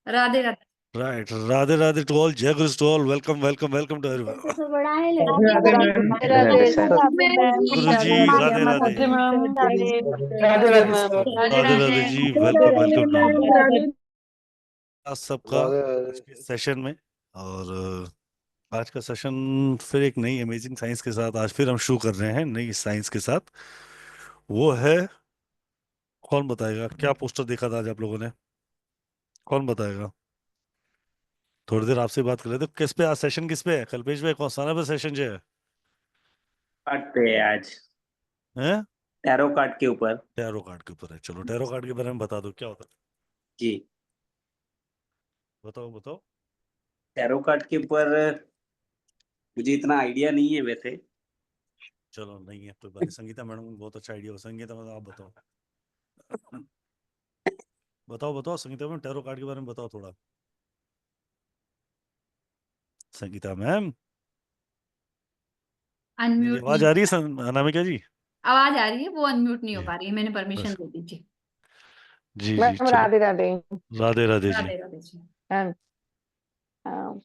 Radhe Radhe. Right. Radhe Radhe to all. Jai Guru to all. Welcome, welcome, welcome to everyone. जैसे तो बड़ा है राधे लेकिन Radhe Radhe ma'am. Radhe Radhe Radhe sir. Radhe ma'am. Guru ji, Radhe Radhe Radhe. Radhe ma'am. Radhe Radhe Radhe ma'am. Sir. Radhe Radhe Radhe. Radhe ji, Radhe welcome, Radhe welcome to ma'am. Radhe आज सबका राधे आज के राधे। सेशन में। और आज का सेशन फिर एक नई अमेजिंग साइंस के साथ आज फिर हम शुरू कर रहे हैं, नई साइंस के साथ। वो है, कौन बताएगा क्या पोस्टर देखा था आज आप लोगों ने? कौन बताएगा? थोड़ी देर आपसे बात कर लेते। किस पे आज सेशन, किस पे है? कल्पेश भाई, कौन सा पे सेशन जो है? कार्ड पे है आज। हैं? टैरो कार्ड के ऊपर। टैरो कार्ड के ऊपर है। चलो टैरो कार्ड के बारे में बता दो, क्या होता है? जी, बताओ बताओ। टैरो कार्ड के ऊपर मुझे इतना आइडिया नहीं है वैसे। चलो नहीं है कोई बात नहीं, संगीता मैडम को बहुत अच्छा आइडिया हो। संगीता मैडम आप बताओ। बताओ बताओ संगीता मैम, टैरो कार्ड के बारे में बताओ थोड़ा। संगीता मैम, मेरी अनम्यूट आवाज नहीं आ हो रही है पा अनामिका जी? रहा। आवाज आ रही है, वो अनम्यूट नहीं हो जी पा रही है। मैंने परमिशन बस। दे दी जी। जी जी मैम चलो। राधे राधे राधे राधे जी। राधे राधे जी। मैम। हाँ,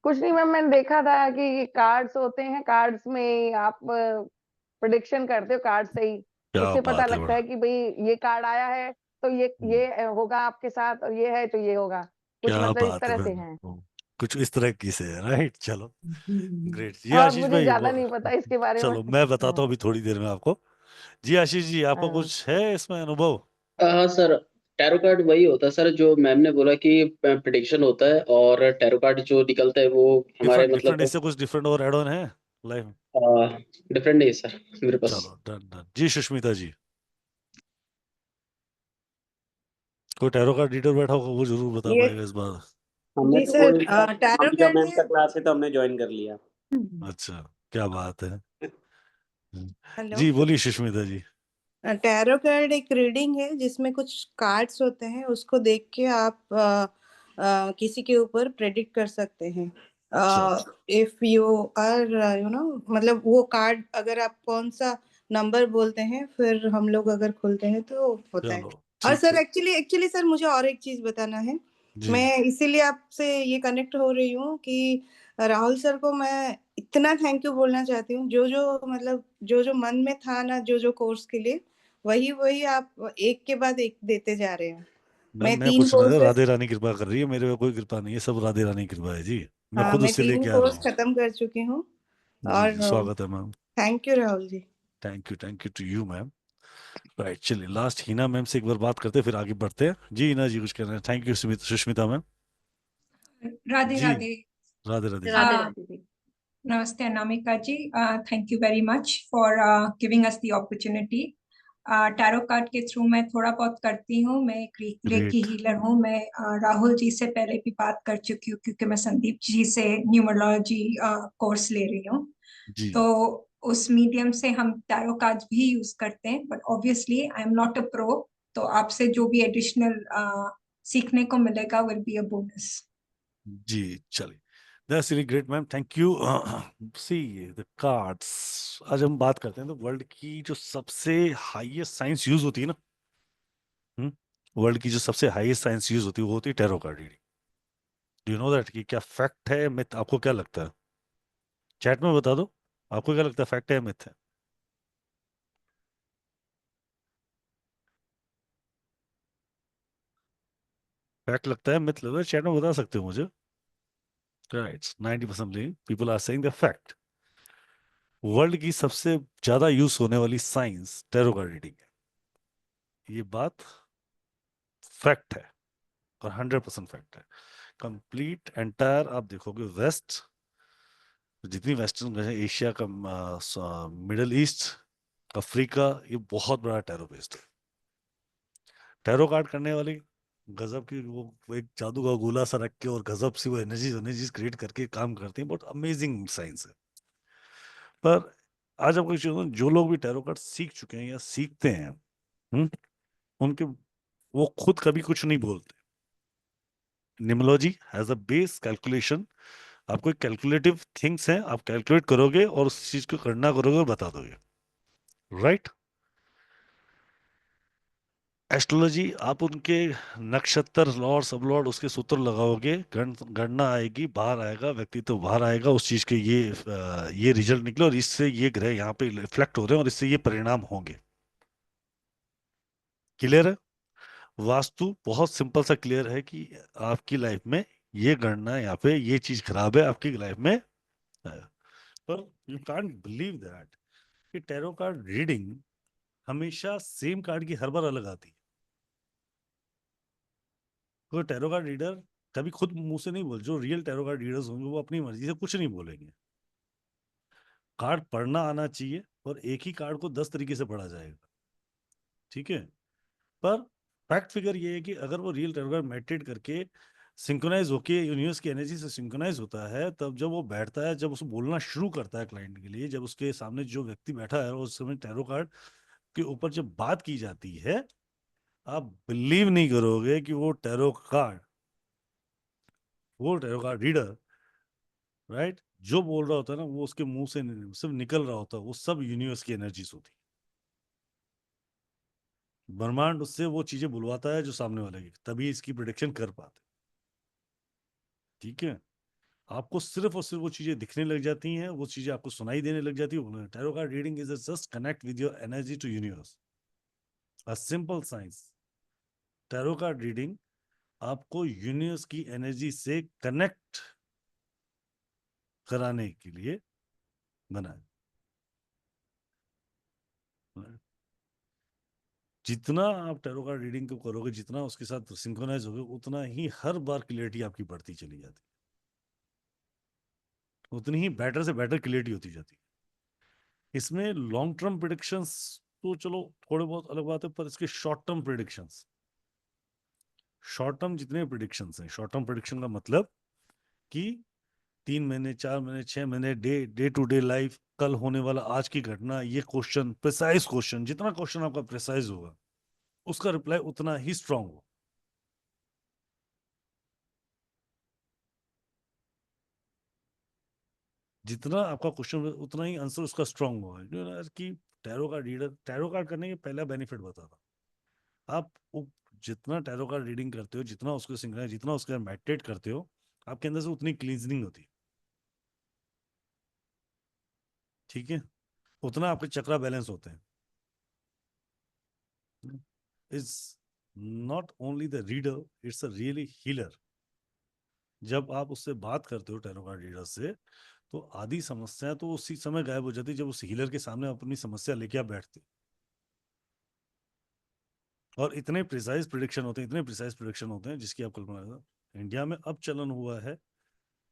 कुछ नहीं मैम, मैंने देखा था कि कार्ड्स होते हैं, कार्ड्स में आप प्रिडिक्शन करते हो कार्ड से ही। क्या उससे पता बात है, लगता बड़ा है कि भाई ये कार्ड आया है तो ये होगा आपके साथ, और ये है तो ये होगा। कुछ क्या मतलब इस बात है तरह से मैम। है। कुछ इस तरह की से है, राइट। चलो ग्रेट जी। और आशीष मुझे भाई ज्यादा नहीं पता इसके बारे में। चलो मैं बताता हूँ हाँ। अभी थोड़ी देर में आपको। जी आशीष जी, आपको हाँ। कुछ है इसमें अनुभव? हाँ सर। टैरो कार्ड वही होता है सर, जो मैम ने बोला कि प्रिडिक्शन होता है, और टैरो कार्ड जो निकलता है वो हमारे डिफरेंट डिफरेंट, मतलब इससे कुछ डिफरेंट और एड ऑन है लाइफ? डिफरेंट नहीं है सर मेरे पास। चलो डन डन जी। सुष्मिता जी, कोई टैरो का डिटेल बैठा होगा वो जरूर बता ये पाएगा इस बार। हमने जी तो वो sir, tarot Ambika card ma'am है। का क्लास है तो हमने ज्वाइन कर लिया। अच्छा, क्या बात है। हेलो। जी बोलिए सुष्मिता जी। टैरो कार्ड एक रीडिंग है जिसमें कुछ कार्ड्स होते हैं, उसको देख के आप किसी के ऊपर प्रेडिक्ट कर सकते हैं। चलो इफ यू आर मतलब वो कार्ड अगर आप कौन सा नंबर बोलते हैं, फिर हम लोग अगर खोलते हैं तो होता है। चलो और ठीक सर है एक्चुअली सर मुझे और एक चीज बताना है। जी। मैं इसीलिए आपसे ये कनेक्ट हो रही हूँ कि राहुल सर को मैं इतना थैंक यू बोलना चाहती हूँ। जो जो मतलब जो जो मन में था ना, जो जो कोर्स के लिए, वही वही आप एक के बाद एक देते जा रहे हैं। मैम मैं मैं तीन कुछ नहीं था, कोर्सेस राधे रानी कृपा कर रही है मेरे पे, कोई कृपा नहीं है, सब राधे रानी की कृपा है जी। मैं हाँ, खुद मैं उससे तीन लेके आ रहा कोर्स हूँ। खत्म कर चुकी हूँ। जी और जी स्वागत है ma'am. Thank you Rahul ji. Thank you to you ma'am. Right, चलिए लास्ट हिना मैम से एक बार बात करते हैं फिर आगे बढ़ते हैं। जी हिना जी कुछ कहना है? Thank you Sushmita ma'am. Radhe ji Radhe. Radhe Radhe ji. Radhe Uh, Radhe ji. Namaste Anamika ji. Thank you very much for giving us the opportunity. Tarot card के थ्रू मैं थोड़ा बहुत करती हूँ। मैं एक रेकी ग्रेट हीलर हूँ। मैं राहुल जी से पहले भी बात कर चुकी हूँ क्योंकि मैं संदीप जी से न्यूमरोलॉजी कोर्स ले रही हूँ। जी। तो उस मीडियम से हम टैरो कार्ड्स भी यूज करते हैं, but obviously I am not a pro. तो आपसे जो भी एडिशनल सीखने को मिलेगा विल बी अ बोनस। जी चलिए, that's really great ma'am, thank you. See the cards, आज हम बात करते हैं तो वर्ल्ड की जो सबसे हाईएस्ट साइंस यूज होती है ना, वर्ल्ड की जो सबसे हाईएस्ट साइंस यूज होती है वो होती है tarot card reading. Do you know that? कि क्या फैक्ट है मिथ? आपको क्या लगता है? चैट में बता दो, आपको क्या लगता है, फैक्ट है मिथ है? फैक्ट लगता है, मिथ लगता है? चैट में बता सकते हो मुझे। Right, 90% people are saying the fact. World की सबसे ज्यादा यूज होने वाली साइंस टैरो कार्ड रीडिंग है, ये बात फैक्ट है और 100% फैक्ट है। कंप्लीट एंटायर आप देखोगे वेस्ट, जितनी वेस्टर्न है, एशिया का, मिडल ईस्ट, अफ्रीका, ये बहुत बड़ा टैरो बेस्ड है। टैरो कार्ड करने वाली गजब की वो एक जादू का गोला सा रख के और गजब सी वो एनर्जीज एनर्जीज क्रिएट करके काम करती हैं। बहुत अमेजिंग साइंस है। पर आज आपको एक चीज़ बताऊं, जो लोग भी टैरो कार्ड सीख चुके हैं या सीखते हैं, हम्म, उनके वो खुद कभी कुछ नहीं बोलते। निमोलॉजी हैज अ बेस कैलकुलेशन। आपको कैलकुलेटिव थिंग्स हैं, आप कैलकुलेट करोगे और उस चीज को करना करोगे और बता दोगे, राइट? एस्ट्रोलॉजी आप उनके नक्षत्र लॉर्ड सब लॉर्ड उसके सूत्र लगाओगे, गणना आएगी, बाहर आएगा, व्यक्तित्व बाहर आएगा, उस चीज के ये रिजल्ट निकले और इससे ये ग्रह यहाँ पे रिफ्लेक्ट हो रहे हैं और इससे ये परिणाम होंगे। क्लियर है? वास्तु बहुत सिंपल सा क्लियर है कि आपकी लाइफ में ये गणना यहाँ पे ये चीज खराब है आपकी लाइफ में है। पर यू कांट बिलीव दैट कि टैरो कार्ड रीडिंग हमेशा सेम कार्ड की हर बार अलग आती है। तो टैरो कार्ड रीडर कभी खुद मुंह से नहीं बोल, जो रियल टैरो कार्ड रीडर्स होंगे वो अपनी मर्जी से कुछ नहीं बोलेंगे। कार्ड पढ़ना आना चाहिए और एक ही कार्ड को 10 तरीके से पढ़ा जाएगा, ठीक है। पर फैक्ट फिगर ये है कि अगर वो रियल टैरो कार्ड मेडिटेट करके सिंक्रोनाइज होके यूनिवर्स की एनर्जी से सिंक्रोनाइज होता है, तब जब वो बैठता है, जब उसको बोलना शुरू करता है क्लाइंट के लिए, जब उसके सामने जो व्यक्ति बैठा है और उस समय टैरो कार्ड के ऊपर जब बात की जाती है, आप बिलीव नहीं करोगे कि वो टैरो कार्ड रीडर, राइट, जो बोल रहा होता है ना वो उसके मुंह से सिर्फ निकल रहा होता है, वो सब यूनिवर्स की एनर्जीज होती है। ब्रह्मांड उससे वो चीजें बुलवाता है जो सामने वाले की, तभी इसकी प्रिडिक्शन कर पाते, ठीक है। आपको सिर्फ और सिर्फ वो चीजें दिखने लग जाती हैं, वो चीजें आपको सुनाई देने लग जाती है। Tarot card reading is just connect with your energy to universe, a simple science. Tarot card reading आपको यूनिवर्स की एनर्जी से कनेक्ट कराने के लिए बना है। जितना आप टैरो कार्ड रीडिंग को करोगे, जितना उसके साथ सिंक्रोनाइज होगे, उतना ही हर बार क्लियरिटी आपकी बढ़ती चली जाती है, उतनी ही बेटर से बेटर क्लियरिटी होती जाती है। इसमें लॉन्ग टर्म प्रिडिक्शंस तो चलो थोड़े बहुत अलग बात है, पर इसके short term predictions, short term जितने प्रिडिक्शंस हैं, शॉर्ट टर्म प्रिडिक्शन का मतलब कि 3 महीने, 4 महीने, 6 महीने, डे टू डे लाइफ, कल होने वाला, आज की घटना, ये क्वेश्चन, प्रिसाइज क्वेश्चन, जितना क्वेश्चन आपका प्रिसाइज होगा उसका रिप्लाई उतना ही स्ट्रांग हो। जितना आपका क्वेश्चन उतना ही आंसर उसका स्ट्रांग होगा। कि टैरो कार्ड करने के पहला बेनिफिट बताता, आप जितना टैरो कार्ड रीडिंग करते हो, जितना उसको सिंक्रोनाइज, जितना उसके मेडिटेट करते हो, आपके अंदर से उतनी क्लींजनिंग होती है, ठीक है, उतना आपके चक्रा बैलेंस होते हैं। It's not only the reader, it's a really healer. जब आप उससे बात करते हो टैरो कार्ड रीडर से, तो आधी समस्या तो उसी समय गायब हो जाती है जब उस हीलर के सामने अपनी समस्या लेके आप बैठते हो। और इतने प्रिसाइज प्रिडिक्शन होते हैं, इतने प्रिसाइज प्रिडिक्शन होते हैं जिसकी आप कल्पना करें। इंडिया में अब चलन हुआ है,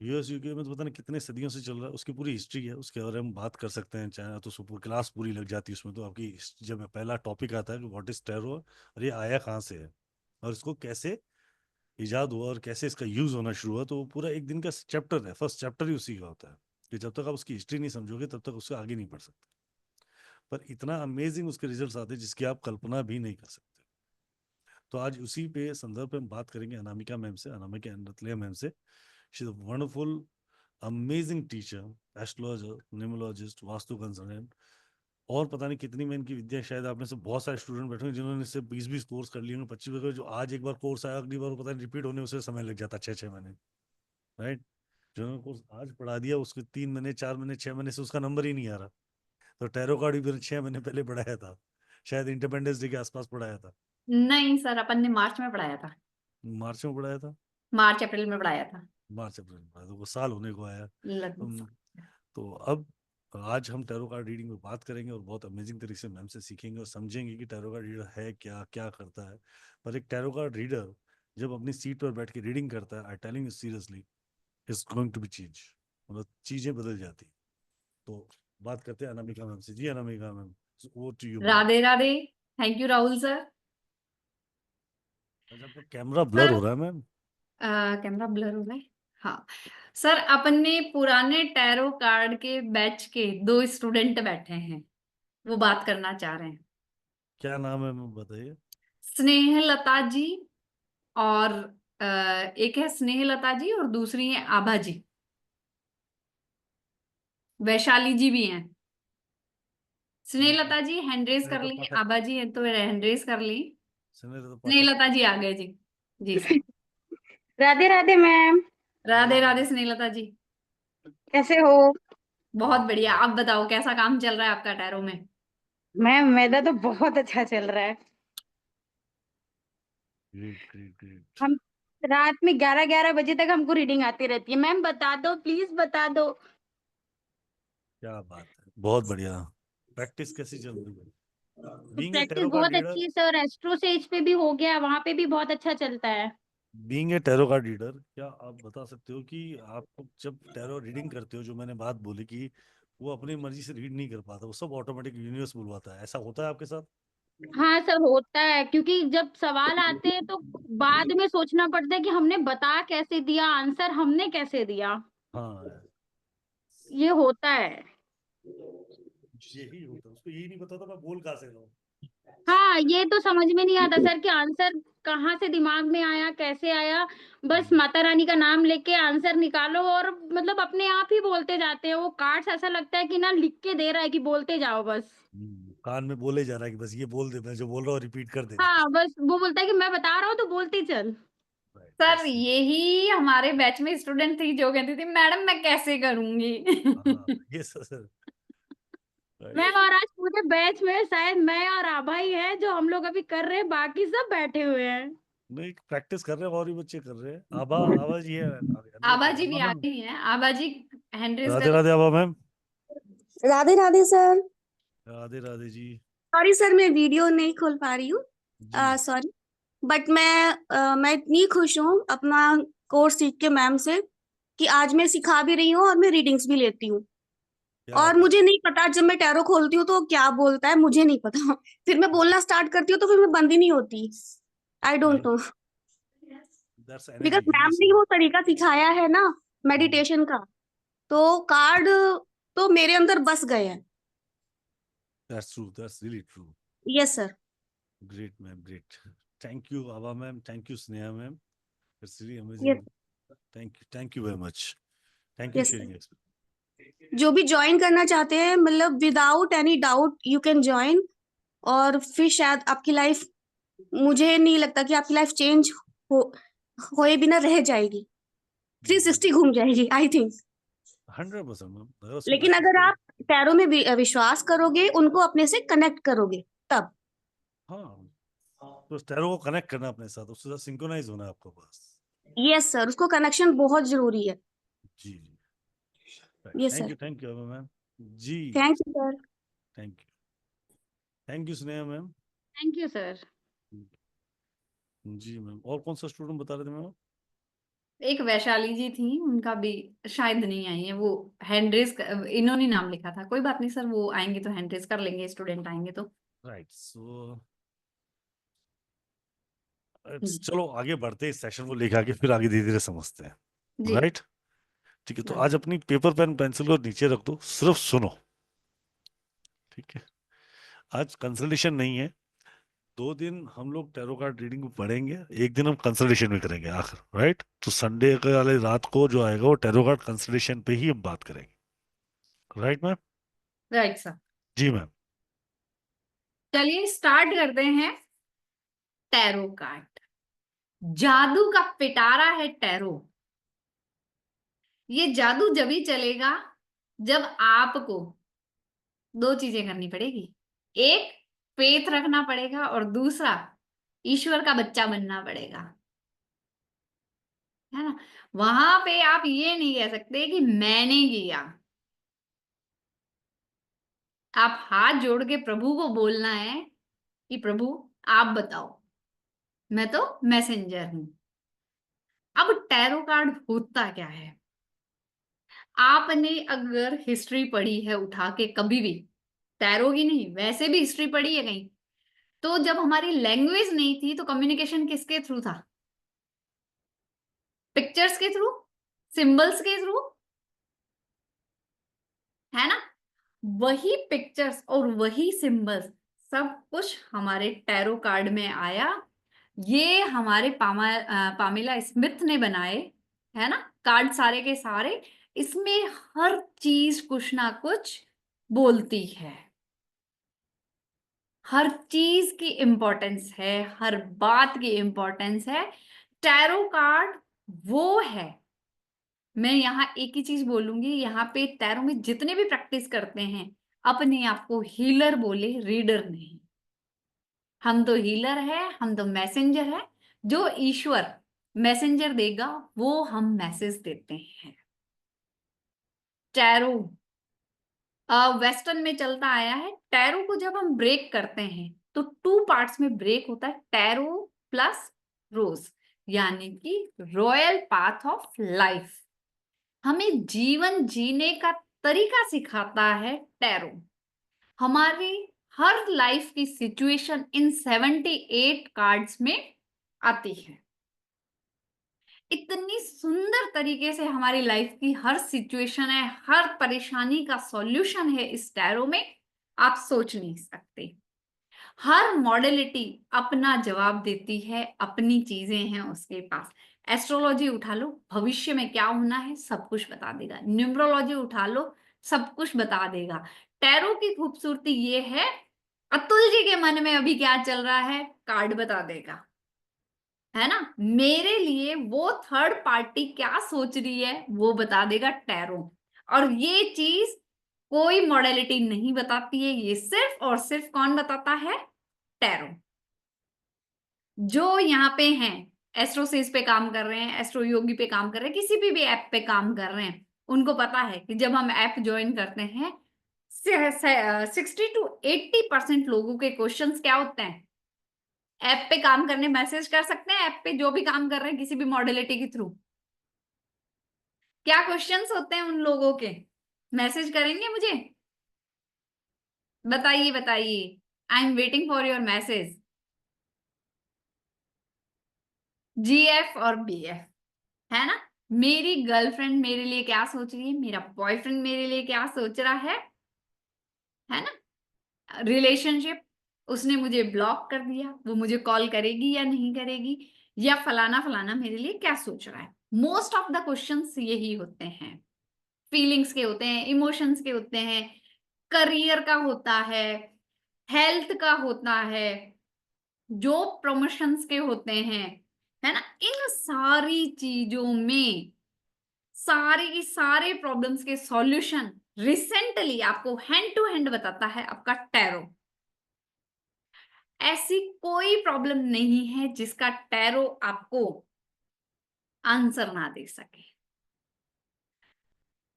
यूएस यूके में तो पता नहीं कितने सदियों से चल रहा है, उसकी पूरी हिस्ट्री है, उसके बारे में बात कर सकते हैं चाहे तो सुपर क्लास पूरी लग जाती है उसमें। तो आपकी जब पहला टॉपिक आता है कि व्हाट इज टेरर और ये आया कहाँ से है और इसको कैसे इजाद हुआ और कैसे इसका यूज होना शुरू हुआ, तो वो पूरा एक दिन का चैप्टर है, फर्स्ट चैप्टर ही उसी का होता है कि जब तक आप उसकी हिस्ट्री नहीं समझोगे तब तक उससे आगे नहीं बढ़ सकते। पर इतना अमेजिंग उसके रिजल्ट आते हैं जिसकी आप कल्पना भी नहीं कर सकते। तो आज उसी पे संदर्भ पे हम बात करेंगे अनामिका मैम से, अनामिका रतलिया मैम से। She is a wonderful amazing teacher, astrologer, numerologist, vastu consultant, और पता नहीं कितनी में इनकी विद्या। शायद आपने से बहुत सारे स्टूडेंट बैठे हैं जिन्होंने इससे 20-20 कोर्स कर लिए होंगे, 25 जो आज एक बार कोर्स आया, अगली बार पता नहीं रिपीट होने उसे समय लग जाता 6-6 महीने, राइट। जिन्होंने कोर्स आज पढ़ा दिया उसके 3 महीने, 4 महीने, 6 महीने से उसका नंबर ही नहीं आ रहा। तो टैरो कार्ड भी 6 महीने पहले पढ़ाया था, शायद इंडिपेंडेंस डे के आसपास पढ़ाया था। नहीं सर, अपन ने मार्च में पढ़ाया था, मार्च में पढ़ाया था, मार्च अप्रैल में पढ़ाया था मार्च अप्रैल में पढ़ाया था, वो साल होने को आया। लगभग। तो अब आज हम टैरो कार्ड रीडिंग में बात करेंगे और बहुत अमेजिंग तरीके से मैम से सीखेंगे और समझेंगे कि टैरो कार्ड रीडर है क्या, क्या करता है। पर एक टैरो कार्ड रीडर जब अपनी सीट पर बैठ के रीडिंग करता है, I telling you seriously, is going to be change, मतलब चीजें बदल जाती। तो बात करते हैं अनामिका मैम से। जी अनामिका मैम, वो to you ma'am. Radhe Radhe. Thank you Rahul sir. अच्छा, आपका कैमरा ब्लर हो रहा है मैम। कैमरा ब्लर हो रहा है, हाँ सर। अपन ने पुराने टैरो कार्ड के बैच के 2 स्टूडेंट बैठे हैं, वो बात करना चाह रहे हैं। क्या नाम है मैम बताइए। स्नेहलता जी और एक है स्नेहलता जी और दूसरी है आभा जी। वैशाली जी भी हैं। स्नेहलता जी हैंड रेस कर ली, आभा जी है तो हैंड रेस कर ली। स्नेहलता पाठक। स्नेहलता जी आ गए जी। जी सर। राधे राधे मैम, राधे राधे स्नेहलता जी। कैसे हो? बहुत बढ़िया। आप बताओ कैसा काम चल रहा है आपका टैरो में? मैम मेरा तो बहुत अच्छा चल रहा है। Great great great. हम रात में 11-11 बजे तक हमको रीडिंग आती रहती है। मैम बता दो, प्लीज बता दो। क्या बात है, बहुत बढ़िया। प्रैक्टिस कैसी चल रही है? Being a practice tarot card बहुत रीडर, अच्छी है सर, एस्ट्रो सेज पे भी हो गया, वहां पे भी बहुत अच्छा चलता है। Being a tarot card reader, क्या आप बता सकते हो कि आप जब टैरो रीडिंग करते हो, जो मैंने बात बोली कि वो अपनी मर्जी से रीड नहीं कर पाता, वो सब ऑटोमेटिक यूनिवर्स बुलवाता है, ऐसा होता है आपके साथ? हाँ सर होता है, क्योंकि जब सवाल आते हैं तो बाद में सोचना पड़ता है कि हमने बता कैसे दिया, आंसर हमने कैसे दिया। हाँ, ये होता है। यही होता है, उसको यही नहीं पता था मैं बोल कहाँ से रहा हूँ। हाँ ये तो समझ में नहीं आता सर कि आंसर कहाँ से दिमाग में आया, कैसे आया। बस माता रानी का नाम लेके आंसर निकालो और मतलब अपने आप ही बोलते जाते हैं। वो कार्ड्स ऐसा लगता है कि ना लिख के दे रहा है कि बोलते जाओ बस। कान में बोले जा रहा है कि बस ये बोल दे, मैं जो बोल रहा हूँ रिपीट कर दे। हाँ बस वो बोलता है कि मैं बता रहा हूँ तो बोलते चल। सर यही हमारे बैच में स्टूडेंट थी जो कहती थी मैडम मैं कैसे करूंगी। ये सर मैम और आज पूरे बैच में शायद मैं और आभा ही है जो हम लोग अभी कर रहे हैं, बाकी सब बैठे हुए हैं। नहीं, प्रैक्टिस कर रहे हैं और भी बच्चे कर रहे हैं। आभा, आभा जी है, आभा अनम्यूटेड। जी भी आभा आ मैम, गई हैं। आभा जी हैंड रेज राधे करो। राधे आभा मैम। राधे राधे सर। राधे राधे जी। सॉरी सर, मैं वीडियो नहीं खोल पा रही हूँ, जी सॉरी। बट मैं इतनी खुश हूँ अपना कोर्स सीख के मैम से कि आज मैं सिखा भी रही हूँ और मैं रीडिंग्स भी लेती हूँ। क्या और बात। मुझे नहीं पता जब मैं टैरो खोलती हूँ तो वो क्या बोलता है, मुझे नहीं पता। फिर मैं बोलना स्टार्ट करती हूँ तो फिर मैं बंद ही नहीं होती। I don't know, that's because energy ma'am universe. ने वो तरीका सिखाया है ना मेडिटेशन का, तो कार्ड तो मेरे अंदर बस गए हैं। That's true, that's really true. Yes sir. Great ma'am, great. Thank you Abha ma'am, thank you Sneha ma'am, it's really yes amazing. Thank you very much, thank you yes sharing. जो भी ज्वाइन करना चाहते हैं, मतलब without any doubt you can join. और फिर शायद आपकी लाइफ, मुझे नहीं लगता कि आपकी लाइफ चेंज हो होए बिना रह जाएगी, 360 घूम जाएगी आई थिंक। 100% मैम, अगर उसको लेकिन प्रैक्टिस अगर करो। आप टैरो में विश्वास करोगे, उनको अपने से कनेक्ट करोगे तब। हाँ, तो टैरो को कनेक्ट करना अपने साथ, उसके साथ सिंक्रोनाइज होना है आपको बस। यस सर, उसको कनेक्शन बहुत जरूरी है। जी जी, yes sir. Thank you ma'am. जी, thank you sir. Thank you Sneha ma'am. Thank you sir. जी मैम, और कौन सा स्टूडेंट बता रहे थे मैम? एक वैशाली जी थी, उनका भी शायद नहीं आई है वो। हैंड रेज इन्होंने नाम लिखा था। कोई बात नहीं सर, वो आएंगे तो हैंड रेज कर लेंगे, स्टूडेंट आएंगे तो। राइट, सो चलो आगे बढ़ते हैं, इस सेशन को लेकर आगे फिर आगे धीरे धीरे समझते हैं। जी राइट, ठीक है। तो right. आज अपनी पेपर पेन पेंसिल को नीचे रख दो, सिर्फ सुनो, ठीक है? आज कंसल्टेशन नहीं है। 2 दिन हम लोग टैरो कार्ड रीडिंग पढ़ेंगे, एक दिन हम कंसल्टेशन भी करेंगे आखिर। राइट, तो संडे के वाले रात को जो आएगा वो टैरो कार्ड कंसल्टेशन पे ही हम बात करेंगे। Right ma'am? Right sir. जी मैम। चलिए स्टार्ट करते हैं। टैरो कार्ड जादू का पिटारा है टैरो। ये जादू जब ही चलेगा जब आपको 2 चीजें करनी पड़ेगी। एक, फेथ रखना पड़ेगा, और दूसरा, ईश्वर का बच्चा बनना पड़ेगा, है ना? वहां पे आप ये नहीं कह सकते कि मैंने किया। आप हाथ जोड़ के प्रभु को बोलना है कि प्रभु आप बताओ, मैं तो मैसेंजर हूं। अब टैरो कार्ड होता क्या है? आपने अगर हिस्ट्री पढ़ी है उठा के कभी भी, टैरो की नहीं वैसे भी हिस्ट्री पढ़ी है कहीं, तो जब हमारी लैंग्वेज नहीं थी तो कम्युनिकेशन किसके थ्रू था? पिक्चर्स के थ्रू, सिंबल्स के थ्रू, है ना? वही पिक्चर्स और वही सिंबल्स सब कुछ हमारे टैरो कार्ड में आया। ये हमारे पामेला स्मिथ ने बनाए, है ना? कार्ड सारे के सारे, इसमें हर चीज कुछ ना कुछ बोलती है। हर चीज की इंपॉर्टेंस है, हर बात की इंपॉर्टेंस है। टैरो कार्ड वो है, मैं यहाँ एक ही चीज बोलूंगी, यहाँ पे टैरो में जितने भी प्रैक्टिस करते हैं अपने आप को हीलर बोले, रीडर नहीं। हम तो हीलर है, हम तो मैसेंजर है। जो ईश्वर मैसेंजर देगा वो हम मैसेज देते हैं। टैरो वेस्टर्न में चलता आया है। टैरो को जब हम ब्रेक करते हैं तो 2 पार्ट्स में ब्रेक होता है, टैरो प्लस रोज, यानी कि रॉयल पाथ ऑफ लाइफ। हमें जीवन जीने का तरीका सिखाता है टैरो। हमारी हर लाइफ की सिचुएशन इन 78 कार्ड्स में आती है। इतनी सुंदर तरीके से हमारी लाइफ की हर सिचुएशन है, हर परेशानी का सॉल्यूशन है इस टैरो में, आप सोच नहीं सकते। हर मॉडलिटी अपना जवाब देती है, अपनी चीजें हैं उसके पास। एस्ट्रोलॉजी उठा लो, भविष्य में क्या होना है सब कुछ बता देगा। न्यूमरोलॉजी उठा लो, सब कुछ बता देगा। टैरो की खूबसूरती ये है, अतुल जी के मन में अभी क्या चल रहा है कार्ड बता देगा, है ना। मेरे लिए वो थर्ड पार्टी क्या सोच रही है वो बता देगा टैरो। और ये चीज कोई मॉडलिटी नहीं बताती है, ये सिर्फ और सिर्फ कौन बताता है, टैरो। जो यहाँ पे हैं, एस्ट्रोसिस पे काम कर रहे हैं, एस्ट्रो योगी पे काम कर रहे हैं, किसी भी ऐप पे काम कर रहे हैं, उनको पता है कि जब हम ऐप ज्वाइन करते हैं 60 to 80% लोगों के क्वेश्चंस क्या होते हैं, ऐप पे काम करने मैसेज कर सकते हैं, ऐप पे जो भी काम कर रहे हैं किसी भी मॉडलिटी के थ्रू, क्या क्वेश्चंस होते हैं उन लोगों के, मैसेज करेंगे मुझे, बताइए बताइए। I am waiting for your message. GF और BF, है ना। मेरी गर्लफ्रेंड मेरे लिए क्या सोच रही है, मेरा बॉयफ्रेंड मेरे लिए क्या सोच रहा है ना। रिलेशनशिप, उसने मुझे ब्लॉक कर दिया, वो मुझे कॉल करेगी या नहीं करेगी, या फलाना फलाना मेरे लिए क्या सोच रहा है। मोस्ट ऑफ द क्वेश्चंस यही होते हैं, फीलिंग्स के होते हैं, इमोशंस के होते हैं, करियर का होता है, हेल्थ का होता है, जॉब प्रमोशंस के होते हैं, है ना। इन सारी चीजों में सारे की सारे प्रॉब्लम्स के सॉल्यूशन रिसेंटली आपको हैंड टू हैंड बताता है आपका टैरो। ऐसी कोई प्रॉब्लम नहीं है जिसका टैरो आपको आंसर ना दे सके।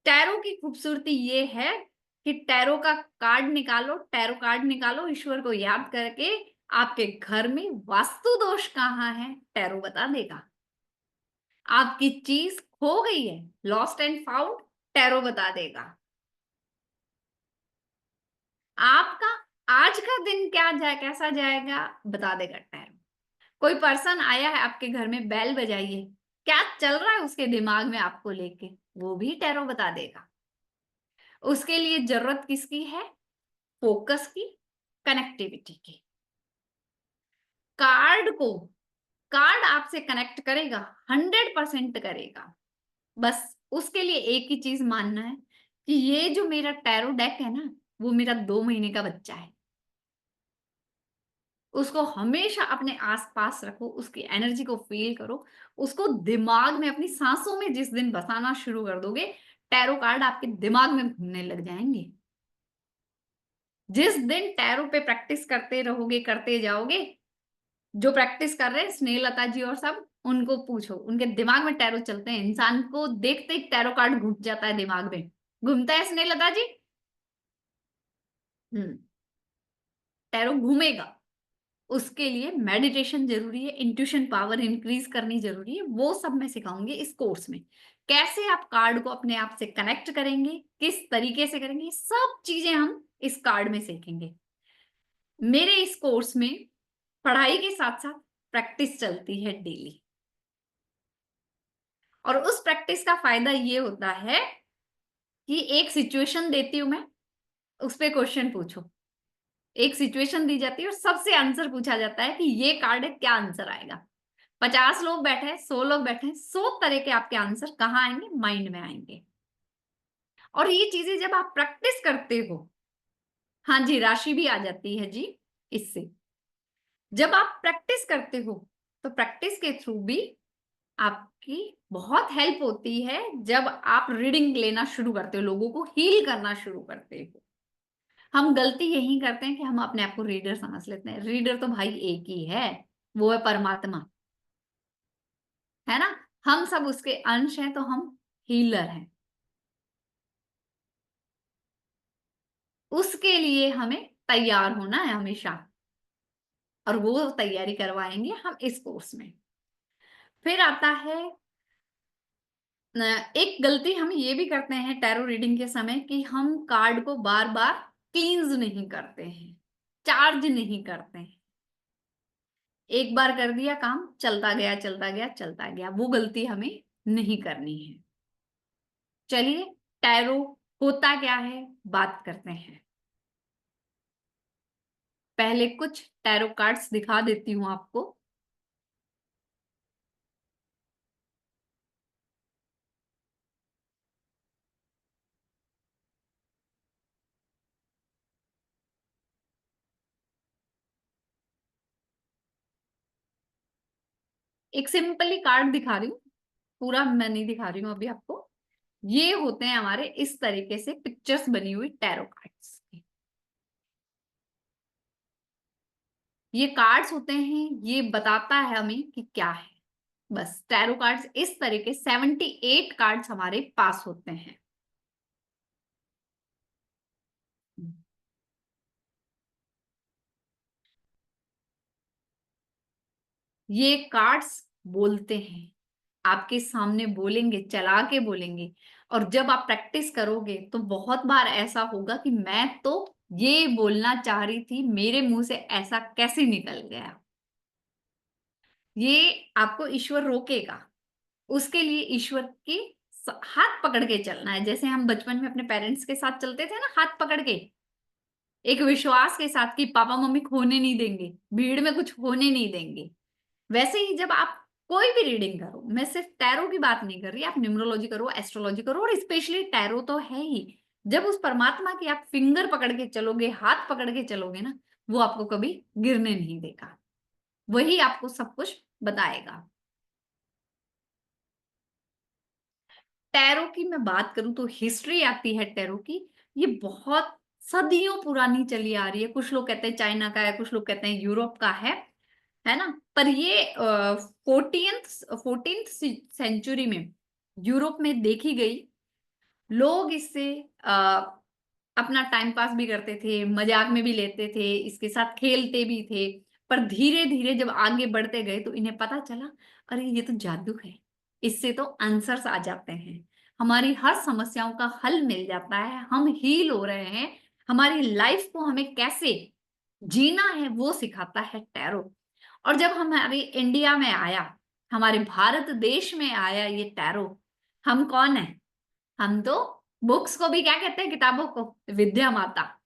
टैरो की खूबसूरती ये है कि टैरो का कार्ड निकालो, टैरो कार्ड निकालो, ईश्वर को याद करके आपके घर में वास्तु दोष कहाँ है टैरो बता देगा। आपकी चीज खो गई है, लॉस्ट एंड फाउंड, टैरो बता देगा। आपका आज का दिन क्या जाए, कैसा जाएगा बता देगा टैरो। कोई पर्सन आया है आपके घर में, बेल बजाइए, क्या चल रहा है उसके दिमाग में आपको लेके, वो भी टैरो बता देगा। उसके लिए जरूरत किसकी है, फोकस की, कनेक्टिविटी की। कार्ड आपसे कनेक्ट करेगा, 100% करेगा। बस उसके लिए एक ही चीज मानना है कि ये जो मेरा टैरो डेक है ना, वो मेरा 2 महीने का बच्चा है। उसको हमेशा अपने आसपास रखो, उसकी एनर्जी को फील करो, उसको दिमाग में अपनी सांसों में जिस दिन बसाना शुरू कर दोगे, टैरो कार्ड आपके दिमाग में घूमने लग जाएंगे। जिस दिन टैरो पे प्रैक्टिस करते रहोगे, करते जाओगे, जो प्रैक्टिस कर रहे हैं स्नेहलता जी और सब, उनको पूछो, उनके दिमाग में टैरो चलते हैं। इंसान को देखते ही टैरो कार्ड घूम जाता है दिमाग में, घूमता है स्नेहलता जी। टैरो घूमेगा। उसके लिए मेडिटेशन जरूरी है, इंट्यूशन पावर इंक्रीज करनी जरूरी है, वो सब मैं सिखाऊंगी इस कोर्स में। कैसे आप कार्ड को अपने आप से कनेक्ट करेंगे, किस तरीके से करेंगे, सब चीजें हम इस कार्ड में सीखेंगे। मेरे इस कोर्स में पढ़ाई के साथ साथ प्रैक्टिस चलती है डेली, और उस प्रैक्टिस का फायदा ये होता है कि एक सिचुएशन देती हूं मैं, उस पर क्वेश्चन पूछो। एक सिचुएशन दी जाती है और सबसे आंसर पूछा जाता है कि ये कार्ड है, क्या आंसर आएगा। 50 लोग बैठे हैं, 100 लोग बैठे हैं, 100 तरह के आपके आंसर कहाँ आएंगे, माइंड में आएंगे। और ये चीजें जब आप प्रैक्टिस करते हो, हाँ जी राशि भी आ जाती है जी, इससे जब आप प्रैक्टिस करते हो तो प्रैक्टिस के थ्रू भी आपकी बहुत हेल्प होती है। जब आप रीडिंग लेना शुरू करते हो, लोगों को हील करना शुरू करते हो। हम गलती यही करते हैं कि हम अपने आप को रीडर समझ लेते हैं। रीडर तो भाई एक ही है, वो है परमात्मा, है ना। हम सब उसके अंश हैं, तो हम हीलर हैं। उसके लिए हमें तैयार होना है हमेशा, और वो तैयारी करवाएंगे हम इस कोर्स में। फिर आता है एक गलती हम ये भी करते हैं टैरो रीडिंग के समय कि हम कार्ड को बार बार क्लींस नहीं करते हैं, चार्ज नहीं करते हैं। एक बार कर दिया काम, चलता गया चलता गया चलता गया, वो गलती हमें नहीं करनी है। चलिए टैरो होता क्या है बात करते हैं। पहले कुछ टैरो कार्ड्स दिखा देती हूं आपको। एक सिंपली कार्ड दिखा रही हूँ, पूरा मैं नहीं दिखा रही हूँ अभी आपको। ये होते हैं हमारे इस तरीके से पिक्चर्स बनी हुई टैरो कार्ड्स। ये कार्ड्स होते हैं, ये बताता है हमें कि क्या है। बस टैरो कार्ड्स इस तरीके 78 कार्ड्स हमारे पास होते हैं। ये कार्ड्स बोलते हैं, आपके सामने बोलेंगे, चला के बोलेंगे। और जब आप प्रैक्टिस करोगे तो बहुत बार ऐसा होगा कि मैं तो ये बोलना चाह रही थी, मेरे मुंह से ऐसा कैसे निकल गया। ये आपको ईश्वर रोकेगा। उसके लिए ईश्वर की हाथ पकड़ के चलना है। जैसे हम बचपन में अपने पेरेंट्स के साथ चलते थे ना, हाथ पकड़ के, एक विश्वास के साथ कि पापा मम्मी खोने नहीं देंगे, भीड़ में कुछ होने नहीं देंगे। वैसे ही जब आप कोई भी रीडिंग करो, मैं सिर्फ टैरो की बात नहीं कर रही, आप न्यूमरोलॉजी करो, एस्ट्रोलॉजी करो, और स्पेशली टैरो तो है ही। जब उस परमात्मा की आप फिंगर पकड़ के चलोगे, हाथ पकड़ के चलोगे ना, वो आपको कभी गिरने नहीं देगा, वही आपको सब कुछ बताएगा। टैरो की मैं बात करूं तो हिस्ट्री आती है टैरो की, ये बहुत सदियों पुरानी चली आ रही है। कुछ लोग कहते हैं चाइना का है, कुछ लोग कहते हैं यूरोप का है ना। पर ये 14th सेंचुरी में यूरोप में देखी गई। लोग इससे अपना टाइम पास भी करते थे, मजाक में भी लेते थे, इसके साथ खेलते भी थे। पर धीरे धीरे जब आगे बढ़ते गए तो इन्हें पता चला, अरे ये तो जादू है, इससे तो आंसर्स आ जाते हैं, हमारी हर समस्याओं का हल मिल जाता है, हम हील हो रहे हैं। हमारी लाइफ को हमें कैसे जीना है वो सिखाता है टैरो। और जब हमारे इंडिया में आया, हमारे भारत देश में आया ये टैरो, हम कौन है? हम तो बुक्स को भी क्या कहते हैं, किताबों को विद्या माता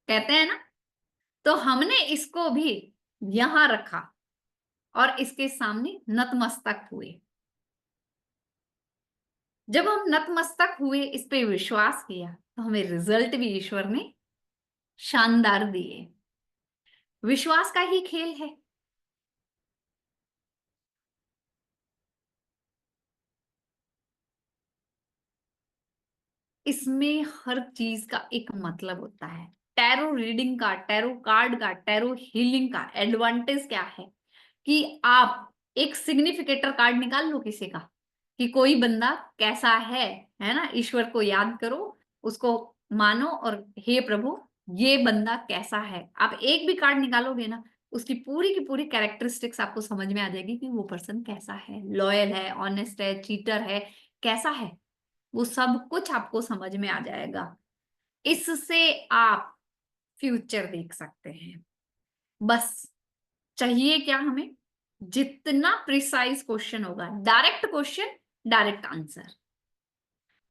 कहते हैं ना। तो हमने इसको भी यहां रखा और इसके सामने नतमस्तक हुए। जब हम नतमस्तक हुए, इस पे विश्वास किया, तो हमें रिजल्ट भी ईश्वर ने शानदार दिए। विश्वास का ही खेल है। इसमें हर चीज का एक मतलब होता है। टैरो रीडिंग का, टैरो कार्ड का, टैरो हीलिंग का एडवांटेज क्या है कि आप एक सिग्निफिकेटर कार्ड निकाल लो किसी का, कि कोई बंदा कैसा है ना। ईश्वर को याद करो, उसको मानो, और हे प्रभु ये बंदा कैसा है। आप एक भी कार्ड निकालोगे ना, उसकी पूरी की पूरी कैरेक्टरिस्टिक्स आपको समझ में आ जाएगी कि वो पर्सन कैसा है, लॉयल है, ऑनेस्ट है, चीटर है, कैसा है। वो सब कुछ आपको समझ में आ जाएगा। इससे आप फ्यूचर देख सकते हैं। बस चाहिए क्या हमें? जितना प्रिसाइज क्वेश्चन होगा, direct question, direct answer,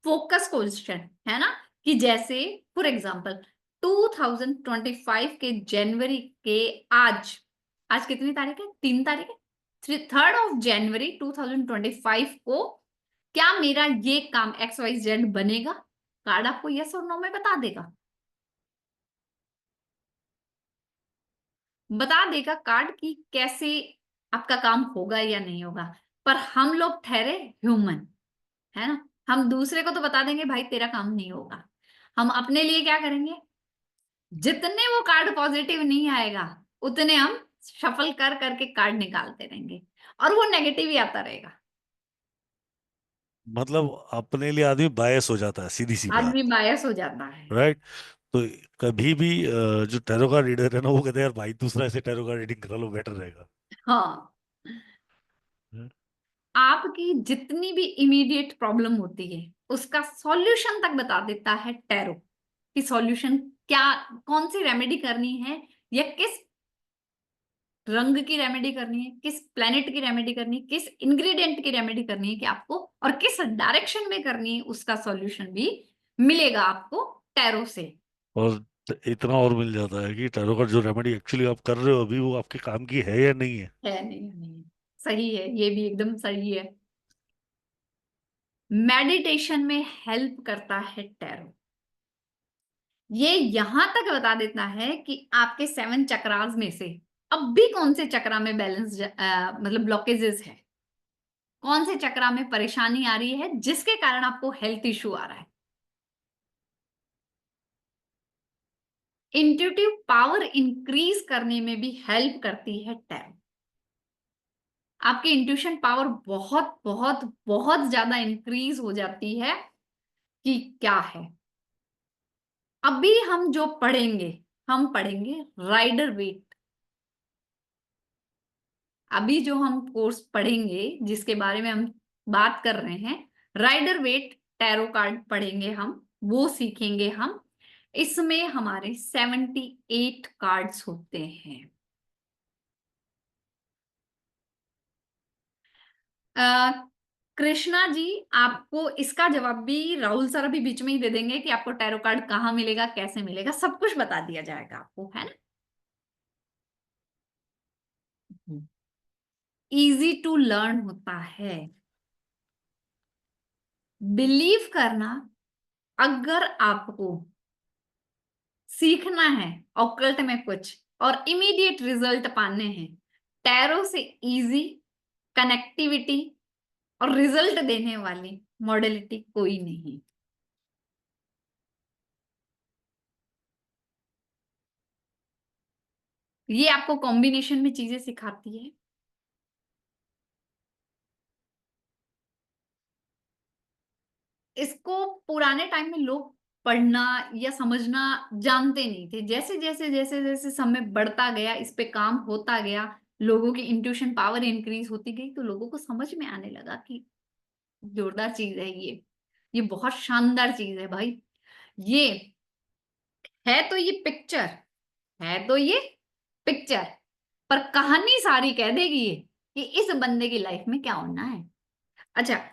focus question, है ना। कि जैसे फॉर एग्जांपल 2025 के जनवरी के आज कितनी तारीख है? 3 तारीख है। 3rd जनवरी 2025 को क्या मेरा ये काम XYZ बनेगा? कार्ड आपको यस और नो में बता देगा। बता देगा कार्ड कि कैसे आपका काम होगा या नहीं होगा। पर हम लोग ठहरे ह्यूमन, है ना, हम दूसरे को तो बता देंगे भाई तेरा काम नहीं होगा। हम अपने लिए क्या करेंगे, जितने वो कार्ड पॉजिटिव नहीं आएगा उतने हम शफल कर करके कार्ड निकालते रहेंगे और वो नेगेटिव ही आता रहेगा। मतलब अपने लिए आदमी बायस हो जाता है, सीधी सी बात। आदमी बायस हो जाता है। राइट। तो कभी भी जो टैरो कार्ड रीडर है ना, वो कहते हैं यार भाई दूसरा ऐसे टैरो कार्ड रीडिंग करा लो, बेटर रहेगा। हाँ, हम्म। आपकी जितनी भी इमीडिएट प्रॉब्लम होती है उसका सॉल्यूशन तक बता देता है टैरो, कि सॉल्यूशन क्या, कौन सी रेमेडी करनी है, या किस रंग की रेमेडी करनी है, किस प्लेनेट की रेमेडी करनी है, किस इंग्रेडिएंट की रेमेडी करनी है कि आपको, और किस डायरेक्शन में करनी है, उसका सॉल्यूशन भी मिलेगा आपको टैरो से। और इतना और मिल जाता है कि टैरो कार्ड जो रेमेडी एक्चुअली आप कर रहे हो अभी, वो आपके काम की है या नहीं है। है नहीं, नहीं सही है, ये भी एकदम सही है। मेडिटेशन में हेल्प करता है टैरो। ये यहां तक बता देता है कि आपके 7 चक्रास में से अब भी कौन से चक्रा में बैलेंस मतलब ब्लॉकेजेस है, कौन से चक्रा में परेशानी आ रही है जिसके कारण आपको हेल्थ इश्यू आ रहा है। इंट्यूटिव पावर इंक्रीज करने में भी हेल्प करती है टैरो। आपकी इंट्यूशन पावर बहुत बहुत बहुत ज्यादा इंक्रीज हो जाती है कि क्या है। अभी हम जो पढ़ेंगे, हम पढ़ेंगे राइडर वेट। अभी जो हम कोर्स पढ़ेंगे जिसके बारे में हम बात कर रहे हैं, राइडर वेट टैरो कार्ड पढ़ेंगे हम, वो सीखेंगे हम। इसमें हमारे 78 कार्ड्स होते हैं। कृष्णा जी, आपको इसका जवाब भी राहुल सर अभी बीच में ही दे देंगे कि आपको टैरो कार्ड कहाँ मिलेगा, कैसे मिलेगा, सब कुछ बता दिया जाएगा आपको, है ना। इजी टू लर्न होता है। बिलीव करना, अगर आपको सीखना है ऑकल्ट में कुछ और इमीडिएट रिजल्ट पाने हैं, टैरो से इजी कनेक्टिविटी और रिजल्ट देने वाली मॉडलिटी कोई नहीं। ये आपको कॉम्बिनेशन में चीजें सिखाती है। इसको पुराने टाइम में लोग पढ़ना या समझना जानते नहीं थे। जैसे जैसे जैसे जैसे समय बढ़ता गया, इस पे काम होता गया, लोगों की इंट्यूशन पावर इंक्रीज होती गई, तो लोगों को समझ में आने लगा कि जोरदार चीज है ये बहुत शानदार चीज है भाई। ये है तो ये पिक्चर, है तो ये पिक्चर, पर कहानी सारी कह देगी ये कि इस बंदे की लाइफ में क्या होना है। अच्छा,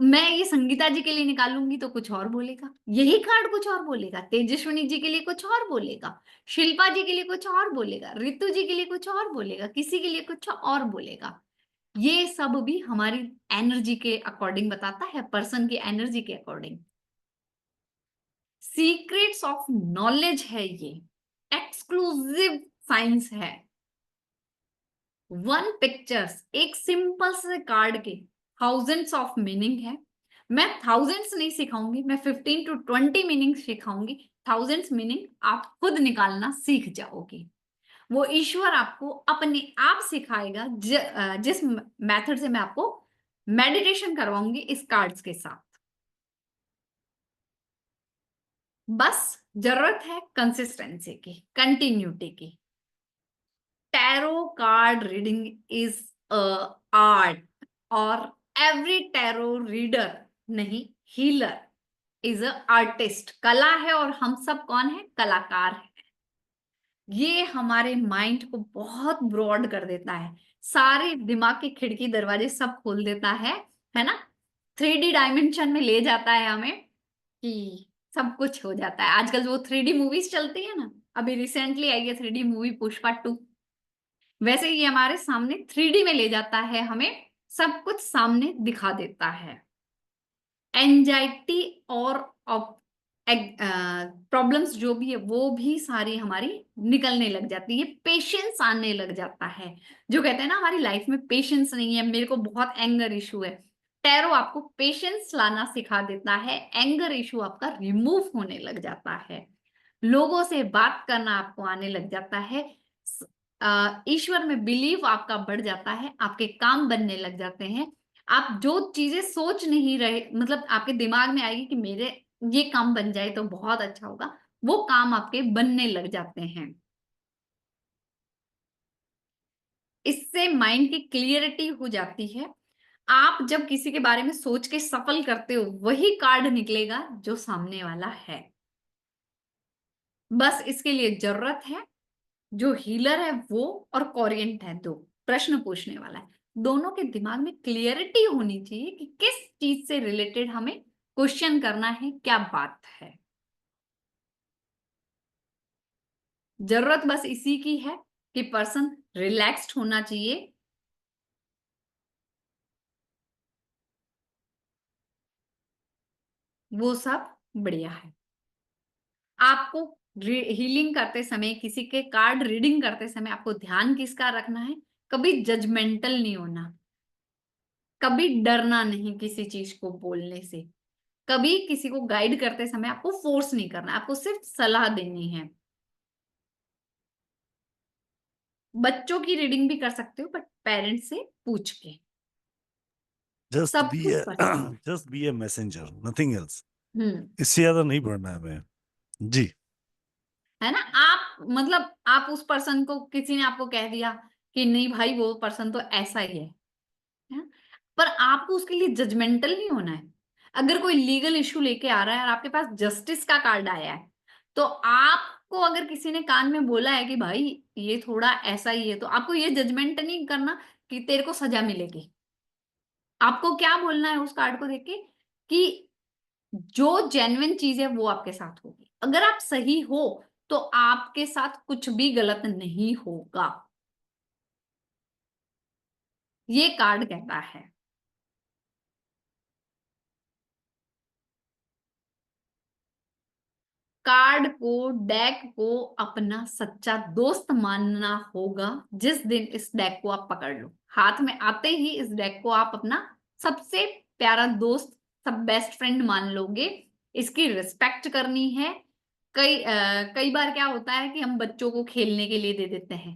मैं ये संगीता जी के लिए निकालूंगी तो कुछ और बोलेगा, यही कार्ड कुछ और बोलेगा, तेजस्विनी जी के लिए कुछ और बोलेगा, शिल्पा जी के लिए कुछ और बोलेगा, रितु जी के लिए कुछ और बोलेगा, किसी के लिए कुछ और बोलेगा। ये सब भी हमारी एनर्जी के अकॉर्डिंग बताता है, पर्सन की एनर्जी के अकॉर्डिंग। सीक्रेट्स ऑफ नॉलेज है ये, एक्सक्लूसिव साइंस है। 1 पिक्चर्स, एक सिंपल से कार्ड के थाउजेंड्स ऑफ मीनिंग है। मैं थाउजेंड्स नहीं सिखाऊंगी, मैं 15 to 20 मीनिंग सिखाऊंगी। थाउजेंड्स मीनिंग आप खुद निकालना सीख जाओगे। वो ईश्वर आपको अपने आप सिखाएगा, जिस मेथड से मैं आपको मेडिटेशन करवाऊंगी इस कार्ड्स के साथ। बस जरूरत है कंसिस्टेंसी की, कंटिन्यूटी की। Tarot card reading is art, और एवरी टैरो रीडर नहीं, हीलर इज अ आर्टिस्ट। कला है और हम सब कौन है, कलाकार है। ये हमारे माइंड को बहुत ब्रॉड कर देता है, सारे दिमाग की खिड़की दरवाजे सब खोल देता है ना। 3D डायमेंशन में ले जाता है हमें कि सब कुछ हो जाता है। आजकल जो 3D मूवीज चलती है ना, अभी रिसेंटली आई है 3D मूवी पुष्पा 2, वैसे ये हमारे सामने 3D में ले जाता है, हमें सब कुछ सामने दिखा देता है। एंजाइटी और प्रॉब्लम्स जो भी है वो भी सारी हमारी निकलने लग जाती है, पेशेंस आने लग जाता है। जो कहते हैं ना हमारी लाइफ में पेशेंस नहीं है, मेरे को बहुत एंगर इशू है, टैरो आपको पेशेंस लाना सिखा देता है, एंगर इशू आपका रिमूव होने लग जाता है, लोगों से बात करना आपको आने लग जाता है, ईश्वर में बिलीव आपका बढ़ जाता है, आपके काम बनने लग जाते हैं, आप जो चीजें सोच नहीं रहे, मतलब आपके दिमाग में आएगी कि मेरे ये काम बन जाए तो बहुत अच्छा होगा, वो काम आपके बनने लग जाते हैं। इससे माइंड की क्लियरिटी हो जाती है। आप जब किसी के बारे में सोच के सफल करते हो वही कार्ड निकलेगा जो सामने वाला है। बस इसके लिए जरूरत है जो हीलर है वो और कोरियंट है, दो प्रश्न पूछने वाला है, दोनों के दिमाग में क्लियरिटी होनी चाहिए कि किस चीज से रिलेटेड हमें क्वेश्चन करना है, क्या बात है। जरूरत बस इसी की है कि पर्सन रिलैक्स्ड होना चाहिए, वो सब बढ़िया है। आपको हीलिंग करते समय, किसी के कार्ड रीडिंग करते समय आपको ध्यान किसका रखना है, कभी जजमेंटल नहीं होना, कभी डरना नहीं किसी चीज को बोलने से, कभी किसी को गाइड करते समय आपको फोर्स नहीं करना, आपको सिर्फ सलाह देनी है। बच्चों की रीडिंग भी कर सकते हो बट पेरेंट्स से पूछ के, जस्ट सब बी कुछ ए पढ़ना। Just be a messenger, nothing else. Hmm, इससे ज्यादा नहीं पढ़ना है हमें जी। है ना। आप मतलब आप उस पर्सन को, किसी ने आपको कह दिया कि नहीं भाई वो पर्सन तो ऐसा ही है, पर आपको उसके लिए जजमेंटल नहीं होना है। अगर कोई लीगल इशू लेके आ रहा है और आपके पास जस्टिस का कार्ड आया है, तो आपको अगर किसी ने कान में बोला है कि भाई ये थोड़ा ऐसा ही है, तो आपको ये जजमेंट नहीं करना कि तेरे को सजा मिलेगी। आपको क्या बोलना है उस कार्ड को देख के कि जो जेन्युइन चीज है वो आपके साथ होगी। अगर आप सही हो तो आपके साथ कुछ भी गलत नहीं होगा, ये कार्ड कहता है। कार्ड को, डेक को अपना सच्चा दोस्त मानना होगा। जिस दिन इस डेक को आप पकड़ लो, हाथ में आते ही इस डेक को आप अपना सबसे प्यारा दोस्त, सब बेस्ट फ्रेंड मान लोगे। इसकी रिस्पेक्ट करनी है। कई बार क्या होता है कि हम बच्चों को खेलने के लिए दे देते हैं,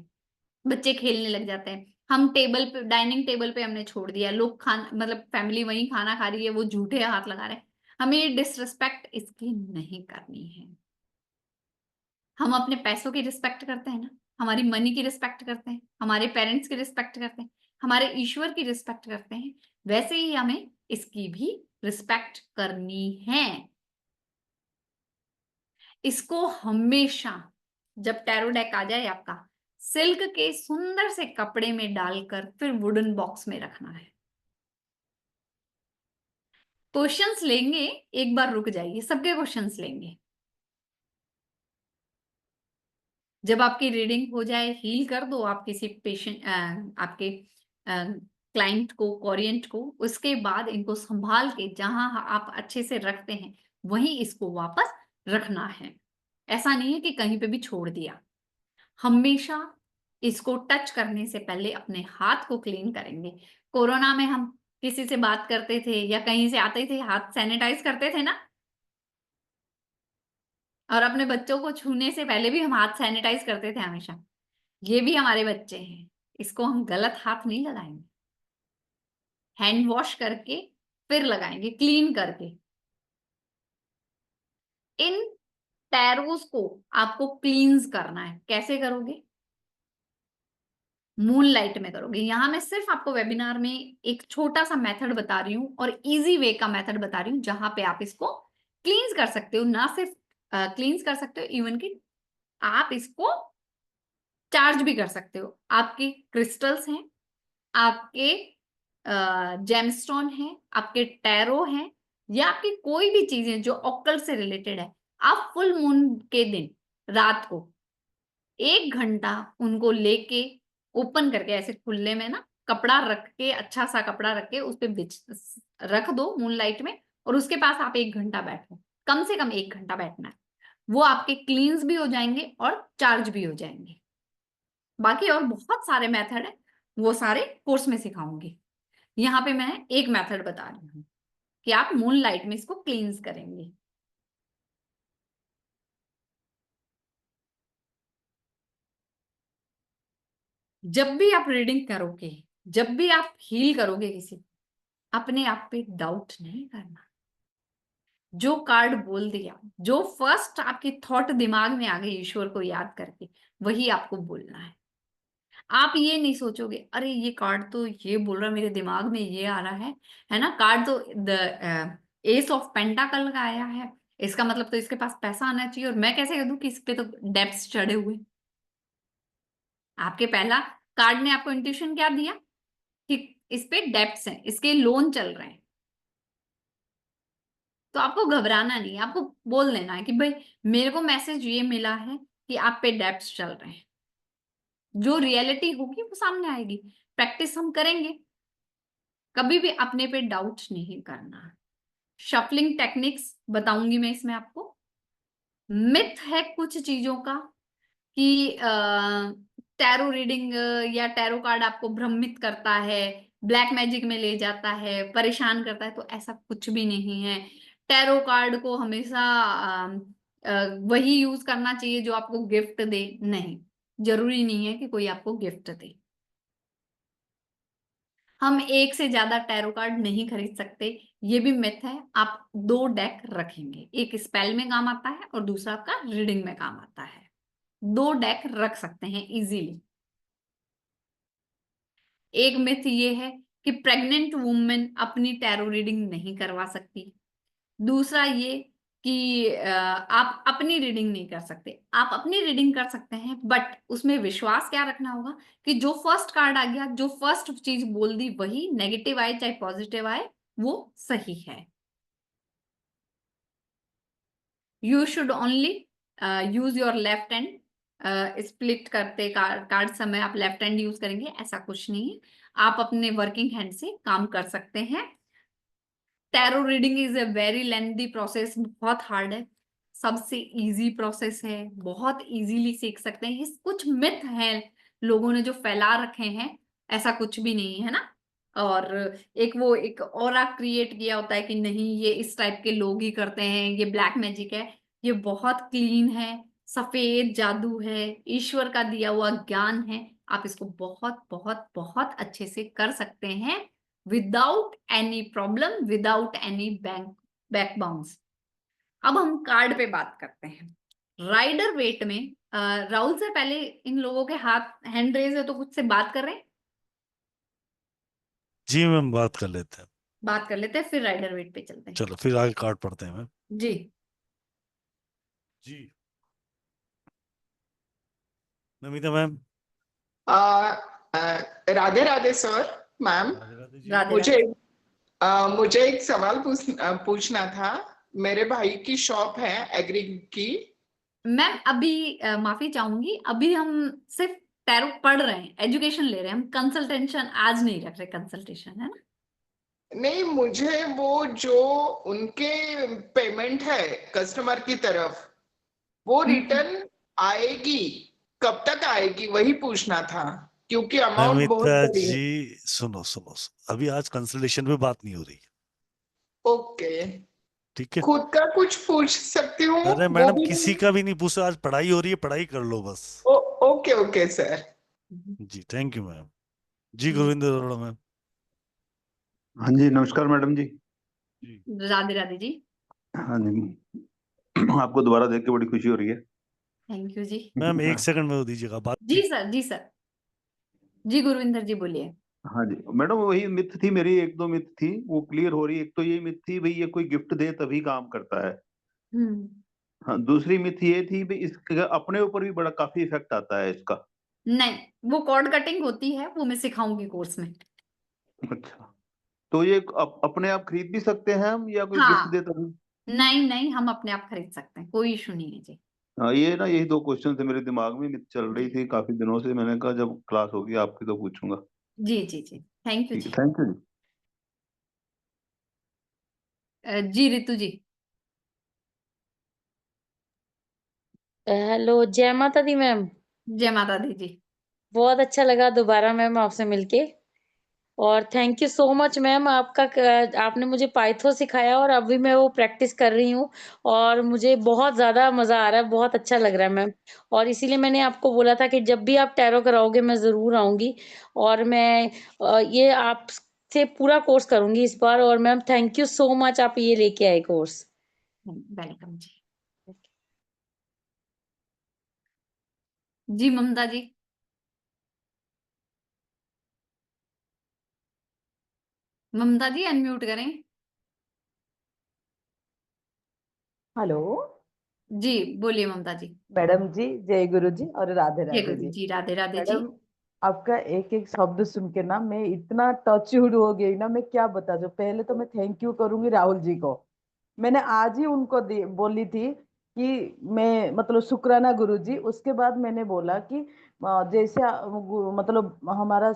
बच्चे खेलने लग जाते हैं, हम टेबल पे, डाइनिंग टेबल पे हमने छोड़ दिया, लोग खाना, मतलब फैमिली वहीं खाना खा रही है, वो झूठे हाथ लगा रहे हैं। हमें डिसरिस्पेक्ट इसकी नहीं करनी है। हम अपने पैसों की रिस्पेक्ट करते हैं ना, हमारी मनी की रिस्पेक्ट करते हैं, हमारे पेरेंट्स की रिस्पेक्ट करते हैं, हमारे ईश्वर की रिस्पेक्ट करते हैं, वैसे ही हमें इसकी भी रिस्पेक्ट करनी है। इसको हमेशा जब टैरो डेक आ जाए आपका, सिल्क के सुंदर से कपड़े में डालकर फिर वुडन बॉक्स में रखना है। क्वेश्चंस लेंगे, एक बार रुक जाइए, सबके क्वेश्चंस लेंगे। जब आपकी रीडिंग हो जाए, हील कर दो आप किसी पेशेंट, आपके क्लाइंट को, कोरियंट को, उसके बाद इनको संभाल के जहां आप अच्छे से रखते हैं वहीं इसको वापस रखना है। ऐसा नहीं है कि कहीं पे भी छोड़ दिया। हमेशा इसको टच करने से पहले अपने हाथ को क्लीन करेंगे। कोरोना में हम किसी से बात करते थे या कहीं से आते थे, हाथ सैनिटाइज करते थे ना, और अपने बच्चों को छूने से पहले भी हम हाथ सैनिटाइज करते थे हमेशा। ये भी हमारे बच्चे हैं, इसको हम गलत हाथ नहीं लगाएंगे, हैंड वॉश करके फिर लगाएंगे, क्लीन करके। इन टैरोस को आपको क्लींस करना है। कैसे करोगे? मून लाइट में करोगे। यहां मैं सिर्फ आपको वेबिनार में एक छोटा सा मेथड बता रही हूँ और इजी वे का मेथड बता रही हूँ जहां पे आप इसको क्लींस कर सकते हो। ना सिर्फ क्लींस कर सकते हो, इवन कि आप इसको चार्ज भी कर सकते हो। आपके क्रिस्टल्स हैं, आपके जेमस्टोन है, आपके टैरो हैं, या आपकी कोई भी चीजें जो ऑकल्ट से रिलेटेड है, आप फुल मून के दिन रात को 1 घंटा उनको लेके ओपन करके, ऐसे खुले में ना कपड़ा रख के, अच्छा सा कपड़ा रख के उस पे रख दो मून लाइट में, और उसके पास आप 1 घंटा बैठो। कम से कम 1 घंटा बैठना है। वो आपके क्लींस भी हो जाएंगे और चार्ज भी हो जाएंगे। बाकी और बहुत सारे मेथड है, वो सारे कोर्स में सिखाऊंगी। यहाँ पे मैं एक मेथड बता रही हूँ कि आप मून लाइट में इसको क्लींस करेंगे। जब भी आप रीडिंग करोगे, जब भी आप हील करोगे किसी को, अपने आप पे डाउट नहीं करना। जो कार्ड बोल दिया, जो फर्स्ट आपकी थॉट दिमाग में आ गई ईश्वर को याद करके, वही आपको बोलना है। आप ये नहीं सोचोगे अरे ये कार्ड तो ये बोल रहा है, मेरे दिमाग में ये आ रहा है ना। कार्ड तो द एस ऑफ पेंटाकल का आया है, इसका मतलब तो इसके पास पैसा आना चाहिए, और मैं कैसे कह दूं कि इस पे तो डेब्ट्स चढ़े हुए। आपके पहला कार्ड ने आपको इंट्यूशन क्या दिया कि इस पे डेब्ट्स हैं, इसके लोन चल रहे हैं। तो आपको घबराना नहीं है, आपको बोल देना है कि भाई मेरे को मैसेज ये मिला है कि आप पे डेब्ट्स चल रहे हैं। जो रियलिटी होगी वो सामने आएगी। प्रैक्टिस हम करेंगे, कभी भी अपने पे डाउट नहीं करना। शफलिंग टेक्निक्स बताऊंगी मैं इसमें आपको। मिथ है कुछ चीजों का कि टैरो रीडिंग या टैरो कार्ड आपको भ्रमित करता है, ब्लैक मैजिक में ले जाता है, परेशान करता है, तो ऐसा कुछ भी नहीं है। टैरो कार्ड को हमेशा वही यूज करना चाहिए जो आपको गिफ्ट दे। नहीं, जरूरी नहीं है कि कोई आपको गिफ्ट दे। हम एक से ज्यादा टैरो कार्ड नहीं खरीद सकते, ये भी मिथ है। आप 2 डेक रखेंगे, एक स्पेल में काम आता है और दूसरा आपका रीडिंग में काम आता है। 2 डेक रख सकते हैं इजीली। एक मिथ ये है कि प्रेग्नेंट वुमेन अपनी टैरो रीडिंग नहीं करवा सकती। दूसरा ये कि आप अपनी रीडिंग नहीं कर सकते। आप अपनी रीडिंग कर सकते हैं, बट उसमें विश्वास क्या रखना होगा कि जो फर्स्ट कार्ड आ गया, जो फर्स्ट चीज बोल दी, वही नेगेटिव आए चाहे पॉजिटिव आए, वो सही है। You should only use your left hand. Split करते कार्ड समय आप लेफ्ट हैंड यूज करेंगे, ऐसा कुछ नहीं है। आप अपने वर्किंग हैंड से काम कर सकते हैं। Tarot reading is a very lengthy process, बहुत हार्ड है। सबसे इजी प्रोसेस है, बहुत इजीली सीख सकते हैं। ये कुछ मिथ है लोगों ने जो फैला रखे हैं, ऐसा कुछ भी नहीं है ना। और एक ऑरा क्रिएट किया होता है कि नहीं ये इस टाइप के लोग ही करते हैं, ये ब्लैक मैजिक है। ये बहुत क्लीन है, सफेद जादू है, ईश्वर का दिया हुआ ज्ञान है। आप इसको बहुत बहुत बहुत अच्छे से कर सकते हैं without any problem, without any back bounce. अब हम कार्ड पे बात करते हैं। राइडर वेट में राहुल से पहले इन लोगों के हाथ हैंड रेज है, तो कुछ से बात कर रहे हैं? जी मैम, बात कर लेते हैं। बात कर लेते हैं, फिर राइडर वेट पे चलते हैं। चलो फिर आगे कार्ड पढ़ते हैं मैम। जी जी Namita ma'am. Radhe Radhe sir. Ma'am, Radhe Radhe जी। राधे मुझे राधे। मुझे एक सवाल पूछना था। मेरे भाई की शॉप है एग्री की। मैम अभी माफी चाहूंगी, अभी हम सिर्फ टैरो पढ़ रहे हैं, एजुकेशन ले रहे हैं हम। कंसल्टेशन आज नहीं रख रहे, कंसल्टेशन है ना। नहीं, मुझे वो जो उनके पेमेंट है कस्टमर की तरफ, वो रिटर्न आएगी, कब तक आएगी वही पूछना था, क्योंकि अमाउंट बहुत नमिता बड़ी है। जी सुनो सुनो सुनो, अभी आज कंसल्टेशन पे बात नहीं हो रही। ओके, ठीक है। खुद का कुछ पूछ सकती हूँ? अरे वो मैडम भी किसी का भी नहीं पूछा, आज पढ़ाई हो रही है, पढ़ाई कर लो बस। Okay okay sir. जी थैंक यू मैम। जी गोविंद अरोड़ा मैम। हाँ जी, नमस्कार मैडम जी। जी राधे राधे जी। हाँ जी, आपको दोबारा देख के बड़ी खुशी हो रही है। थैंक यू जी। मैम एक सेकंड में वो दीजिएगा बात। जी सर, जी सर। जी गुरविंदर जी बोलिए। हाँ जी मैडम, वही मिथ थी मेरी, 1-2 मिथ थी वो क्लियर हो रही है। एक तो ये मिथ थी भाई ये कोई गिफ्ट दे तभी काम करता है। हम्म। हाँ, दूसरी मिथ ये थी भाई इसका अपने ऊपर भी बड़ा काफी इफेक्ट आता है इसका। नहीं, वो कॉर्ड कटिंग होती है, वो मैं सिखाऊंगी कोर्स में। अच्छा, तो ये अपने आप खरीद भी सकते हैं हम या कोई गिफ्ट दे हाँ, तभी? नहीं नहीं, हम अपने आप खरीद सकते हैं, कोई इशू नहीं है जी। हाँ, ये ना यही 2 क्वेश्चन थे मेरे दिमाग में, मिथ चल रही थी काफी दिनों से। मैंने कहा जब क्लास होगी आपकी तो पूछूंगा। जी जी जी, थैंक यू ठीक है, जी। थैंक यू जी। जी रितु जी। हेलो, जय माता दी मैम। जय माता दी जी। बहुत अच्छा लगा दोबारा मैम आपसे मिलके, और thank you so much ma'am. आपने मुझे पाइथो सिखाया और अभी मैं वो प्रैक्टिस कर रही हूँ, और मुझे बहुत ज़्यादा मज़ा आ रहा है, बहुत अच्छा लग रहा है मैम। और इसीलिए मैंने आपको बोला था कि जब भी आप टैरो कराओगे मैं ज़रूर आऊँगी, और मैं ये आपसे पूरा कोर्स करूँगी इस बार। और ma'am thank you so much, आप ये लेके आए कोर्स। वेलकम जी। जी ममता जी। ममता जी अनम्यूट करें। हेलो जी बोलिए ममता जी। मैडम जी, जय गुरु जी और राधे जय राधे गुरु जी। जी। राधे राधे जी। मैडम, आपका एक एक शब्द सुन के ना मैं इतना टचवुड हो गई ना, मैं क्या बता दूं। पहले तो मैं थैंक यू करूंगी राहुल जी को। मैंने आज ही उनको बोली थी कि मैं मतलब शुक्राना गुरु जी। उसके बाद मैंने बोला कि जैसे मतलब हमारा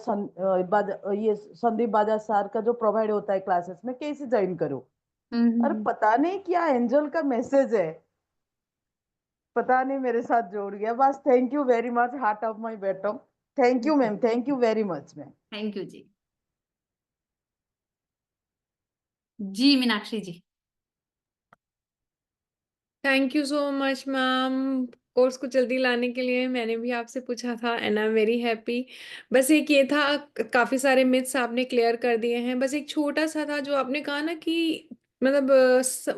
ये संदीप बाजा सर का जो प्रोवाइड होता है क्लासेस में, कैसे ज्वाइन करूं। और पता नहीं क्या एंजल का मैसेज है, पता नहीं मेरे साथ जोड़ गया। बस thank you very much, heart of my bottom. Thank you ma'am, thank you very much ma'am. Thank you जी। जी Meenakshi ji. Thank you so much ma'am course को जल्दी लाने के लिए। मैंने भी आपसे पूछा था and I am very happy. बस एक ये था, काफी सारे मिथ्स आपने क्लियर कर दिए हैं। बस एक छोटा सा था जो आपने कहा ना कि मतलब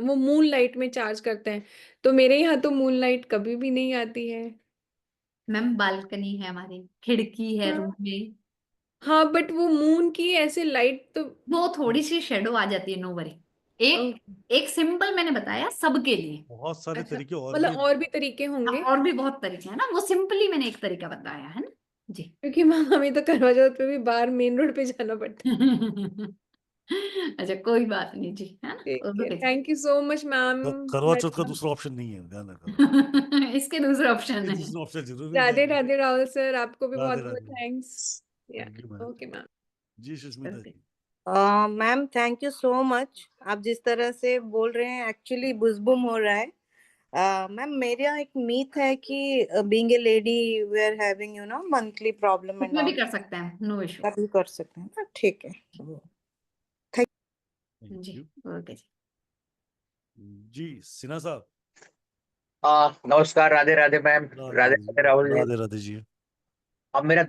वो मून लाइट में चार्ज करते हैं, तो मेरे यहाँ तो मून लाइट कभी भी नहीं आती है। मैम बालकनी है, हमारी खिड़की है रूम में। हाँ बट वो मून की ऐसे लाइट तो वो थोड़ी सी शेडो आ जाती है, नो वरी। एक एक सिंपल मैंने बताया सबके लिए। बहुत सारे अच्छा, तरीके और मतलब भी और भी तरीके होंगे। और भी बहुत तरीके हैं ना, वो सिंपली मैंने एक तरीका बताया है ना जी। क्योंकि मैम हमें तो करवा चौथ पे भी बाहर मेन रोड पे जाना पड़ता है। अच्छा कोई बात नहीं जी, है ना। ठीक है, ओके जी। Thank you so much ma'am. Karva Chauth का दूसरा ऑप्शन नहीं है, ध्यान रखना। इसके दूसरे ऑप्शन है। दूसरा ऑप्शन जरूर राधे है। राधे राहुल सर, आपको भी बहुत राधे बहुत Radhe. Thanks. Thank you ma'am. Okay ma'am. जी Sushmita ji. Ma'am thank you so much. आप जिस तरह से बोल रहे हैं एक्चुअली बुजबुम हो रहा है। मैम मेरा एक मीथ है कि being a lady we are having you know monthly problem and उसमें भी ऑल। कर सकते हैं, नो इशू। तभी कर सकते हैं ना, ठीक है। जी ओके जी। जी सिन्हा साहब। नमस्कार, राधे राधे मैम। राधे राधे राधे राधे राहुल जी। राधे राधे जी। अब मेरा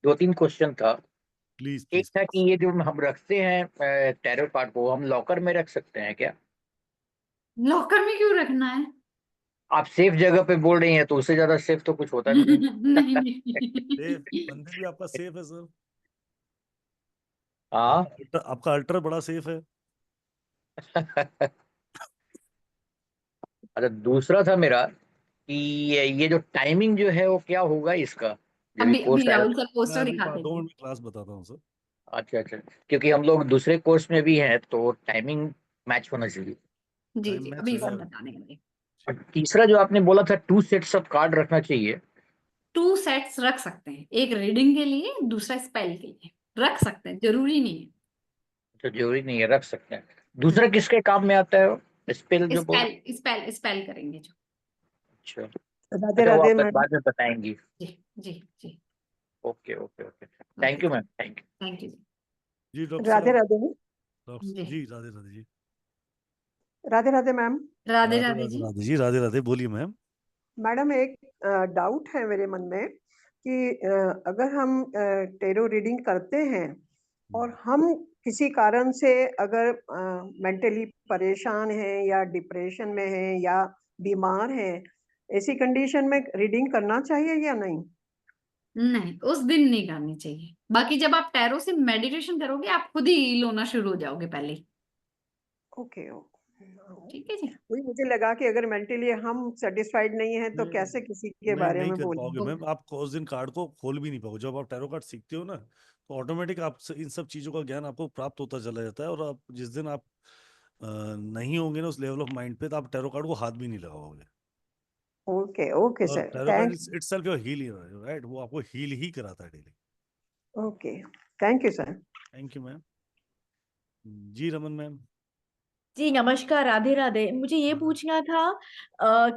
2-3 क्वेश्चन था। प्लीज एक प्लीज। था कि ये जो हम रखते हैं टैरो कार्ड को, हम लॉकर में रख सकते हैं क्या? लॉकर में क्यों रखना है? आप सेफ जगह पे बोल रही हैं, तो उससे ज्यादा सेफ तो कुछ होता नहीं नहीं है। नहीं। सेफ मंदिर भी आपका सेफ है सर। हाँ। आपका अल्टर बड़ा सेफ है। अच्छा, दूसरा था मेरा कि ये जो टाइमिंग जो है वो क्या होगा इसका, जो भी अभी कोर्स अभी है? राहुल सर मैं पोस्टर अभी दिखाते 2 थे। मिनट में क्लास बताता हूँ सर। अच्छा अच्छा, क्योंकि हम लोग दूसरे कोर्स में भी हैं तो टाइमिंग मैच होना चाहिए। जी टाइम जी मैच अभी हो सब जाएगा। बताने वाले। और तीसरा जो आपने बोला था 2 सेट्स ऑफ कार्ड रखना चाहिए। 2 सेट्स रख सकते हैं, एक रीडिंग के लिए, दूसरा स्पेल के लिए। रख सकते हैं, जरूरी नहीं तो जरूरी नहीं है, रख सकते हैं। दूसरा किसके काम में आता है वो स्पेल है। जो बोल? स्पेल करेंगे जो। अच्छा राधे अच्छा, वो राधे आप मैम। बाद में बताएंगी। जी जी जी। Okay okay okay, okay thank you ma'am, thank you. Thank you. जी डॉक्टर राधे साहब। राधे जी जी राधे राधे जी। राधे राधे मैम। राधे राधे राधे राधे जी। राधे जी। राधे राधे बोलिए मैम। मैडम एक डाउट है मेरे मन में कि अगर हम टेरो रीडिंग करते हैं और हम किसी कारण से अगर मेंटली परेशान हैं या डिप्रेशन में हैं या बीमार हैं, ऐसी कंडीशन में रीडिंग करना चाहिए या नहीं? नहीं, उस दिन नहीं करनी चाहिए। बाकी जब आप टैरो से मेडिटेशन करोगे आप खुद ही हील होना शुरू हो जाओगे पहले ही। ओके ठीक है जी। वही मुझे लगा कि अगर मेंटली हम सेटिस्फाइड नहीं हैं तो कैसे किसी के नहीं बारे नहीं में कर पाओगे बोलें। मैम। आप उस दिन कार्ड को खोल भी नहीं पाओगे। जब आप टैरो कार्ड सीखते हो ना, तो ऑटोमेटिक आप इन सब चीजों का ज्ञान आपको प्राप्त होता चला जाता है। और आप जिस दिन आप नहीं होंगे ना उस लेवल ऑफ माइंड पे, तो आप टैरो कार्ड को हाथ भी नहीं लगाओगे। ओके ओके और sir, tarot card thank itself your healing, right? वो आपको हील ही कराता है daily. Okay, thank you sir. Thank you ma'am. जी रमन मैम। जी नमस्कार, राधे राधे। मुझे ये पूछना था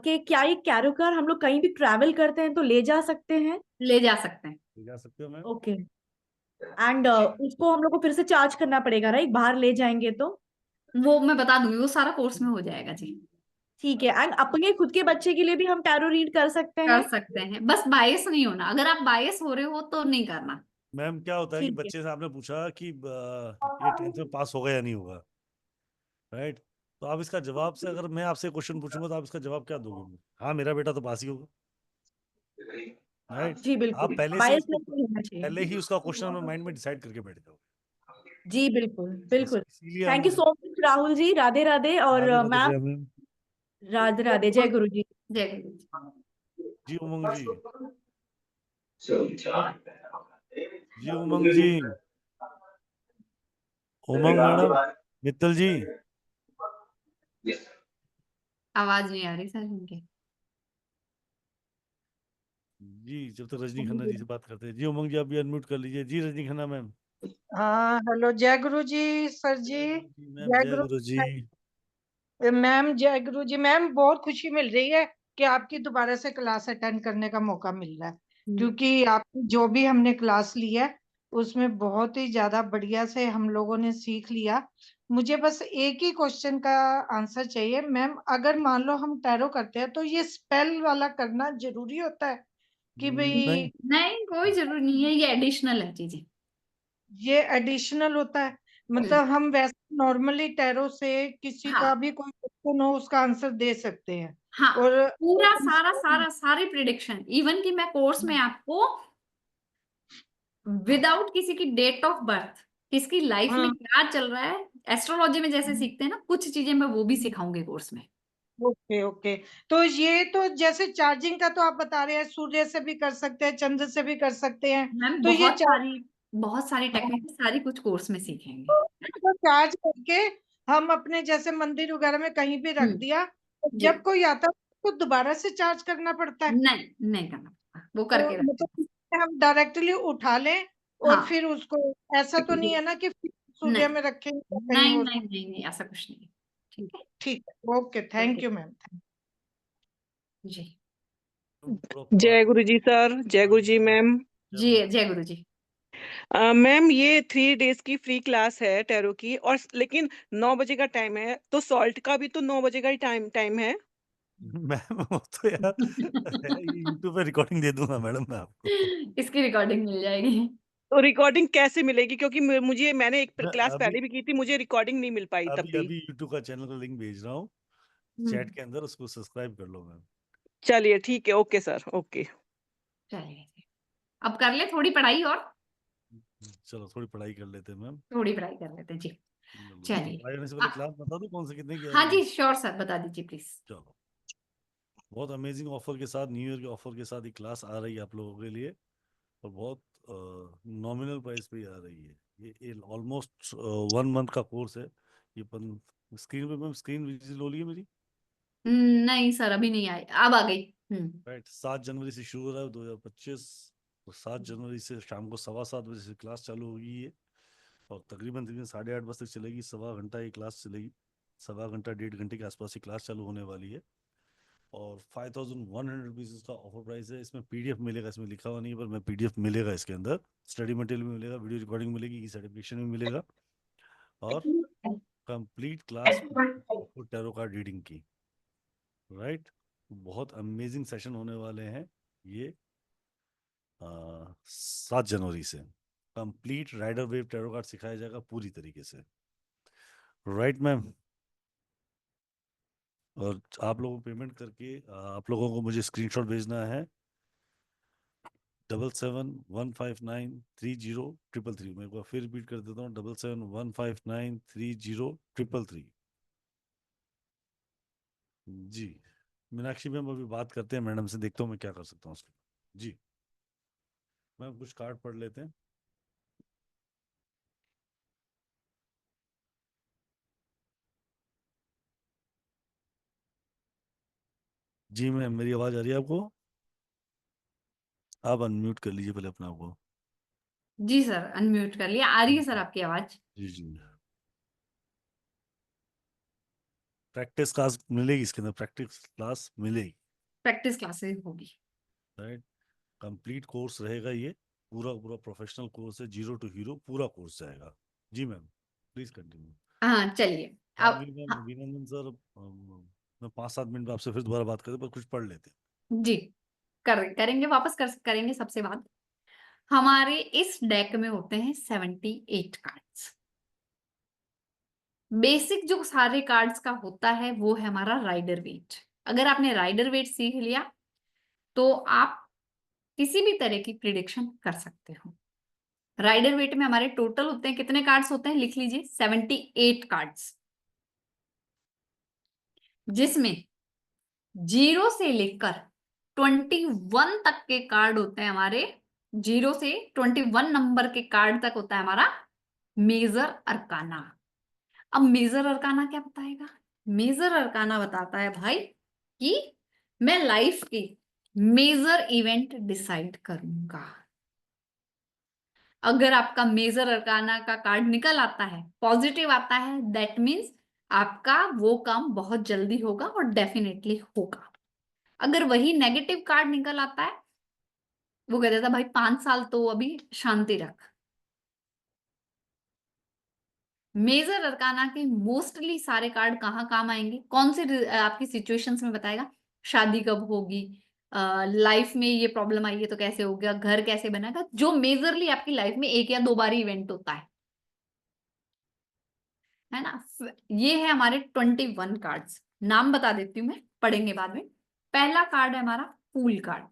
कि क्या ये कैरो कार हम लोग कहीं भी ट्रैवल करते हैं तो ले जा सकते हैं? ले जा सकते हैं। ले जा सकते हो मैम। ओके। एंड उसको हम लोग को फिर से चार्ज करना पड़ेगा, राइट? बाहर ले जाएंगे तो? वो मैं बता दूंगी, वो सारा कोर्स में हो जाएगा जी। ठीक है। एंड अपने खुद के बच्चे के लिए भी हम टैरो रीड कर सकते कर हैं? सकते हैं, बस बायस नहीं होना। अगर आप बायस हो रहे हो तो नहीं करना। मैम क्या होता है कि ठीक है। बच्चे से आपने पूछा कि ये 10th में पास होगा या नहीं होगा, राइट? तो आप इसका जवाब से, अगर मैं आपसे क्वेश्चन पूछूंगा तो आप इसका जवाब क्या दोगे? हाँ मेरा बेटा तो पास ही होगा, राइट? जी आप बिल्कुल, पहले से बायस उसको, नहीं होना चाहिए। पहले ही उसका क्वेश्चन अपने माइंड में डिसाइड करके बैठ जाओगे। जी बिल्कुल बिल्कुल। इसीलिए थैंक हम you so much Rahul ji. Radhe Radhe. और राधे राधे मैम, जय मैम। राधे राधे। जय गुरु जी। जय गुरु जी। जी उमंग जी, जी उमंग जी, उमंग मैडम, मित्तल जी। आवाज नहीं आ रही सर इनके। जी जब तक रजनी खन्ना जी से बात करते हैं, जी उमंग जी आप भी अनम्यूट कर लीजिए। जी रजनी खन्ना मैम। हाँ हेलो, जय गुरु जी सर जी। जी मैम जय जय गुरु गुरु जी। मैम, जय गुरु जी। मैम बहुत खुशी मिल रही है कि आपकी दोबारा से क्लास अटेंड करने का मौका मिल रहा है, क्योंकि आप जो भी हमने क्लास ली है उसमें बहुत ही ज्यादा बढ़िया से हम लोगों ने सीख लिया। मुझे बस एक ही क्वेश्चन का आंसर चाहिए मैम। अगर मान लो हम टैरो करते हैं तो ये स्पेल वाला करना जरूरी होता है कि भाई नहीं नहीं, कोई जरूरी नहीं है, ये एडिशनल है चीजें। ये एडिशनल होता है? मतलब हम वैसे नॉर्मली टैरो से किसी हाँ का भी कोई क्वेश्चन हो उसका आंसर दे सकते हैं? हाँ, और पूरा सारी प्रिडिक्शन, इवन कि मैं कोर्स में आपको विदाउट किसी की डेट ऑफ बर्थ, किसकी लाइफ में हाँ, क्या चल रहा है, एस्ट्रोलॉजी में जैसे सीखते हैं ना कुछ चीजें, मैं वो भी सिखाऊंगी कोर्स में। Okay okay. तो ये तो जैसे चार्जिंग का तो आप बता रहे हैं सूर्य से भी कर सकते हैं, चंद्र से भी कर सकते हैं। मैम तो ये बहुत सारी टेक्निक, सारी कुछ कोर्स में सीखेंगे। तो चार्ज करके हम अपने जैसे मंदिर वगैरह में कहीं भी रख दिया, तो जी जब कोई आता है तो दोबारा से चार्ज करना पड़ता है? नहीं, नहीं करना पड़ता, वो तो करके रखते हैं। मतलब हम डायरेक्टली उठा लें और हाँ फिर उसको, ऐसा तो नहीं है ना कि फिर सूर्य नहीं में रखेंगे या कहीं नहीं और? नहीं नहीं नहीं, ऐसा कुछ नहीं है। ठीक है। ठीक है, ओके, थैंक यू मैम। जी जय गुरु जी सर, जय गुरु जी मैम। जी जय गुरु जी। मैम ये 3 डेज की फ्री क्लास है टैरो की, और लेकिन 9 बजे का टाइम है, तो सॉल्ट का भी तो 9 बजे का ही टाइम है। मैम वो तो यार यूट्यूब पे रिकॉर्डिंग दे दूंगा मैडम मैं आपको। इसकी रिकॉर्डिंग मिल जाएगी। तो रिकॉर्डिंग कैसे मिलेगी? क्योंकि मैंने एक मैं क्लास अभी पहले भी की थी, मुझे रिकॉर्डिंग नहीं मिल पाई तब अभी भी। अभी यूट्यूब का चैनल का लिंक भेज रहा हूँ चैट के अंदर, उसको सब्सक्राइब कर लो मैम। चलिए ठीक है, ओके सर, ओके। चलिए अब कर ले थोड़ी पढ़ाई, और चलो थोड़ी पढ़ाई कर लेते हैं मैम। थोड़ी पढ़ाई कर लेते हैं जी। चलिए पढ़ाई होने से पहले क्लास बता दो कौन से कितने की आ हाँ रही है। जी श्योर सर, बता दीजिए प्लीज। चलो बहुत अमेजिंग ऑफर के साथ, न्यू ईयर के ऑफर के साथ ये क्लास आ रही है आप लोगों के लिए, और बहुत नॉमिनल प्राइस पे ही आ रही है। ये ऑलमोस्ट 1 मंथ का कोर्स है। ये स्क्रीन पे मैम, स्क्रीन विजिट हो रही है मेरी? नहीं सर अभी नहीं आई, अब आ गई। राइट 7 जनवरी से शुरू हो रहा है 2025, और 7 जनवरी से शाम को 7:15 बजे से क्लास चालू होगी ये, और तकरीबन 8:30 बजे तक चलेगी। 1.25 घंटा ये क्लास चलेगी, 1.25 घंटा 1.5 घंटे के आसपास ये क्लास चालू होने वाली है। और 5100 रुपीज़ इसका ऑफर प्राइस है। इसमें पीडीएफ मिलेगा, इसमें लिखा हुआ नहीं है पर मैं पीडीएफ मिलेगा इसके अंदर, स्टडी मटेरियल भी मिलेगा, वीडियो रिकॉर्डिंग मिलेगी, सर्टिफिकेशन भी मिलेगा, और complete class tarot card reading की। राइट बहुत अमेजिंग सेशन होने वाले हैं ये 7 जनवरी से। Complete Rider Waite tarot card सिखाया जाएगा पूरी तरीके से। राइट मैम, और आप लोगों को पेमेंट करके आप लोगों को मुझे स्क्रीनशॉट भेजना है 7715930333। मैं एक बार फिर रिपीट कर देता हूँ 7715930333। जी मीनाक्षी मैम अभी बात करते हैं मैडम से, देखता हूँ मैं क्या कर सकता हूँ उसके। जी मैम कुछ कार्ड पढ़ लेते हैं। जी मैम मेरी आवाज़ आ रही है आपको? आप अनम्यूट कर लीजिए पहले अपने आप को। जी सर अनम्यूट कर लिया, आ रही है सर आपकी आवाज। जी जी प्रैक्टिस क्लास मिलेगी इसके अंदर, प्रैक्टिस क्लास मिलेगी, प्रैक्टिस क्लासेस होगी। राइट। कंप्लीट कोर्स रहेगा ये, पूरा पूरा प्रोफेशनल कोर्स है, 0 to हीरो पूरा कोर्स जाएगा। जी मैम, प्लीज कंटिन्यू। हाँ चलिए अब हाँ, अभिनंदन सर, मैं 5-7 मिनट में आपसे फिर दोबारा बात करते, पर कुछ पढ़ लेते हैं। जी करेंगे, वापस करेंगे सबसे बात। हमारे इस डेक में होते हैं 78 कार्ड्स। बेसिक जो सारे कार्ड्स का होता है वो है हमारा राइडर वेट। अगर आपने राइडर वेट सीख लिया तो आप किसी भी तरह की प्रिडिक्शन कर सकते हो। राइडर वेट में हमारे टोटल होते हैं, कितने कार्ड्स होते हैं लिख लीजिए, 78 कार्ड्स, जिसमें 0 से लेकर 21 तक के कार्ड होते हैं हमारे। 0 से 21 नंबर के कार्ड तक होता है हमारा मेजर अरकाना। अब मेजर अरकाना क्या बताएगा? मेजर अरकाना बताता है भाई कि मैं लाइफ की मेजर इवेंट डिसाइड करूंगा। अगर आपका मेजर अरकाना का कार्ड निकल आता है, पॉजिटिव आता है, दैट मीन्स आपका वो काम बहुत जल्दी होगा और डेफिनेटली होगा। अगर वही नेगेटिव कार्ड निकल आता है, वो कह देता भाई 5 साल तो अभी शांति रख। मेजर अरकाना के मोस्टली सारे कार्ड कहाँ काम आएंगे, कौन से आपकी सिचुएशंस में बताएगा? शादी कब होगी, लाइफ में ये प्रॉब्लम आई है तो कैसे हो गया, घर कैसे बनेगा, जो मेजरली आपकी लाइफ में 1 या 2 बार इवेंट होता है ना। ये है हमारे 21 कार्ड्स। नाम बता देती हूँ मैं, पढ़ेंगे बाद में। पहला कार्ड है हमारा फूल कार्ड।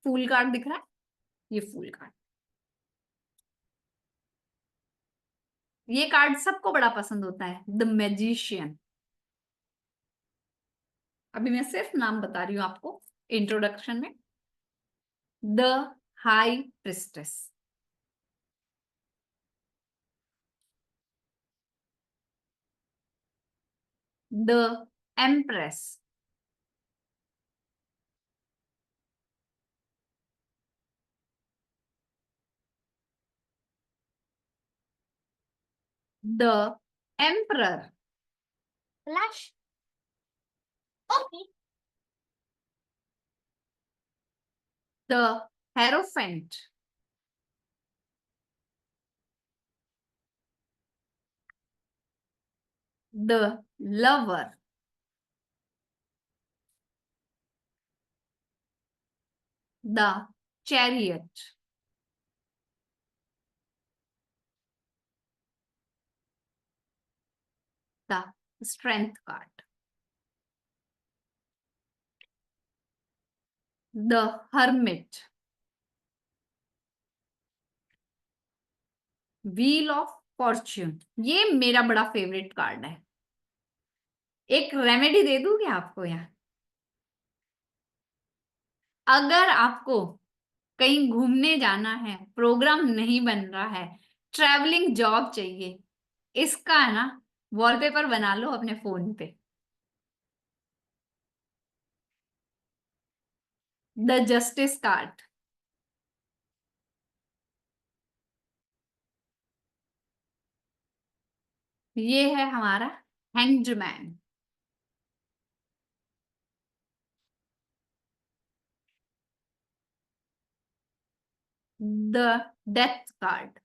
फूल कार्ड दिख रहा है, ये फूल कार्ड। ये कार्ड सबको बड़ा पसंद होता है, द मैजिशियन। अभी मैं सिर्फ नाम बता रही हूं आपको इंट्रोडक्शन में। The high priestess, the empress, the emperor, flash, okay, the hierophant, the lover, the chariot, the strength card, the hermit, wheel of Fortune. ये मेरा बड़ा फेवरेट कार्ड है। एक रेमेडी दे दूं क्या आपको यहाँ? अगर आपको कहीं घूमने जाना है, प्रोग्राम नहीं बन रहा है, ट्रैवलिंग जॉब चाहिए, इसका है ना वॉलपेपर बना लो अपने फोन पे। द जस्टिस कार्ड, ये है हमारा hanged man. The death card,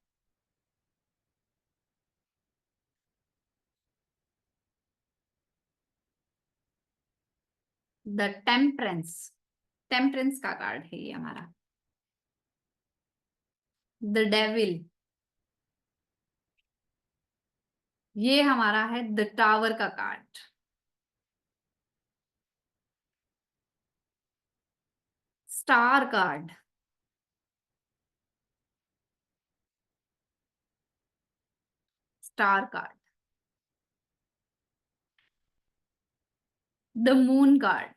the temperance, temperance का कार्ड है ये हमारा। द डेविल, ये हमारा है द टावर का card. Star card, star card, the moon card,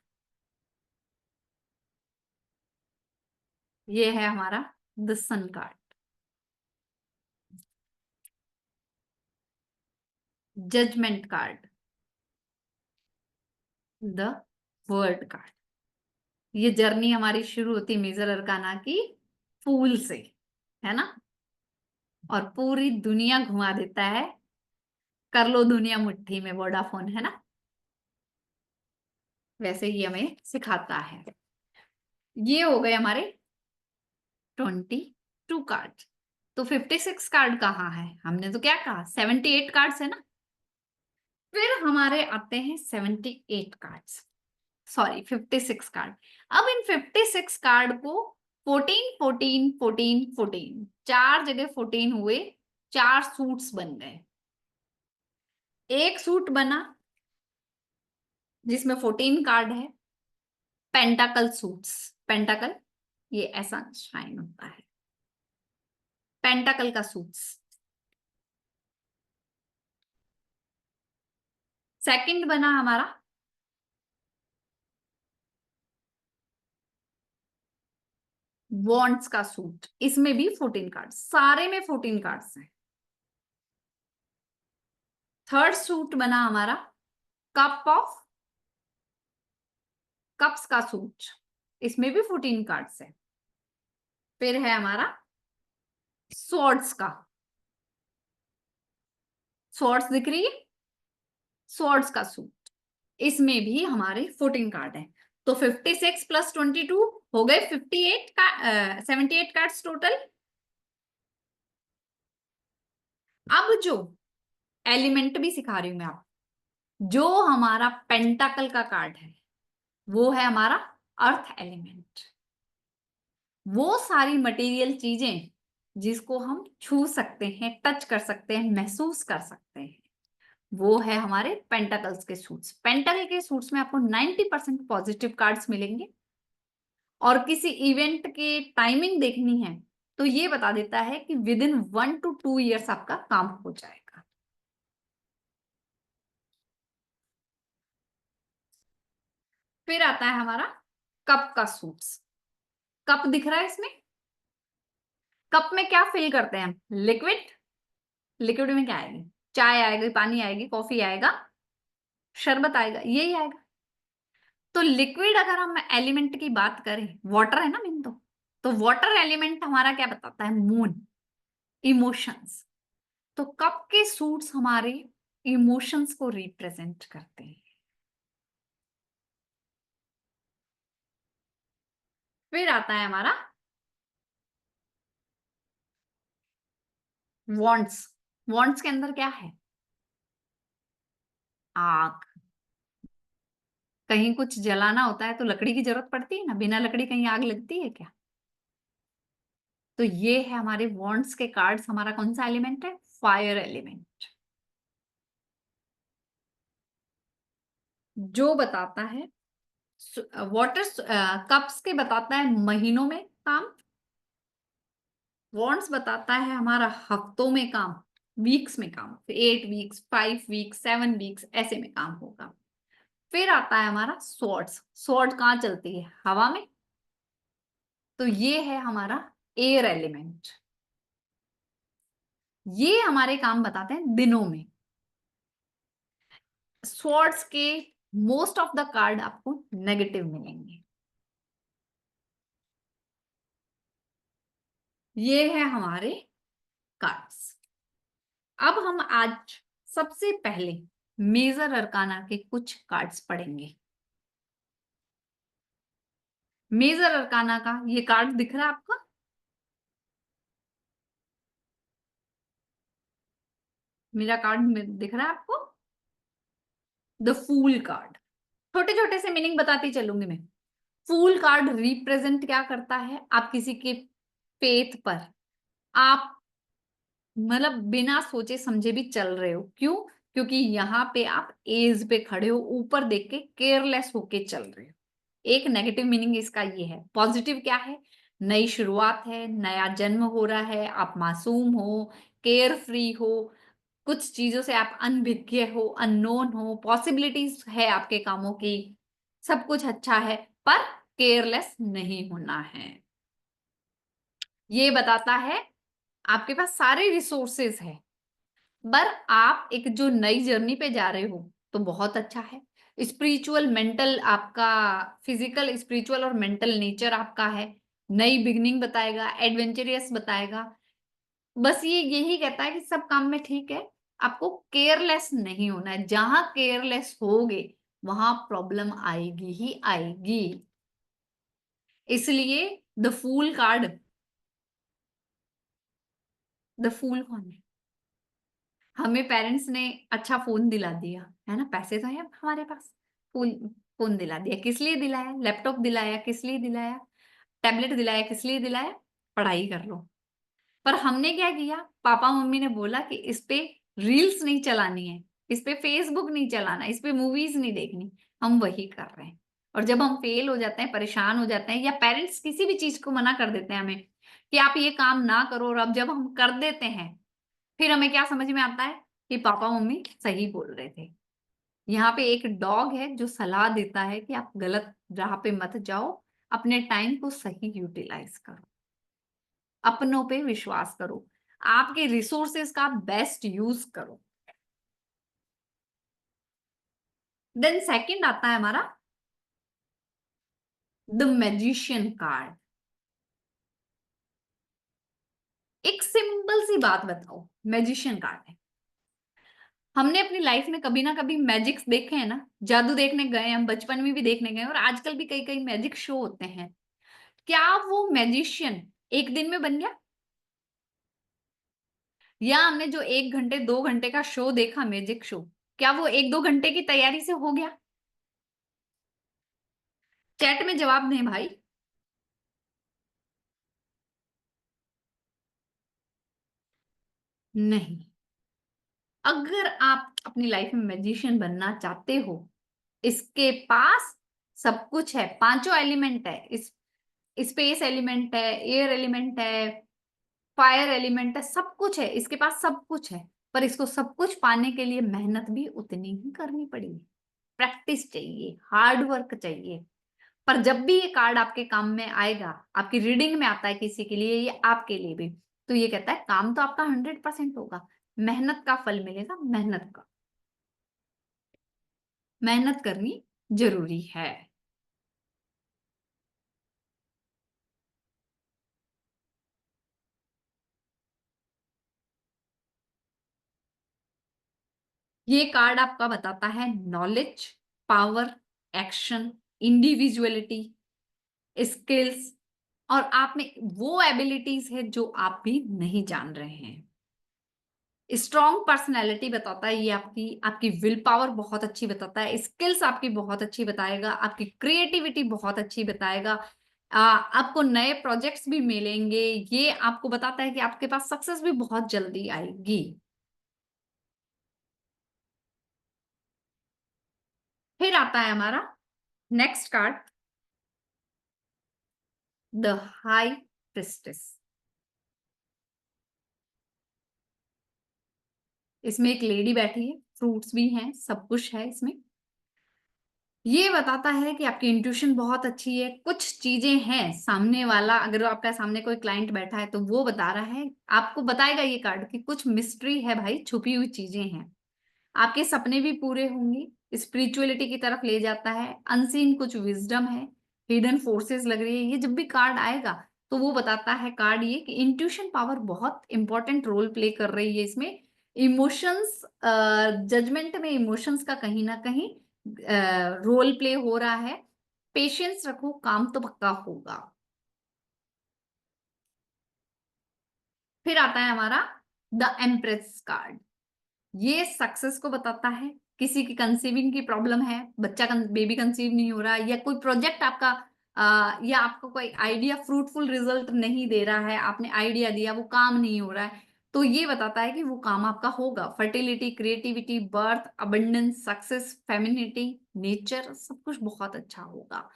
ये है हमारा the sun card. Judgement card, the world card. ये जर्नी हमारी शुरू होती मेजर अरकाना की फूल से, है ना। और पूरी दुनिया घुमा देता है। कर लो दुनिया मुट्ठी में, वोडाफोन है ना, वैसे ही हमें सिखाता है। ये हो गए हमारे 22 कार्ड। तो 56 कार्ड कहाँ है? हमने तो क्या कहा 78 कार्ड्स है ना। फिर हमारे आते हैं 78 कार्ड्स, सॉरी 56 कार्ड। अब इन 56 कार्ड को 14 14 14 14 चार जगह 14 हुए, 4 सूट्स बन गए। एक सूट बना जिसमें 14 कार्ड है, पेंटाकल सूट्स। पेंटाकल ये ऐसा शाइन होता है, पेंटाकल का सूट्स। सेकंड बना हमारा वॉन्ट्स का सूट, इसमें भी 14 कार्ड, सारे में 14 कार्ड्स हैं। थर्ड सूट बना हमारा कप ऑफ कप्स का सूट, इसमें भी 14 कार्ड्स है। फिर है हमारा स्वॉर्ड्स का, स्वॉर्ड्स दिख रही है, स्वॉर्ड्स का सूट, इसमें भी हमारे 14 कार्ड है। तो 56 प्लस 22 हो गए 58 का 78 कार्ड्स टोटल। अब जो एलिमेंट भी सिखा रही हूं मैं आपको, जो हमारा पेंटाकल का कार्ड है वो है हमारा अर्थ एलिमेंट। वो सारी मटेरियल चीजें जिसको हम छू सकते हैं, टच कर सकते हैं, महसूस कर सकते हैं, वो है हमारे पेंटाकल्स के सूट्स। पेंटाकल के सूट्स में आपको 90% पॉजिटिव कार्ड्स मिलेंगे। और किसी इवेंट के टाइमिंग देखनी है तो ये बता देता है कि विद इन 1 to 2 ईयर्स आपका काम हो जाएगा। फिर आता है हमारा कप का सूट्स। कप दिख रहा है इसमें, कप में क्या फिल करते हैं हम? लिक्विड। लिक्विड में क्या आएगी? चाय आएगी, पानी आएगी, कॉफी आएगा, शरबत आएगा, यही आएगा। तो लिक्विड अगर हम एलिमेंट की बात करें, वाटर है ना मेन, तो वाटर एलिमेंट हमारा क्या बताता है? Moon, emotions. तो कप के सूट्स हमारे इमोशंस को रिप्रेजेंट करते हैं। फिर आता है हमारा वॉन्ट्स। वॉन्ट्स के अंदर क्या है? आग। कहीं कुछ जलाना होता है तो लकड़ी की जरूरत पड़ती है ना, बिना लकड़ी कहीं आग लगती है क्या? तो ये है हमारे वॉन्ट्स के कार्ड्स। हमारा कौन सा एलिमेंट है? फायर एलिमेंट, जो बताता है वाटर। कप्स के बताता है महीनों में काम, वॉन्ट्स बताता है हमारा हफ्तों में काम, वीक्स में काम, 8 वीक्स, 5 वीक्स, 7 वीक्स, ऐसे में काम होगा। फिर आता है हमारा स्वॉर्ड्स। स्वॉर्ड कहाँ चलती है? हवा में। तो ये है हमारा एयर एलिमेंट। ये हमारे काम बताते हैं दिनों में। स्वॉर्ड्स के मोस्ट ऑफ द कार्ड आपको नेगेटिव मिलेंगे। ये है हमारे कार्ड्स। अब हम आज सबसे पहले मेजर अरकाना के कुछ कार्ड्स पढ़ेंगे। मेजर अरकाना का ये कार्ड दिख रहा है आपको? मेरा कार्ड दिख रहा है आपको? The fool card. छोटे छोटे से मीनिंग बताती चलूंगी मैं। फूल कार्ड रिप्रेजेंट क्या करता है? आप किसी के फेथ पर आप मतलब बिना सोचे समझे भी चल रहे हो। क्यों? क्योंकि यहाँ पे आप एज पे खड़े हो, ऊपर देख के केयरलेस होके चल रहे हो। एक नेगेटिव मीनिंग इसका ये है। पॉजिटिव क्या है? नई शुरुआत है, नया जन्म हो रहा है, आप मासूम हो, केयर फ्री हो, कुछ चीजों से आप अनभिज्ञ हो, अननोन हो, पॉसिबिलिटीज है आपके कामों की, सब कुछ अच्छा है, पर केयरलेस नहीं होना है। ये बताता है आपके पास सारे रिसोर्सेज है, पर आप एक जो नई जर्नी पे जा रहे हो तो बहुत अच्छा है। स्पिरिचुअल, मेंटल, आपका फिजिकल, स्पिरिचुअल और मेंटल नेचर आपका है। नई बिगनिंग बताएगा, एडवेंचरियस बताएगा, बस ये यही कहता है कि सब काम में ठीक है, आपको केयरलेस नहीं होना है। जहां केयरलेस होगे वहां प्रॉब्लम आएगी ही आएगी। इसलिए the fool card, the fool कौन है? हमें पेरेंट्स ने अच्छा फोन दिला दिया है ना, पैसे तो है हमारे पास, फोन फोन दिला दिया, किस लिए दिलाया? लैपटॉप दिलाया, किस लिए दिलाया? टैबलेट दिलाया, किस लिए दिलाया? पढ़ाई कर लो। पर हमने क्या किया? पापा मम्मी ने बोला कि इस पे रील्स नहीं चलानी है, इस पे फेसबुक नहीं चलाना, इस पे मूवीज नहीं देखनी, हम वही कर रहे हैं। और जब हम फेल हो जाते हैं, परेशान हो जाते हैं, या पेरेंट्स किसी भी चीज को मना कर देते हैं हमें कि आप ये काम ना करो, और अब जब हम कर देते हैं फिर हमें क्या समझ में आता है कि पापा मम्मी सही बोल रहे थे। यहाँ पे एक डॉग है जो सलाह देता है कि आप गलत राह पे मत जाओ, अपने टाइम को सही यूटिलाइज करो, अपनों पे विश्वास करो, आपके रिसोर्सेस का बेस्ट यूज करो। देन सेकंड आता है हमारा द मैजिशियन कार्ड। एक सिंपल सी बात बताओ, मैजिशियन कार्ड है, हमने अपनी लाइफ में कभी ना कभी मैजिक्स देखे हैं ना, जादू देखने गए, हम बचपन में भी देखने गए और आजकल भी कई कई मैजिक शो होते हैं। क्या वो मैजिशियन एक दिन में बन गया? या हमने जो 1 घंटे 2 घंटे का शो देखा, मैजिक शो, क्या वो 1-2 घंटे की तैयारी से हो गया? चैट में जवाब दें भाई। नहीं। अगर आप अपनी लाइफ में मैजिशियन बनना चाहते हो, इसके पास सब कुछ है, पांचों एलिमेंट है, इस स्पेस एलिमेंट है, एयर एलिमेंट है, फायर एलिमेंट है, सब कुछ है, इसके पास सब कुछ है। पर इसको सब कुछ पाने के लिए मेहनत भी उतनी ही करनी पड़ेगी, प्रैक्टिस चाहिए, हार्ड वर्क चाहिए। पर जब भी ये कार्ड आपके काम में आएगा, आपकी रीडिंग में आता है किसी के लिए, ये आपके लिए भी, तो ये कहता है काम तो आपका 100% होगा, मेहनत का फल मिलेगा, मेहनत का। मेहनत करनी जरूरी है। ये कार्ड आपका बताता है knowledge, power, action, individuality, skills, और आप में वो एबिलिटीज है जो आप भी नहीं जान रहे हैं। स्ट्रॉन्ग पर्सनैलिटी बताता है ये, आपकी आपकी विल पावर बहुत अच्छी बताता है, स्किल्स आपकी बहुत अच्छी बताएगा, आपकी क्रिएटिविटी बहुत अच्छी बताएगा, आपको नए प्रोजेक्ट्स भी मिलेंगे। ये आपको बताता है कि आपके पास सक्सेस भी बहुत जल्दी आएगी। फिर आता है हमारा next card, the high priestess. इसमें एक लेडी बैठी है, फ्रूट्स भी हैं, सब कुछ है इसमें। ये बताता है कि आपकी इंट्यूशन बहुत अच्छी है, कुछ चीजें हैं सामने वाला, अगर आपका सामने कोई क्लाइंट बैठा है तो वो बता रहा है, आपको बताएगा ये कार्ड कि कुछ मिस्ट्री है भाई, छुपी हुई चीजें हैं, आपके सपने भी पूरे होंगे, स्पिरिचुअलिटी की तरफ ले जाता है, अनसीन कुछ विजडम है, हिडन फोर्सेस लग रही है। ये जब भी कार्ड आएगा तो वो बताता है कार्ड ये कि इंट्यूशन पावर बहुत इंपॉर्टेंट रोल प्ले कर रही है इसमें। इमोशंस, जजमेंट में इमोशंस का कहीं ना कहीं रोल प्ले हो रहा है। पेशेंस रखो, काम तो पक्का होगा। फिर आता है हमारा द एम्प्रेस कार्ड। ये सक्सेस को बताता है, किसी की कंसीविंग की प्रॉब्लम है, बच्चा बेबी कंसीव नहीं हो रहा, या कोई प्रोजेक्ट आपका या आपको कोई आइडिया फ्रूटफुल रिजल्ट नहीं दे रहा है, आपने आइडिया दिया वो काम नहीं हो रहा है, तो ये बताता है कि वो काम आपका होगा। Fertility, creativity, birth, abundance, success, femininity, nature, सब कुछ बहुत अच्छा होगा।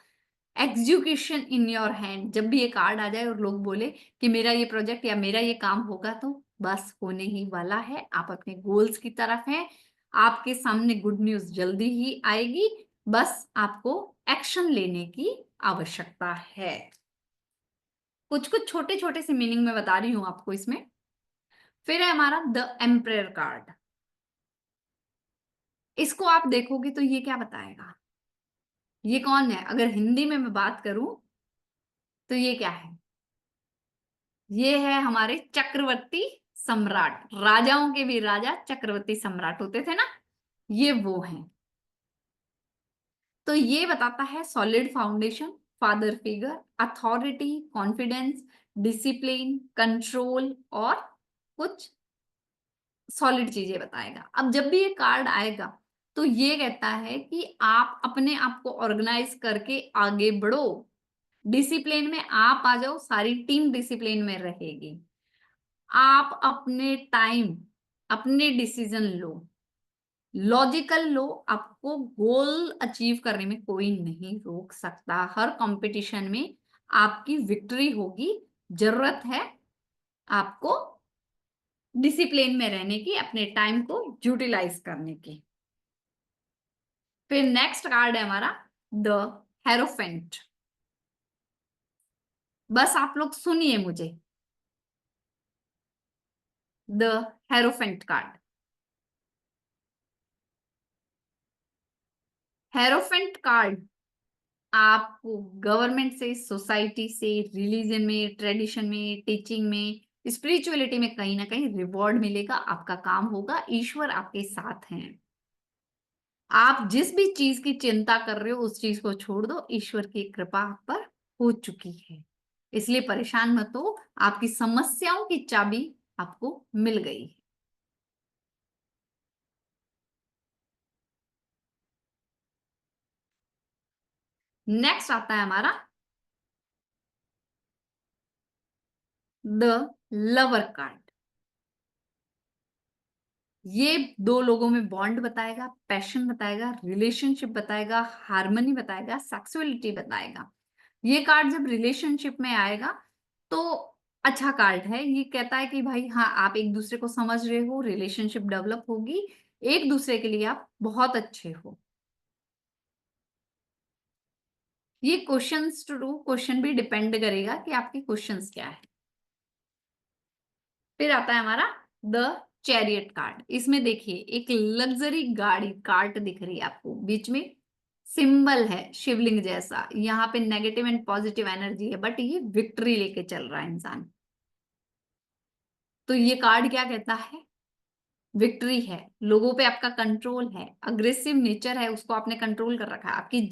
एग्जीक्यूशन इन योर हैंड, जब भी ये कार्ड आ जाए और लोग बोले कि मेरा ये प्रोजेक्ट या मेरा ये काम होगा, तो बस होने ही वाला है, आप अपने गोल्स की तरफ हैं, आपके सामने गुड न्यूज जल्दी ही आएगी, बस आपको एक्शन लेने की आवश्यकता है। कुछ कुछ छोटे छोटे से मीनिंग में बता रही हूं आपको इसमें। फिर है हमारा द एम्परर कार्ड। इसको आप देखोगे तो ये क्या बताएगा, ये कौन है? अगर हिंदी में मैं बात करूं तो ये क्या है? ये है हमारे चक्रवर्ती सम्राट, राजाओं के भी राजा चक्रवर्ती सम्राट होते थे ना, ये वो हैं। तो ये बताता है solid foundation, father figure, authority, confidence, discipline, control और कुछ सॉलिड चीजें बताएगा। अब जब भी ये कार्ड आएगा तो ये कहता है कि आप अपने आप को ऑर्गेनाइज करके आगे बढ़ो, डिसिप्लिन में आप आ जाओ, सारी टीम डिसिप्लिन में रहेगी, आप अपने टाइम, अपने डिसीजन लो, लॉजिकल लो, आपको गोल अचीव करने में कोई नहीं रोक सकता, हर कंपटीशन में आपकी विक्ट्री होगी। जरूरत है आपको डिसिप्लिन में रहने की, अपने टाइम को यूटिलाइज करने की। फिर नेक्स्ट कार्ड है हमारा द हेरोफेंट। बस आप लोग सुनिए मुझे, the hierophant card. Hierophant card आपको गवर्नमेंट से, सोसाइटी से, रिलीजन में, ट्रेडिशन में, टीचिंग में, स्पिरिचुअलिटी में कहीं ना कहीं रिवॉर्ड मिलेगा, आपका काम होगा, ईश्वर आपके साथ हैं। आप जिस भी चीज की चिंता कर रहे हो उस चीज को छोड़ दो, ईश्वर की कृपा आप पर हो चुकी है, इसलिए परेशान मत हो, आपकी समस्याओं की चाबी आपको मिल गई है। नेक्स्ट आता है हमारा द लवर कार्ड। ये दो लोगों में बॉन्ड बताएगा, पैशन बताएगा, रिलेशनशिप बताएगा, हार्मनी बताएगा, सेक्सुअलिटी बताएगा। ये कार्ड जब रिलेशनशिप में आएगा तो अच्छा कार्ड है, ये कहता है कि भाई हाँ, आप एक दूसरे को समझ रहे हो, रिलेशनशिप डेवलप होगी, एक दूसरे के लिए आप बहुत अच्छे हो। ये क्वेश्चन भी डिपेंड करेगा कि आपके क्वेश्चंस क्या है। फिर आता है हमारा द चैरियट कार्ड। इसमें देखिए एक लग्जरी गाड़ी, कार्ट दिख रही है आपको, बीच में सिंबल है शिवलिंग जैसा, यहाँ पे नेगेटिव एंड पॉजिटिव एनर्जी है, बट ये विक्ट्री लेके चल रहा है इंसान। तो ये कार्ड क्या कहता है? विक्ट्री है, लोगों पे आपका कंट्रोल है, अग्रेसिव नेचर है उसको आपने कंट्रोल कर रखा है, आपकी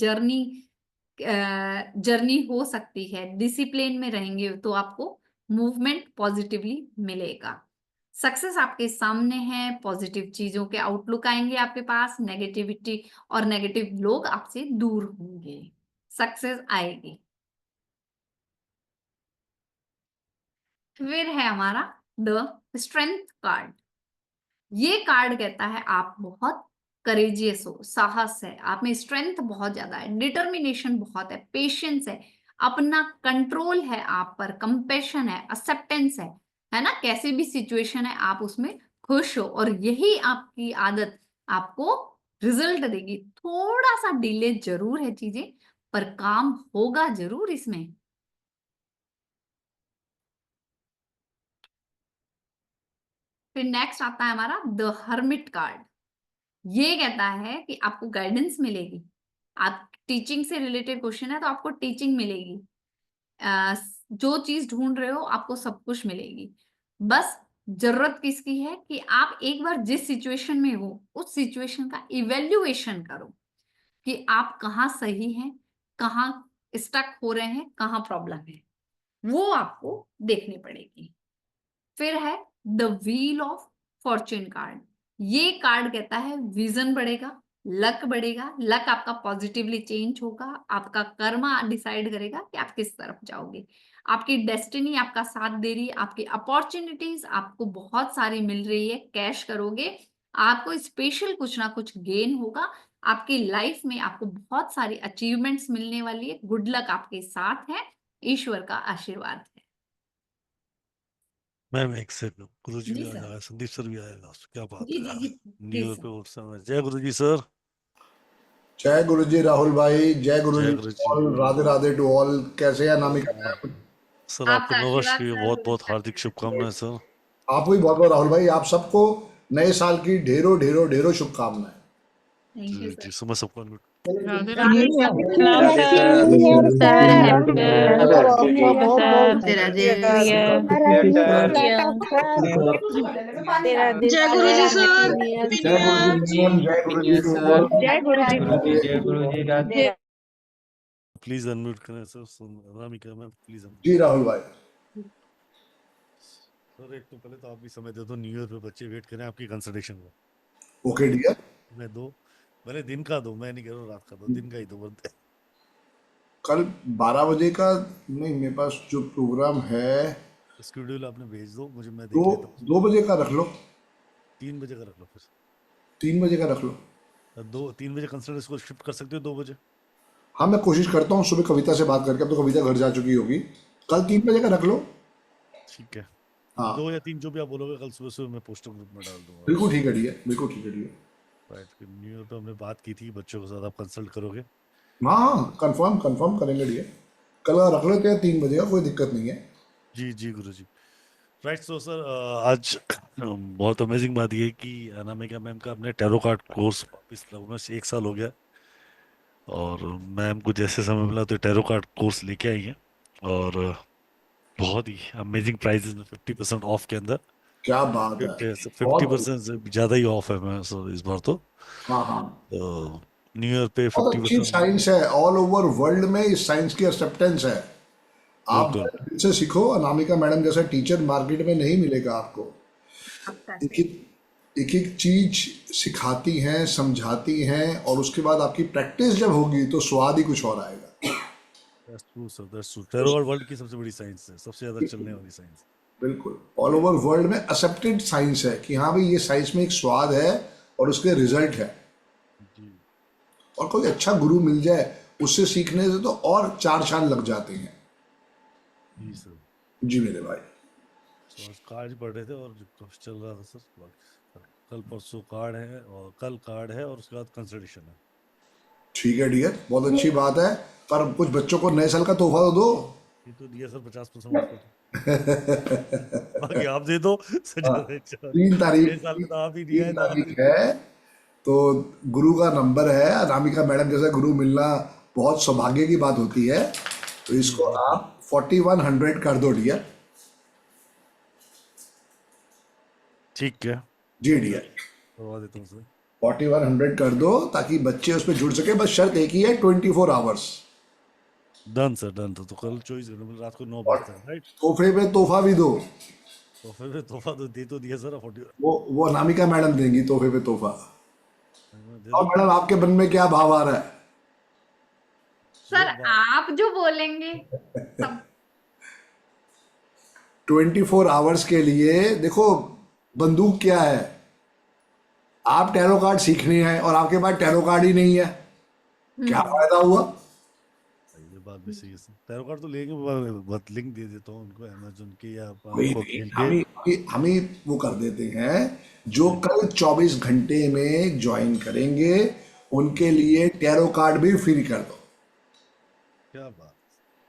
जर्नी हो सकती है, डिसिप्लिन में रहेंगे तो आपको मूवमेंट पॉजिटिवली मिलेगा, सक्सेस आपके सामने है, पॉजिटिव चीजों के आउटलुक आएंगे आपके पास, नेगेटिविटी और नेगेटिव लोग आपसे दूर होंगे, सक्सेस आएगी। फिर है हमारा द स्ट्रेंथ कार्ड। ये कार्ड कहता है आप बहुत करेजियस हो, साहस है, आप में स्ट्रेंथ बहुत ज्यादा है, डिटर्मिनेशन बहुत है, पेशेंस है, अपना कंट्रोल है आप पर, कंपैशन है, एक्सेप्टेंस है ना, कैसी भी सिचुएशन है आप उसमें खुश हो, और यही आपकी आदत आपको रिजल्ट देगी। थोड़ा सा डिले जरूर है चीजें, पर काम होगा जरूर इसमें। फिर नेक्स्ट आता है हमारा द हर्मिट कार्ड। ये कहता है कि आपको गाइडेंस मिलेगी, आप टीचिंग से रिलेटेड क्वेश्चन है तो आपको टीचिंग मिलेगी, जो चीज ढूंढ रहे हो आपको सब कुछ मिलेगी। बस जरूरत किसकी है कि आप एक बार जिस सिचुएशन में हो उस सिचुएशन का इवेल्युएशन करो कि आप कहाँ सही हैं, कहाँ स्टक हो रहे हैं, कहाँ प्रॉब्लम है, वो आपको देखनी पड़ेगी। फिर है the wheel of Fortune card. ये कार्ड कहता है विजन बढ़ेगा, लक बढ़ेगा, लक आपका पॉजिटिवली चेंज होगा, आपका कर्मा डिसाइड करेगा कि आप किस तरफ जाओगे, आपकी डेस्टिनी आपका साथ दे रही है, आपकी अपॉर्चुनिटीज आपको बहुत सारी मिल रही है, कैश करोगे, आपको स्पेशल कुछ ना कुछ गेन होगा, आपकी लाइफ में आपको बहुत सारी अचीवमेंट्स मिलने वाली है, गुड लक आपके साथ है, ईश्वर का आशीर्वाद है। मैम एक सेकंड, गुरु जी जी भी आ सर। जाएगा, संदीप सर भी आएगा, क्या बात जी है जी यार, जी न्यू जी ईयर सर। पे उस समय। जय गुरु जी सर। जय गुरु जी राहुल भाई, जय गुरु जय जी गुरु ऑल, जी। Radhe Radhe to all. कैसे है अनामिका मैम? सर आपको आपका नववर्ष आशीर्वाद की सर, बहुत बहुत हार्दिक शुभकामनाएं सर। आपको भी बहुत बहुत राहुल भाई, आप सबको नए साल की ढेरों ढेरों ढेरों शुभकामनाएं। थैंक यू जी सर। जी, सुबह सबको राधे राधे राधे जय गुरु जी सर। जय गुरु जी मोहन, जय गुरु जी मोहन। जय गुरु जी। जय गुरु जी राधे। प्लीज अनम्यूट करें sir, Anamika ma'am please unmute. जी राहुल भाई। सर एक तो पहले तो आप भी समय दे दो, न्यू ईयर पे बच्चे वेट करें आपकी कंसल्टेशन का। Okay dear. मैं दो, भले दिन का दो, मैं नहीं कह रहा हूँ रात का दो, दिन का ही दो बनते। कल 12 बजे का नहीं, मेरे पास जो प्रोग्राम है शेड्यूल आपने भेज दो मुझे, मैं देख दो लेता हूँ। 2 बजे का रख लो, 3 बजे का रख लो फिर। 3 बजे का रख लो। 3 बजे कंसल्टेशन को शिफ्ट कर सकते हो 2 बजे। हाँ मैं कोशिश करता हूँ सुबह कविता से बात करके, अब तो कविता घर जा चुकी होगी। कल 3 बजे का रख लो। ठीक है, हाँ 2 या 3 जो भी आप बोलोगे, कल सुबह सुबह मैं पोस्टर ग्रुप में डाल दूंगा। बिल्कुल ठीक है डियर, बिल्कुल ठीक है डियर। राइट, न्यू ईयर पे हमने बात की थी, बच्चों के साथ आप कंसल्ट करोगे। हाँ कंफर्म करेंगे डियर, कल रख लेते हैं 3 बजे का, कोई दिक्कत नहीं है। जी जी गुरु जी। राइट, सो सर आज बहुत अमेजिंग बात ये है कि अनामिका मैम का अपने टैरो कार्ड कोर्स वापस लगभग 1 साल हो गया, और मैम को जैसे समय मिला तो टैरो कार्ड कोर्स लेके आई हैं, और बहुत ही अमेजिंग प्राइजेस में 50% ऑफ के अंदर। क्या बात है, 50% से ज़्यादा ही ऑफ है मैं सर इस बार तो। हाँ हाँ न्यू ईयर पे बहुत अच्छी 50%। साइंस है, ऑल ओवर वर्ल्ड में इस साइंस की एक्सेप्टेंस है। आप दिल से सीखो, अनामिका मैडम जैसा टीचर मार्केट में नहीं मिलेगा आपको। एक एक चीज सिखाती हैं, समझाती हैं, और उसके बाद आपकी प्रैक्टिस जब होगी तो स्वाद ही कुछ और आएगा। That's true, sir. That's true. Tarot world की सबसे बड़ी साइंस है, सबसे ज्यादा चलने वाली साइंस। बिल्कुल, ऑल ओवर वर्ल्ड में एक्सेप्टेड साइंस है कि हाँ भाई ये साइंस में एक स्वाद है और उसके रिजल्ट है। और कोई अच्छा गुरु मिल जाए उससे सीखने से तो और 4 चांद लग जाते हैं। जी सर। जी मेरे भाई। तो आज कार्ड पढ़ रहे थे और जो चल रहा था सर, कल परसों कार्ड है और कल कार्ड है और उसके बाद कंसल्टेशन है। ठीक है डियर, बहुत अच्छी बात है, पर कुछ बच्चों को नए साल का तोहफा तो दो। ये तो दिया सर 50% ऑफ तो। बाकी आप दे दो। 3 तारीख साल में तो आप ही दिया है, 3 तारीख है, तो गुरु का नंबर है, अनामिका मैडम जैसा गुरु मिलना बहुत सौभाग्य की बात होती है, तो इसको आप 4100 कर दो डियर। ठीक है जी डियर, करवा देता हूँ सर। 4100 कर दो ताकि बच्चे उस पर जुड़ सके। बस शर्त एक ही है, 24 आवर्स। Done sir, done. तो कल 24 घंटे रात को 9 बजे तक, राइट। तोहफे पे तोहफा भी दो। तोहफे पे तोहफा तो दे तो दिया सर। वो अनामिका मैडम देंगी तोहफे पे तोहफा। और मैडम आपके मन में क्या भाव आ रहा है? सर आप जो बोलेंगे सब। 24 आवर्स के लिए देखो, बंदूक क्या है, आप टैरो कार्ड सीखने हैं और आपके पास टैरो कार्ड ही नहीं है, क्या फायदा हुआ? ये बात भी सही है सर। टैरो कार्ड तो लेंगे, बस लिंक दे देता हूँ उनको अमेज़न के या हम ही वो कर देते हैं, जो कल 24 घंटे में ज्वाइन करेंगे उनके लिए टैरो कार्ड भी फ्री कर दो। क्या बात,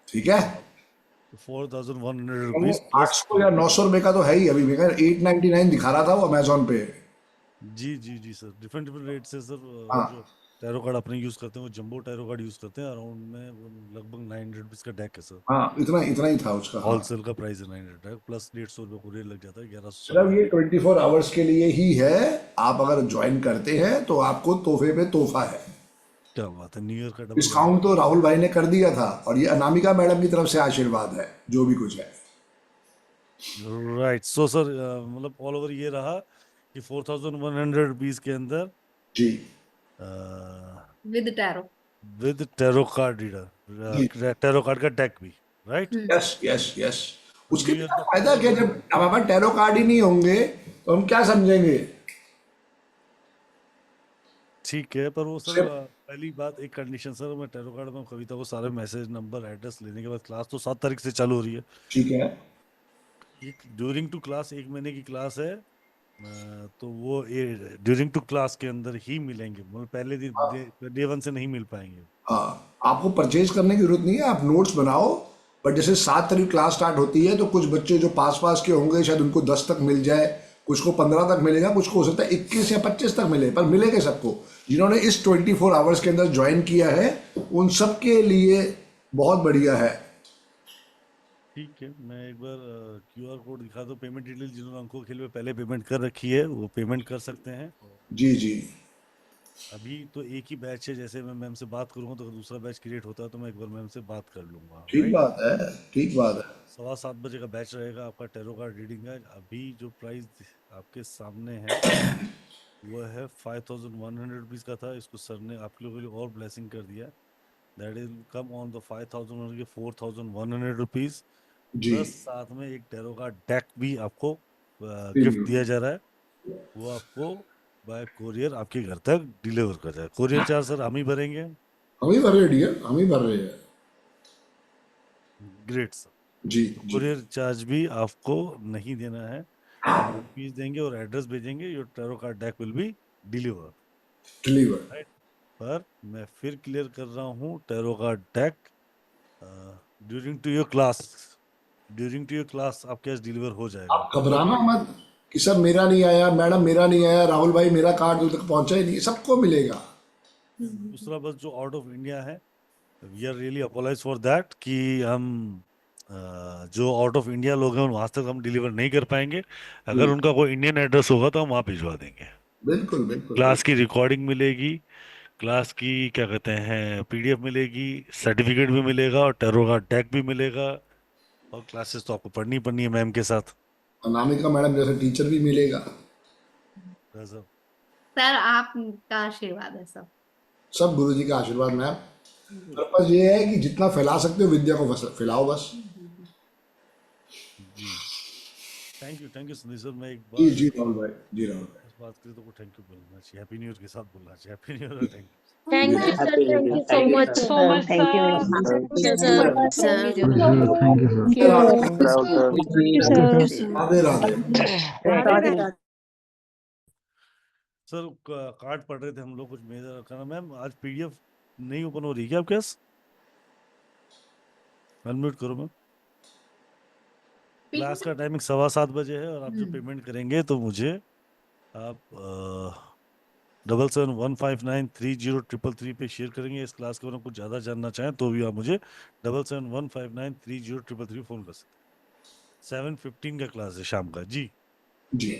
ठीक है। 4100 रुपीज 800 या 900 रुपए का तो है ही, अभी मेरा 899 दिखा रहा था वो अमेजोन पे। जी जी जी सर, डिफरेंट रेट से सर। हाँ। जो टैरो कार्ड अपने यूज करते हैं वो जंबो टैरो कार्ड यूज करते हैं, अराउंड में लगभग 900 रुपीज का डेक है सर। हाँ इतना ही था उसका। होलसेल का प्राइस है 900 प्लस 150 रुपए कुरियर लग जाता है, 1100। मतलब ये 24 आवर्स के लिए ही है, आप अगर ज्वाइन करते हैं तो आपको तोहफे पे तोहफा है। क्या बात है, न्यू ईयर का डिस्काउंट तो राहुल भाई ने कर दिया था, और ये अनामिका मैडम की तरफ से आशीर्वाद है जो भी कुछ है। राइट। सो सर मतलब ऑल ओवर ये रहा कि 4100 रुपीज के अंदर जी with tarot card reader, tarot card का डेक भी, राइट। Yes yes yes. उसके बिना फायदा क्या, जब हमारे पास टैरो कार्ड ही नहीं होंगे तो हम क्या समझेंगे? ठीक है, पर वो सर पहली बात एक कंडीशन सर, मैं टैरो कार्ड में कविता को सारे मैसेज नंबर एड्रेस लेने के बाद क्लास तो 7 तारीख से चालू हो रही है। ठीक है। ड्यूरिंग टू क्लास 1 महीने की क्लास है, तो वो ड्यूरिंग टू क्लास के अंदर ही मिलेंगे, मतलब पहले दिन डे 1 से नहीं मिल पाएंगे। हाँ, आपको परचेज करने की जरूरत नहीं है, आप नोट्स बनाओ। पर जैसे 7 तारीख क्लास स्टार्ट होती है तो कुछ बच्चे जो पास के होंगे शायद उनको 10 तक मिल जाए, कुछ को 15 तक मिलेगा, कुछ को हो सकता है 21 या 25 तक मिले, पर मिलेगा सबको। जिन्होंने इस 24 आवर्स के अंदर ज्वाइन किया है उन सब के लिए बहुत बढ़िया है। ठीक है, मैं एक बार QR कोड दिखा दो। पेमेंट डिटेल जिन्होंने अंकों खेल में पहले पेमेंट कर रखी है वो पेमेंट कर सकते हैं। जी जी, अभी तो एक ही बैच है, जैसे मैं मैम से बात करूंगा तो दूसरा बैच क्रिएट होता है तो मैं एक बार मैम से बात कर लूंगा। ठीक राइट, बात है, ठीक बात है। 7:15 बजे का बैच रहेगा आपका टैरो कार्ड रीडिंग का। अभी जो प्राइस आपके सामने है वो है 5100 रुपीज का था। इसको सर ने आप लोगों के लिए और ब्लेसिंग कर दिया, that is come on the 5000 के 4100 रुपीज, जी प्लस साथ में एक टैरो का डेक भी आपको गिफ्ट दिया जा रहा है। वो आपको बाय कोरियर आपके घर तक डिलीवर कर जाए। कोरियर चार्ज सर हम ही भरेंगे। हम ही भर रहे हैं डियर, हम ही भर रहे हैं। Great sir. जी तो जी, कोरियर चार्ज भी आपको नहीं देना है, हम फीस देंगे और एड्रेस भेजेंगे। Your tarot card deck will be deliver. Deliver. Right, पर मैं फिर क्लियर कर रहा हूँ, tarot card deck during to your class आपके पास डिलीवर हो जाएगा। आप घबराना मत कि सर मेरा नहीं आया, मैडम मेरा नहीं आया, राहुल भाई मेरा कार्ड उधर तक पहुंचा ही नहीं, सबको मिलेगा। दूसरा बस जो आउट ऑफ इंडिया है, we are really apologise for that कि हम जो आउट ऑफ इंडिया लोग हैं वहां तक हम डिलीवर नहीं कर पाएंगे। अगर उनका कोई इंडियन एड्रेस होगा तो हम वहाँ भिजवा देंगे। बिल्कुल बिल्कुल। क्लास की रिकॉर्डिंग मिलेगी, क्लास की क्या कहते हैं PDF मिलेगी, सर्टिफिकेट भी मिलेगा और टैरो का डेक भी मिलेगा। और क्लासेस तो आपको पढ़नी है मैम के साथ। अनामिका मैडम जैसे टीचर भी मिलेगा। गजब। सर आपका आशीर्वाद है सब। सब गुरुजी का आशीर्वाद मैम। पर्पज ये है कि जितना फैला सकते हो विद्या को फैलाओ बस। जी, थैंक यू संदीप सर। मैं एक जी बार जी राहुल भाई, जी राहुल भाई। इस बात के लिए तो थैंक यू बोलना चाहिए, हैप्पी न्यू ईयर के साथ बोलना चाहिए, happy new year. Thank you. Thank you sir, Happy New thank Year. You so Thank you, much sir. So much Thank you, sir. Mr. Thank you, sir. Radhe Radhe. Radhe Radhe. Sir card पढ़ रहे थे हम लोग, कुछ मेजर करना। मैम आज PDF नहीं open हो रही क्या आपके पास? अनम्यूट करो मैम। क्लास का टाइमिंग 7:15 बजे है और आप जो पेमेंट करेंगे तो मुझे आप 7715930333 पे शेयर करेंगे। इस क्लास के बारे में कुछ ज़्यादा जानना चाहें तो भी आप मुझे 7715930333 फ़ोन कर सकते हैं। 7:15 का क्लास है शाम का। जी जी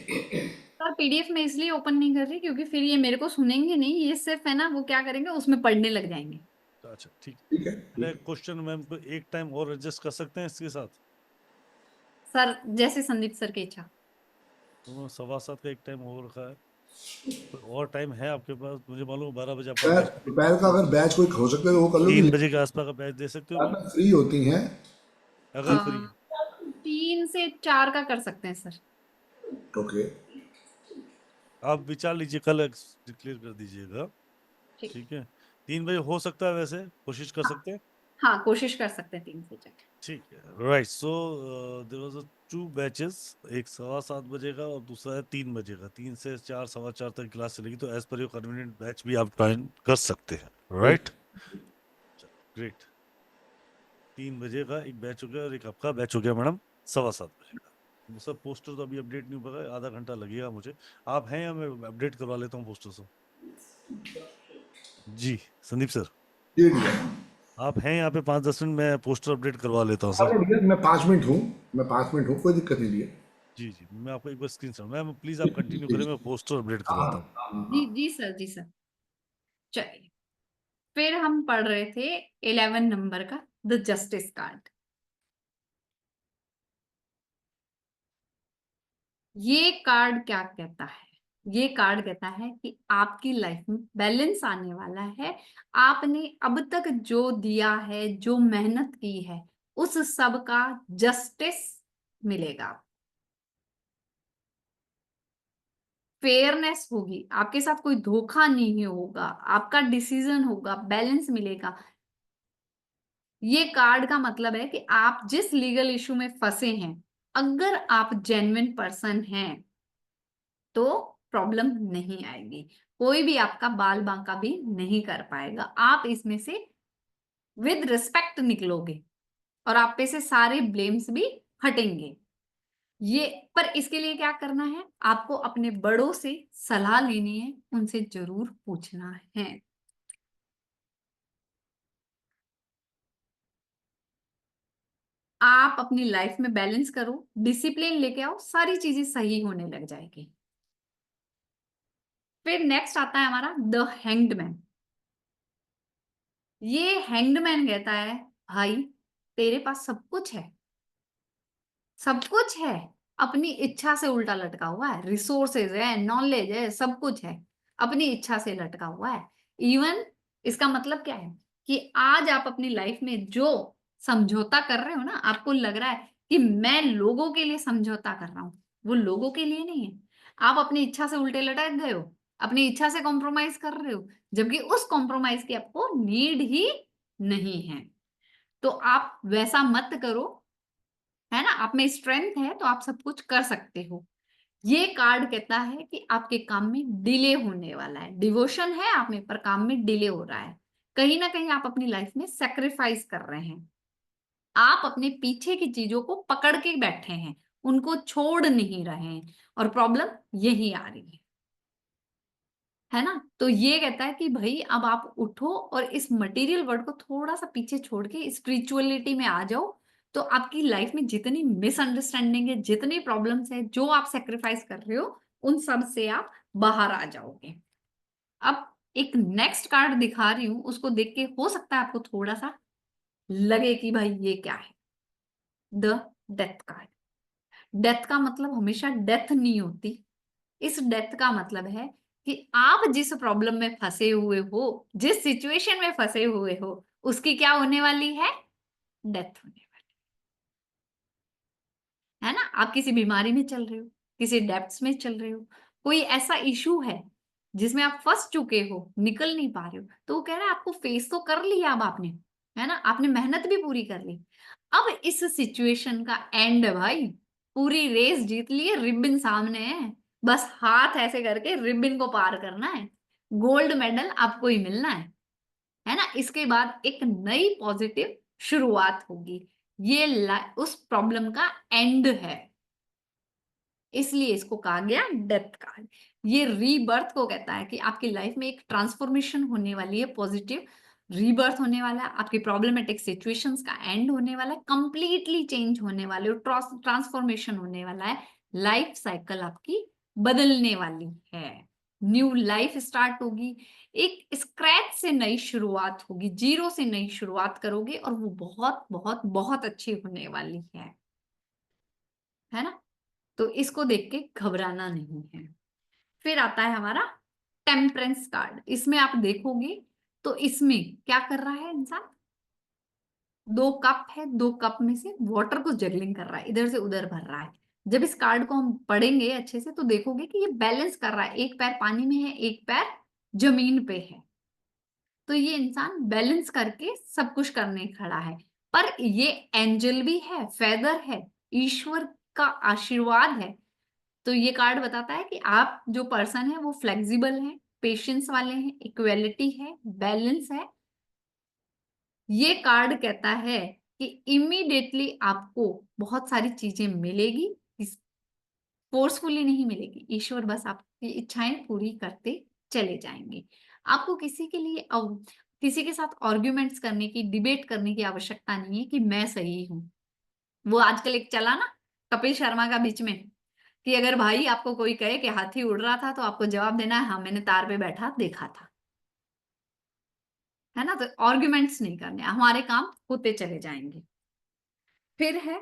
सर PDF में इसलिए ओपन नहीं कर रही क्योंकि फिर ये मेरे को सुनेंगे नहीं, ये सिर्फ है ना वो क्या करेंगे उसमें पढ़ने लग जाएंगे। अच्छा ठीक ठीक है। है। क्वेश्चन मैम को एक टाइम और एडजस्ट कर सकते हैं इसके साथ? सर जैसे संदीप सर की इच्छा। तो 7:15 का एक टाइम हो रखा है, कोई और टाइम है आपके पास? मुझे मालूम 12 बजे आपका बैच, दोपहर का अगर बैच कोई हो सकता है तो वो कर लो। 3 बजे के आसपास का बैच दे सकते हो मैम फ्री होती हैं अगर फ्री? 3 से 4 का कर सकते हैं सर। ओके। आप विचार लीजिए, कल डिक्लेयर कर दीजिएगा। ठीक है, 3 बजे हो सकता है, वैसे कोशिश कर सकते हैं। हाँ कोशिश कर सकते हैं 3 से 4। ठीक है, right. So there was 2 batches, एक 7:15 बजे का और दूसरा है 3 बजे का। 3 से 4, 4:15 तक क्लास चलेगी, तो as per your convenient batch भी आप ज्वाइन कर सकते हैं। Right, great. 3 बजे का एक बैच हो गया और एक आपका बैच हो गया मैडम 7:15 बजे का। सर पोस्टर तो अभी अपडेट नहीं हुआ है, आधा घंटा लगेगा मुझे। आप हैं या मैं अपडेट करवा लेता हूँ पोस्टर से? जी संदीप सर, जी आप हैं यहाँ पे 5-10 मिनट, मैं पोस्टर अपडेट करवा लेता हूँ सर। मैं 5 मिनट हूँ, कोई दिक्कत नहीं है। जी मैं आपको एक बार स्क्रीन शॉट, मैम प्लीज आप कंटिन्यू करें, मैं पोस्टर अपडेट करवाता हूँ। जी सर, जी सर। चलिए, फिर हम पढ़ रहे थे 11 नंबर का द जस्टिस कार्ड। ये कार्ड क्या कहता है? ये कार्ड कहता है कि आपकी लाइफ में बैलेंस आने वाला है। आपने अब तक जो दिया है, जो मेहनत की है, उस सब का जस्टिस मिलेगा। फेयरनेस होगी, आपके साथ कोई धोखा नहीं होगा, आपका डिसीजन होगा, बैलेंस मिलेगा। ये कार्ड का मतलब है कि आप जिस लीगल इशू में फंसे हैं, अगर आप जेन्युइन पर्सन हैं तो प्रॉब्लम नहीं आएगी, कोई भी आपका बाल बांका भी नहीं कर पाएगा। आप इसमें से विद रिस्पेक्ट निकलोगे और आप पे से सारे ब्लेम्स भी हटेंगे। ये पर इसके लिए क्या करना है, आपको अपने बड़ों से सलाह लेनी है, उनसे जरूर पूछना है। आप अपनी लाइफ में बैलेंस करो, डिसिप्लिन लेके आओ, सारी चीजें सही होने लग जाएगी। फिर नेक्स्ट आता है हमारा द हैंग्ड मैन। ये हैंग्ड मैन कहता है भाई तेरे पास सब कुछ है, सब कुछ है, अपनी इच्छा से उल्टा लटका हुआ है, रिसोर्सेज है, नॉलेज है, सब कुछ है, अपनी इच्छा से लटका हुआ है। इवन इसका मतलब क्या है कि आज आप अपनी लाइफ में जो समझौता कर रहे हो ना, आपको लग रहा है कि मैं लोगों के लिए समझौता कर रहा हूं, वो लोगों के लिए नहीं है। आप अपनी इच्छा से उल्टे लटक गए हो, अपनी इच्छा से कॉम्प्रोमाइज कर रहे हो, जबकि उस कॉम्प्रोमाइज की आपको नीड ही नहीं है। तो आप वैसा मत करो, है ना। आप में स्ट्रेंथ है तो आप सब कुछ कर सकते हो। ये कार्ड कहता है कि आपके काम में डिले होने वाला है, डिवोशन है आप में पर काम में डिले हो रहा है। कहीं ना कहीं आप अपनी लाइफ में सेक्रीफाइस कर रहे हैं, आप अपने पीछे की चीजों को पकड़ के बैठे हैं, उनको छोड़ नहीं रहे हैं, और प्रॉब्लम यही आ रही है ना। तो ये कहता है कि भाई अब आप उठो और इस मटेरियल वर्ल्ड को थोड़ा सा पीछे छोड़ के स्पिरिचुअलिटी में आ जाओ। तो आपकी लाइफ में जितनी मिसअंडरस्टैंडिंग है, जितनी प्रॉब्लम्स है, जो आप सेक्रीफाइस कर रहे हो, उन सब से आप बाहर आ जाओगे। अब एक नेक्स्ट कार्ड दिखा रही हूं, उसको देख के हो सकता है आपको थोड़ा सा लगे कि भाई ये क्या है। The death card. डेथ का मतलब हमेशा डेथ नहीं होती। इस डेथ का मतलब है कि आप जिस प्रॉब्लम में फंसे हुए हो, जिस सिचुएशन में फंसे हुए हो, उसकी क्या होने वाली है, डेथ होने वाली है ना। आप किसी बीमारी में चल रहे हो, किसी डेप्थ्स में चल रहे हो, कोई ऐसा इशू है जिसमें आप फंस चुके हो, निकल नहीं पा रहे हो, तो वो कह रहा है आपको फेस तो कर लिया अब आपने, है ना, आपने मेहनत भी पूरी कर ली। अब इस सिचुएशन का एंड है भाई, पूरी रेस जीत ली है, रिबन सामने है, बस हाथ ऐसे करके रिबन को पार करना है, गोल्ड मेडल आपको ही मिलना है ना। इसके बाद एक नई पॉजिटिव शुरुआत होगी। ये उस प्रॉब्लम का एंड है, इसलिए इसको कहा गया डेथ कार्ड। ये रीबर्थ को कहता है कि आपकी लाइफ में एक ट्रांसफॉर्मेशन होने वाली है, पॉजिटिव रीबर्थ होने वाला है, आपकी प्रॉब्लमेटिक सिचुएशंस का एंड होने वाला है, कंप्लीटली चेंज होने वाले हो, ट्रांसफॉर्मेशन होने वाला है, लाइफ साइकिल आपकी बदलने वाली है, न्यू लाइफ स्टार्ट होगी, एक स्क्रैच से नई शुरुआत होगी, जीरो से नई शुरुआत करोगे और वो बहुत बहुत बहुत अच्छी होने वाली है ना। तो इसको देख के घबराना नहीं है। फिर आता है हमारा टेम्परेंस कार्ड। इसमें आप देखोगे तो इसमें क्या कर रहा है इंसान, 2 कप है, 2 कप में से वाटर को जगलिंग कर रहा है, इधर से उधर भर रहा है। जब इस कार्ड को हम पढ़ेंगे अच्छे से तो देखोगे कि ये बैलेंस कर रहा है, एक पैर पानी में है, एक पैर जमीन पे है। तो ये इंसान बैलेंस करके सब कुछ करने खड़ा है। पर ये एंजल भी है, फेदर है, ईश्वर का आशीर्वाद है। तो ये कार्ड बताता है कि आप जो पर्सन है वो फ्लेक्सिबल है, पेशेंस वाले हैं, इक्वेलिटी है, बैलेंस है। ये कार्ड कहता है कि इमीडिएटली आपको बहुत सारी चीजें मिलेगी, फोर्सफुली नहीं मिलेगी, ईश्वर बस आपकी इच्छाएं पूरी करते चले जाएंगे। आपको किसी के लिए किसी के साथ आर्ग्यूमेंट्स करने की, डिबेट करने की आवश्यकता नहीं है कि मैं सही हूं। वो आजकल एक चला ना कपिल शर्मा का बीच में, कि अगर भाई आपको कोई कहे कि हाथी उड़ रहा था तो आपको जवाब देना है हाँ मैंने तार पे बैठा देखा था, है ना। तो आर्ग्यूमेंट्स नहीं करने, हमारे काम होते चले जाएंगे। फिर है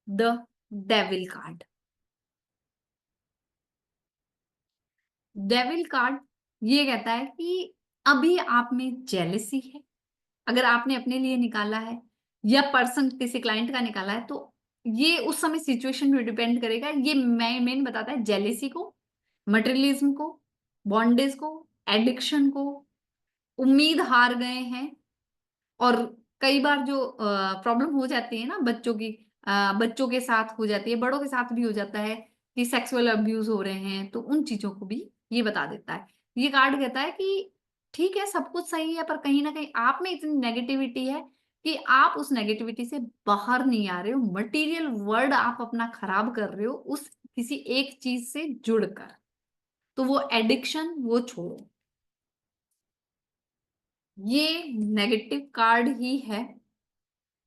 the devil card. Devil card ये कहता है कि अभी आप में जेलसी है, अगर आपने अपने लिए निकाला है या पर्सन किसी क्लाइंट का निकाला है तो ये उस समय सिचुएशन पे डिपेंड करेगा। ये मेन बताता है जेलेसी को, मटेरियलिज्म को, बॉन्डेज को, एडिक्शन को, उम्मीद हार गए हैं। और कई बार जो प्रॉब्लम हो जाती है ना बच्चों की, बच्चों के साथ हो जाती है, बड़ों के साथ भी हो जाता है कि सेक्सुअल अब्यूज हो रहे हैं, तो उन चीजों को भी ये बता देता है। ये कार्ड कहता है कि ठीक है सब कुछ सही है पर कहीं ना कहीं आप में इतनी नेगेटिविटी है कि आप उस नेगेटिविटी से बाहर नहीं आ रहे हो, मटेरियल वर्ल्ड आप अपना खराब कर रहे हो उस किसी एक चीज से जुड़कर, तो वो एडिक्शन वो छोड़ो। ये नेगेटिव कार्ड ही है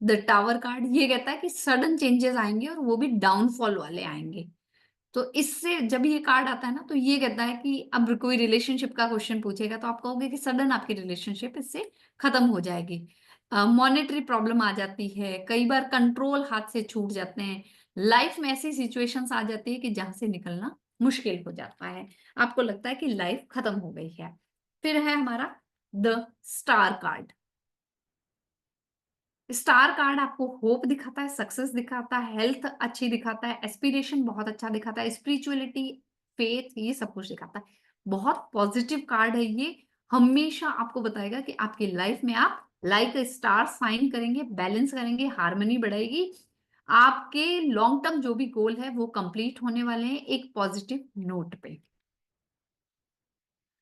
द टावर कार्ड। ये कहता है कि सडन चेंजेस आएंगे और वो भी डाउनफॉल वाले आएंगे। तो इससे जब ये कार्ड आता है ना, तो ये कहता है कि अब कोई रिलेशनशिप का क्वेश्चन पूछेगा तो आप कहोगे कि सडन आपकी रिलेशनशिप इससे खत्म हो जाएगी। मॉनेटरी प्रॉब्लम आ जाती है, कई बार कंट्रोल हाथ से छूट जाते हैं, लाइफ में ऐसी सिचुएशंस आ जाती है कि जहां से निकलना मुश्किल हो जाता है, आपको लगता है कि लाइफ खत्म हो गई है। फिर है हमारा the star card. Star card आपको होप दिखाता है, सक्सेस दिखाता है, हेल्थ अच्छी दिखाता है, एस्पिरेशन बहुत अच्छा दिखाता है, स्पिरिचुअलिटी, फेथ, ये सब कुछ दिखाता है। बहुत पॉजिटिव कार्ड है ये। हमेशा आपको बताएगा कि आपकी लाइफ में आप लाइक स्टार साइन करेंगे, बैलेंस करेंगे, हार्मनी बढ़ाएगी, आपके लॉन्ग टर्म जो भी गोल है वो कंप्लीट होने वाले हैं एक पॉजिटिव नोट पे।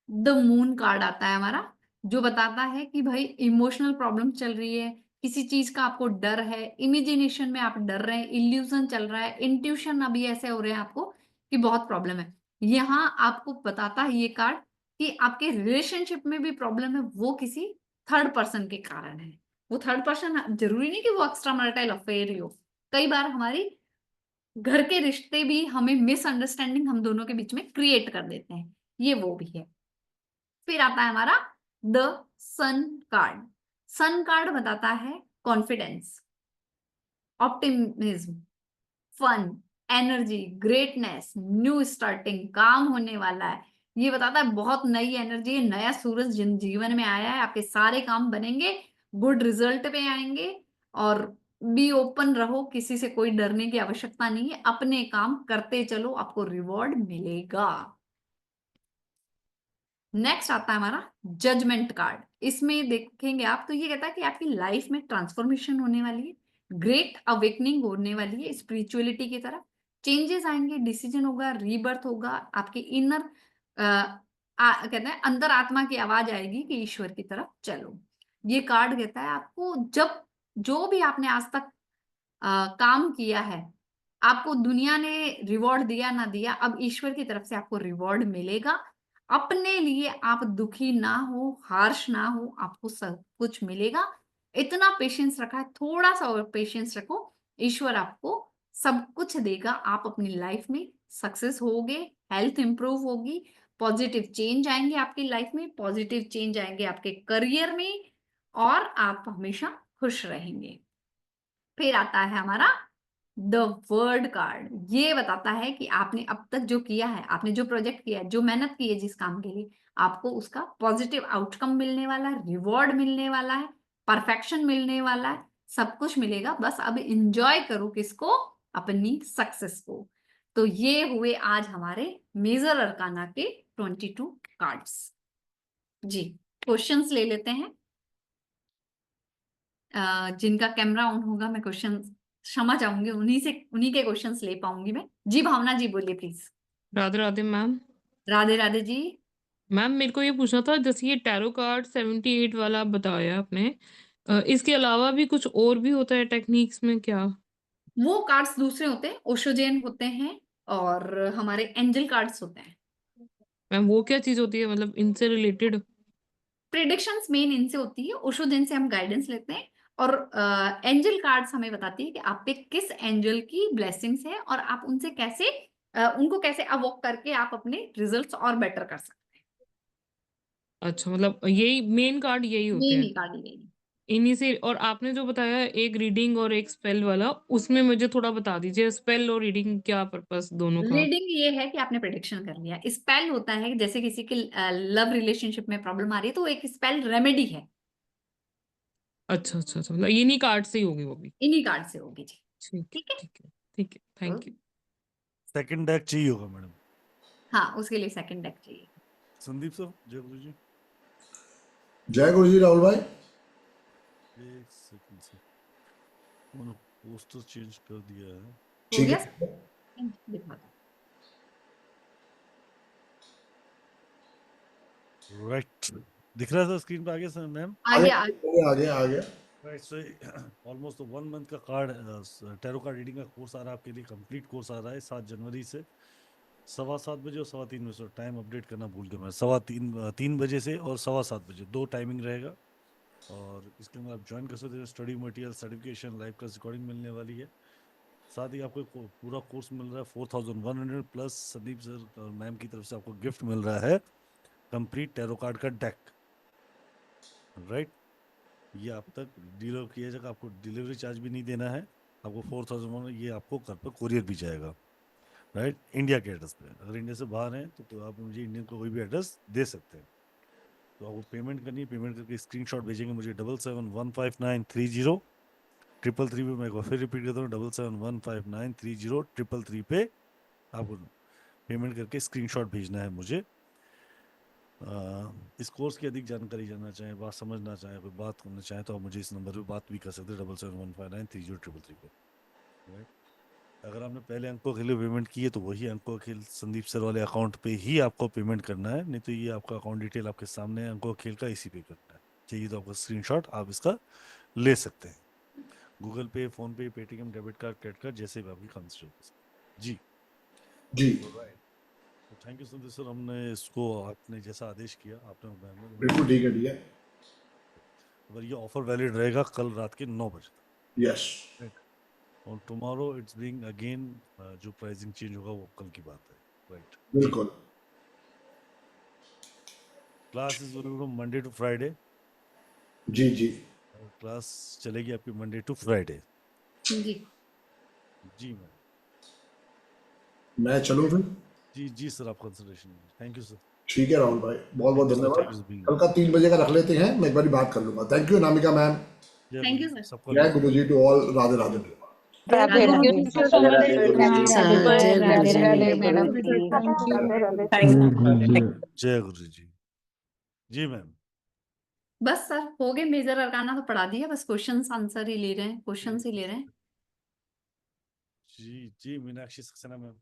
द मून कार्ड आता है हमारा, जो बताता है कि भाई इमोशनल प्रॉब्लम चल रही है, किसी चीज का आपको डर है, इमेजिनेशन में आप डर रहे हैं, इल्यूजन चल रहा है, इंट्यूशन अभी ऐसे हो रहे हैं आपको कि बहुत प्रॉब्लम है। यहाँ आपको बताता है ये कार्ड कि आपके रिलेशनशिप में भी प्रॉब्लम है, वो किसी थर्ड पर्सन के कारण है। वो थर्ड पर्सन जरूरी नहीं कि वो एक्स्ट्रा मैरिटल अफेयर ही हो, कई बार हमारी घर के रिश्ते भी हमें मिसअंडरस्टैंडिंग हम दोनों के बीच में क्रिएट कर देते हैं, ये वो भी है। फिर आता है हमारा the sun card. Sun card बताता है confidence, optimism, fun, energy, greatness, new starting, काम होने वाला है। ये बताता है बहुत नई एनर्जी है, नया सूरज जीवन में आया है, आपके सारे काम बनेंगे, गुड रिजल्ट पे आएंगे, और बी ओपन रहो, किसी से कोई डरने की आवश्यकता नहीं है, अपने काम करते चलो, आपको रिवॉर्ड मिलेगा। नेक्स्ट आता है हमारा जजमेंट कार्ड। इसमें देखेंगे आप तो ये कहता है कि आपकी लाइफ में ट्रांसफॉर्मेशन होने वाली है, ग्रेट अवेकनिंग होने वाली है, स्पिरिचुअलिटी की तरफ चेंजेस आएंगे, डिसीजन होगा, रीबर्थ होगा, आपके इनर कहते हैं अंदर आत्मा की आवाज आएगी कि ईश्वर की तरफ चलो। ये कार्ड कहता है आपको जब जो भी आपने आज तक काम किया है, आपको दुनिया ने रिवॉर्ड दिया ना दिया, अब ईश्वर की तरफ से आपको रिवॉर्ड मिलेगा। अपने लिए आप दुखी ना हो, हार्श ना हो, आपको सब कुछ मिलेगा। इतना पेशेंस रखा है, थोड़ा सा और पेशेंस रखो, ईश्वर आपको सब कुछ देगा। आप अपनी लाइफ में सक्सेस होगे, हेल्थ इंप्रूव होगी, पॉजिटिव चेंज आएंगे आपकी लाइफ में, पॉजिटिव चेंज आएंगे आपके करियर में, और आप हमेशा खुश रहेंगे। फिर आता है हमारा द वर्ड कार्ड। ये बताता है कि आपने अब तक जो किया है, आपने जो प्रोजेक्ट किया है, जो मेहनत की है जिस काम के लिए, आपको उसका पॉजिटिव आउटकम मिलने वाला है, रिवॉर्ड मिलने वाला है, परफेक्शन मिलने वाला है, सब कुछ मिलेगा। बस अब एंजॉय करो किसको, अपनी सक्सेस को। तो ये हुए आज हमारे मेजर अरकाना के 22 कार्ड्स। जी, क्वेश्चंस ले लेते हैं। जिनका कैमरा ऑन होगा मैं क्वेश्चन क्षमा चाहूंगी, उन्हीं के क्वेश्चंस ले पाऊंगी मैं। जी भावना जी बोलिए please. Radhe Radhe ma'am. Radhe Radhe ji. Ma'am मेरे को ये पूछना था, जैसे ये टैरो कार्ड 78 वाला बताया आपने, इसके अलावा भी कुछ और भी होता है टेक्निक्स में क्या? वो कार्ड्स दूसरे होते हैं, ओशोजेन होते हैं, और हमारे एंजल कार्ड्स होते हैं। मैम वो क्या चीज होती है, मतलब इनसे रिलेटेड? प्रेडिक्शंस मेन इनसे होती है, ओशोजेन से हम गाइडेंस लेते हैं, और एंजल कार्ड्स हमें बताती है कि आप पे किस एंजल की ब्लेसिंग्स है, और आप उनसे कैसे उनको कैसे अवॉक करके आप अपने रिजल्ट्स और बेटर कर सकते अच्छा, मतलब यही मेन कार्ड यही हैं। होते ये हैं नहीं कार्ड यही। इन्हीं से। और आपने जो बताया एक रीडिंग और एक स्पेल वाला, उसमें मुझे थोड़ा बता दीजिए, स्पेल और रीडिंग क्या पर्पस दोनों का? रीडिंग ये है कि आपने प्रेडिक्शन कर लिया। स्पेल होता है कि जैसे किसी के लव रिलेशनशिप में प्रॉब्लम आ रही है, तो एक स्पेल रेमेडी है, अच्छा अच्छा अच्छा, मतलब इन्हीं कार्ड से ही होगी वो भी? इन्हीं कार्ड से होगी जी। ठीक है ठीक है, ठीक है ठीक है, थैंक यू। सेकंड डेक चाहिए होगा मैडम। हाँ, उसके लिए सेकंड डेक चाहिए। संदीप सर, जय गुरु जी। जय गुरु जी राहुल भाई। एक सेकंड सर, मैंने पोस्टर चेंज कर दिया है। हो ठीक गया है, दिखा दो। राइट, दिख रहा है सर स्क्रीन पे आगे सर मैम? आ गया आ गया आ गया। राइट, सो ऑलमोस्ट 1 मंथ का कार्ड टैरो कार्ड रीडिंग का कोर्स आ रहा है आपके लिए, कंप्लीट कोर्स आ रहा है 7 जनवरी से 7:15 बजे और 3:15 बजे। टाइम अपडेट करना भूल गया मैं, 3 बजे से और 7:15 बजे 2 टाइमिंग रहेगा। और इसके अंदर आप ज्वाइन कर सकते हैं। Study material, certification, live class recording मिलने वाली है। साथ ही आपको पूरा कोर्स मिल रहा है 4100 प्लस संदीप सर और मैम की तरफ से आपको गिफ्ट मिल रहा है कंप्लीट टैरो कार्ड का डेक। राइट, ये आप तक डिलीवर किया जाएगा, आपको डिलीवरी चार्ज भी नहीं देना है। आपको 4000 ये आपको घर पर कुरियर भी जाएगा। राइट, इंडिया के एड्रेस पे। अगर इंडिया से बाहर हैं तो आप मुझे इंडियन को कोई भी एड्रेस दे सकते हैं। तो आपको पेमेंट करनी है, पेमेंट करके स्क्रीनशॉट भेजेंगे मुझे 7715930333 पे। मैं एक बार फिर रिपीट करता हूँ 7715930333 पे आपको पेमेंट करके स्क्रीनशॉट भेजना है मुझे। इस कोर्स की अधिक जानकारी जानना चाहें, बात समझना चाहें, कोई बात करना चाहें तो आप मुझे इस नंबर पे बात भी कर सकते हैं 7715930333 पे। राइट, अगर आपने पहले अंकों के लिए पेमेंट की है तो वही अंकों खेल संदीप सर वाले अकाउंट पे ही आपको पेमेंट करना है, नहीं तो ये आपका अकाउंट डिटेल आपके सामने है, अंकों खेल का इसी पे करना है। चाहिए तो आपका स्क्रीनशॉट आप इसका ले सकते हैं। गूगल पे, फोन पे, Paytm, debit card, credit card जैसे भी आपकी कंसिडर कर सकते। जी जी राइट, तो थैंक यू संदीप सर, हमने इसको आपने जैसा आदेश किया आपने बिल्कुल ठीक है, ठीक है। अगर ये ऑफर वैलिड रहेगा कल रात के 9 बजे तक। यस, राइट, और टुमारो इट्स बीइंग अगेन जो प्राइसिंग चेंज होगा वो कल की बात है। राइट, बिल्कुल। Class is Monday to Friday. जी जी क्लास चलेगी आपकी मंडे टू फ्राइडे। जी जी मैम, मैं चलूँ फिर? जी जी सर, आप कंसिडरेशन। Thank you sir. ठीक है राहुल भाई, बहुत बहुत थैंक यू सर, धन्यवाद। थैंक यू सर बीइंग कल का 3 बजे का रख लेते हैं, मैं एक बार बात कर लूंगा। Thank you Anamika ma'am. Thank you sir. सबका जय Guru ji to all. Radhe Radhe. Radhe thank you Radhe so much Radhe Guruji. Radhe Radhe Radhe madam. Guru ji. Thank you. Radhe Radhe. जय गुरु जी। जी मैम। बस सर हो गए, मेजर अरकाना तो पढ़ा दिया, बस क्वेश्चंस आंसर ही ले रहे हैं, क्वेश्चंस ही ले रहे हैं। जी जी Meenakshi Saxena ma'am.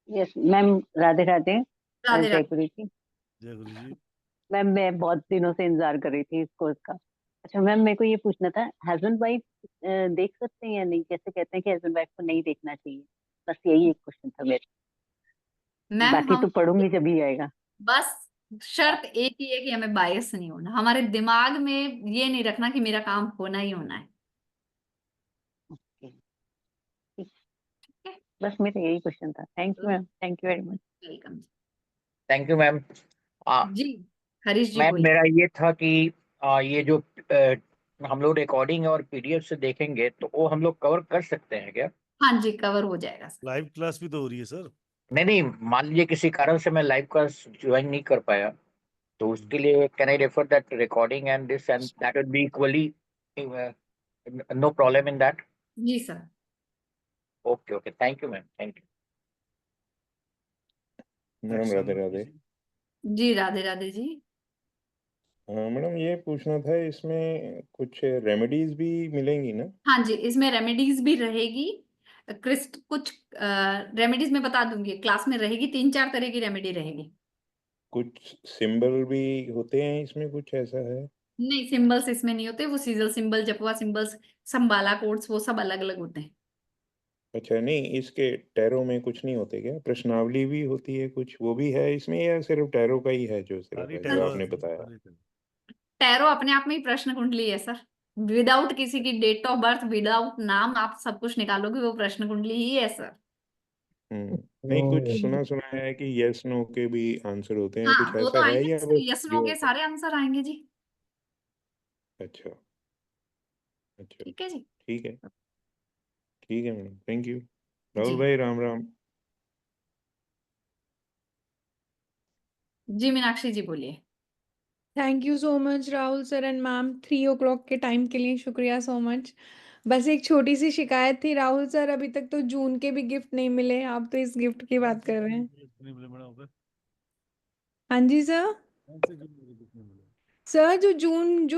Yes ma'am, Radhe Radhe. Radhe जय राधे। गुरु जी। जय गुरु जी। मैम मैं बहुत दिनों से इंतजार कर रही थी इस कोर्स का। अच्छा मैम, मेरे को ये पूछना था, हस्बैंड वाइफ देख सकते हैं या नहीं? जैसे कहते हैं कि हस्बैंड वाइफ को नहीं देखना चाहिए, बस यही एक क्वेश्चन था मेरा। मैम बाकी हम तो पढ़ूंगी जब ही आएगा। बस शर्त एक ही है कि हमें बायस नहीं होना, हमारे दिमाग में ये नहीं रखना कि मेरा काम होना ही होना है। बस मेरा यही क्वेश्चन था। Thank you ma'am, thank you very much. Welcome. Thank you ma'am. जी हरीश जी मैम बोलिए। मेरा ये था कि ये जो हम लोग रिकॉर्डिंग और पीडीएफ से देखेंगे तो वो हम लोग कवर कर सकते हैं क्या? हाँ जी कवर हो जाएगा सर। लाइव क्लास भी तो हो रही है सर। नहीं नहीं, मान लीजिए किसी कारण से मैं लाइव क्लास ज्वाइन नहीं कर पाया तो उसके लिए can I refer that recording and this and that would be equally no problem in that? जी sir. Okay okay, thank you ma'am, thank you. Madam Radhe Radhe. Ji Radhe Radhe ji. Madam ये पूछना था, इसमें कुछ रेमेडीज भी मिलेंगी ना? हाँ जी इसमें रेमेडीज भी रहेगी। क्रिस्ट कुछ रेमेडीज में बता दूंगी, क्लास में रहेगी, 3-4 तरह की रेमेडी रहेगी। कुछ सिंबल भी होते हैं इसमें, कुछ ऐसा है? नहीं सिंबल्स इसमें नहीं होते, वो सीजल सिंबल, जपवा सिंबल्स, संबाला कोड्स वो सब अलग अलग होते हैं। अच्छा, नहीं इसके टैरो में कुछ नहीं होते क्या? प्रश्नावली भी होती है कुछ, वो भी है इसमें या सिर्फ टैरो का ही है जो सिर्फ सारी है, टैरो जो है आपने सर, बताया? सारी टैरो। टैरो अपने आप में ही प्रश्न कुंडली है सर, विदाउट किसी की डेट ऑफ बर्थ, विदाउट नाम आप सब कुछ निकालोगे वो प्रश्न कुंडली ही है सर। नहीं कुछ सुना है कि यस नो के भी आंसर होते हैं, हाँ कुछ वो ऐसा तो है आएंगे या सर, बस यस नो जो? के सारे आंसर आएंगे जी। अच्छा अच्छा, ठीक है जी। ठीक है, ठीक है मैडम, थैंक यू। जी राहुल भाई राम राम। जी मीनाक्षी जी बोलिए। Thank you so much Rahul sir and ma'am, 3 o'clock के टाइम के लिए शुक्रिया सो मच। बस एक छोटी सी शिकायत थी राहुल सर, अभी तक तो जून के भी गिफ्ट नहीं मिले, आप तो इस गिफ्ट की बात कर रहे हैं। नहीं मिले मैडम आपको? हाँ जी सर। कौन से जून में कुछ नहीं मिले? सर जो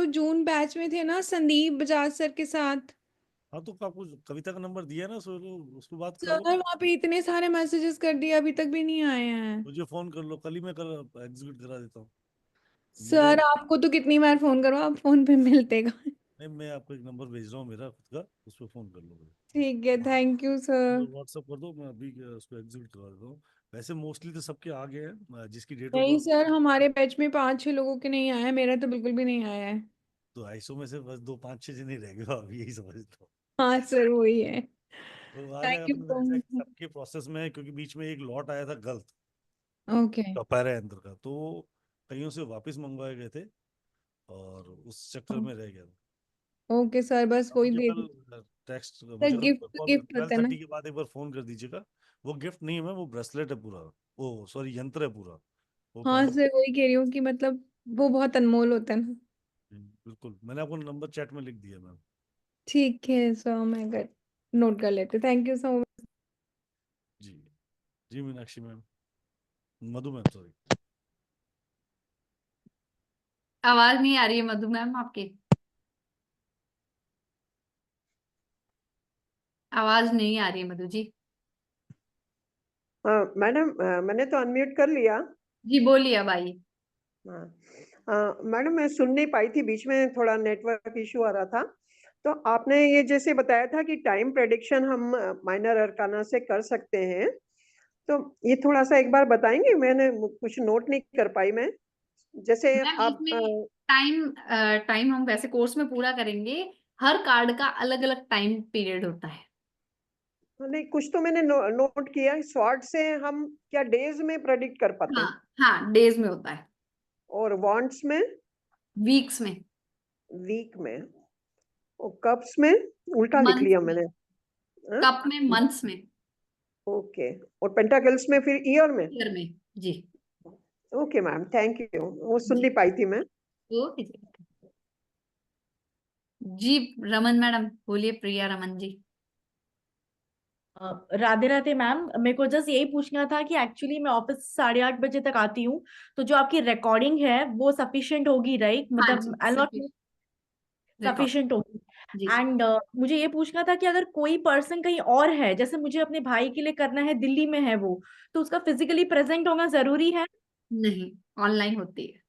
जून बैच में थे ना संदीप बजाज सर के साथ। हाँ तो आपको कविता का नंबर दिया ना, सो उसको बात करा सर लो। वहाँ पे इतने सारे मैसेजेस कर दिए, अभी तक भी नहीं आए हैं। मुझे फोन कर लो, कल ही मैं कर एग्जीक्यूट करा देता हूँ। सर आपको तो कितनी बार फोन करो, आप फोन पे मिलते का। नहीं, मैं आपको एक नंबर भेज रहा हूँ मेरा खुद का, उस पर फोन कर लो। ठीक है, थैंक यू सर। व्हाट्सअप कर दो, मैं अभी उसको एग्जीक्यूट करवा देता हूँ। वैसे मोस्टली तो सबके आ गए हैं, जिसकी डेट ऑफ नहीं बर्थ सर, हमारे बैच में 5-6 लोगों के नहीं आया है, मेरा तो बिल्कुल भी नहीं आया है। तो 250 में से बस 2-5-6 जन ही रह गए, अभी यही समझता हूँ। हाँ सर, वही है। तो आ जाएगा थैंक यू अपने सो वैसे मच। सबके प्रोसेस में है, क्योंकि बीच में एक लॉट आया था गलत ओके पैरा अंदर का, तो कईयों से वापस मंगवाए गए थे और उस चक्कर में रह गया था। ओके सर, बस वही मुझे दे कल दीजिए। टेक्स्ट, सर मुझे कल गिफ्ट गिफ्ट होता है ना। 12:30 के बाद एक बार फोन कर दीजिएगा। वो गिफ्ट नहीं है मैम, वो ब्रेसलेट है पूरा, वो सॉरी यंत्र है पूरा, वो हाँ सर, वही कह रही हूँ कि मतलब वो बहुत अनमोल होता है ना। बिल्कुल, मैंने आपको नंबर चैट में लिख दिया मैम। ठीक है सर, मैं कर नोट कर लेते, थैंक यू सो मच। जी जी Meenakshi ma'am, Madhu ma'am sorry. आवाज नहीं आ रही है मधु मैम आपकी, आवाज नहीं आ रही है मधु जी। मैडम, मैंने तो अनम्यूट कर लिया। जी बोलिए अब आइए। मैडम मैं सुन नहीं पाई थी, बीच में थोड़ा नेटवर्क इशू आ रहा था। तो आपने ये जैसे बताया था कि टाइम प्रेडिक्शन हम माइनर अरकाना से कर सकते हैं, तो ये थोड़ा सा एक बार बताएंगे? मैंने कुछ नोट नहीं कर पाई मैं। जैसे मैम आप इसमें टाइम टाइम हम वैसे कोर्स में पूरा करेंगे, हर कार्ड का अलग अलग टाइम पीरियड होता है। नहीं, कुछ तो मैंने नोट किया। स्वॉर्ड से हम क्या डेज में प्रेडिक्ट कर पाते हाँ हैं? हाँ, डेज में होता है। और वॉन्ट्स में? वीक्स में। वीक में। और कप्स में? उल्टा लिख मंथ्स लिया में। मैंने। कप में मंथ्स में। ओके। और पेंटाकल्स में फिर ईयर में? ईयर में। जी ओके मैम, थैंक यू, वो सुन जी नहीं पाई थी मैं। ओके जी। जी रमन मैडम बोलिए, प्रिया रमन जी। राधे राधे मैम, मेरे को जस्ट यही पूछना था कि एक्चुअली मैं ऑफिस 8:30 बजे तक आती हूँ, तो जो आपकी रिकॉर्डिंग है वो सफिशिएंट होगी, राइट? हाँ मतलब जी, आई नॉट रिकॉर्ड। सफिशिएंट होगी। जी एंड मुझे ये पूछना था कि अगर कोई पर्सन कहीं और है, जैसे मुझे अपने भाई के लिए करना है, दिल्ली में है वो, तो उसका फिजिकली प्रेजेंट होना जरूरी है? नहीं, ऑनलाइन होती है।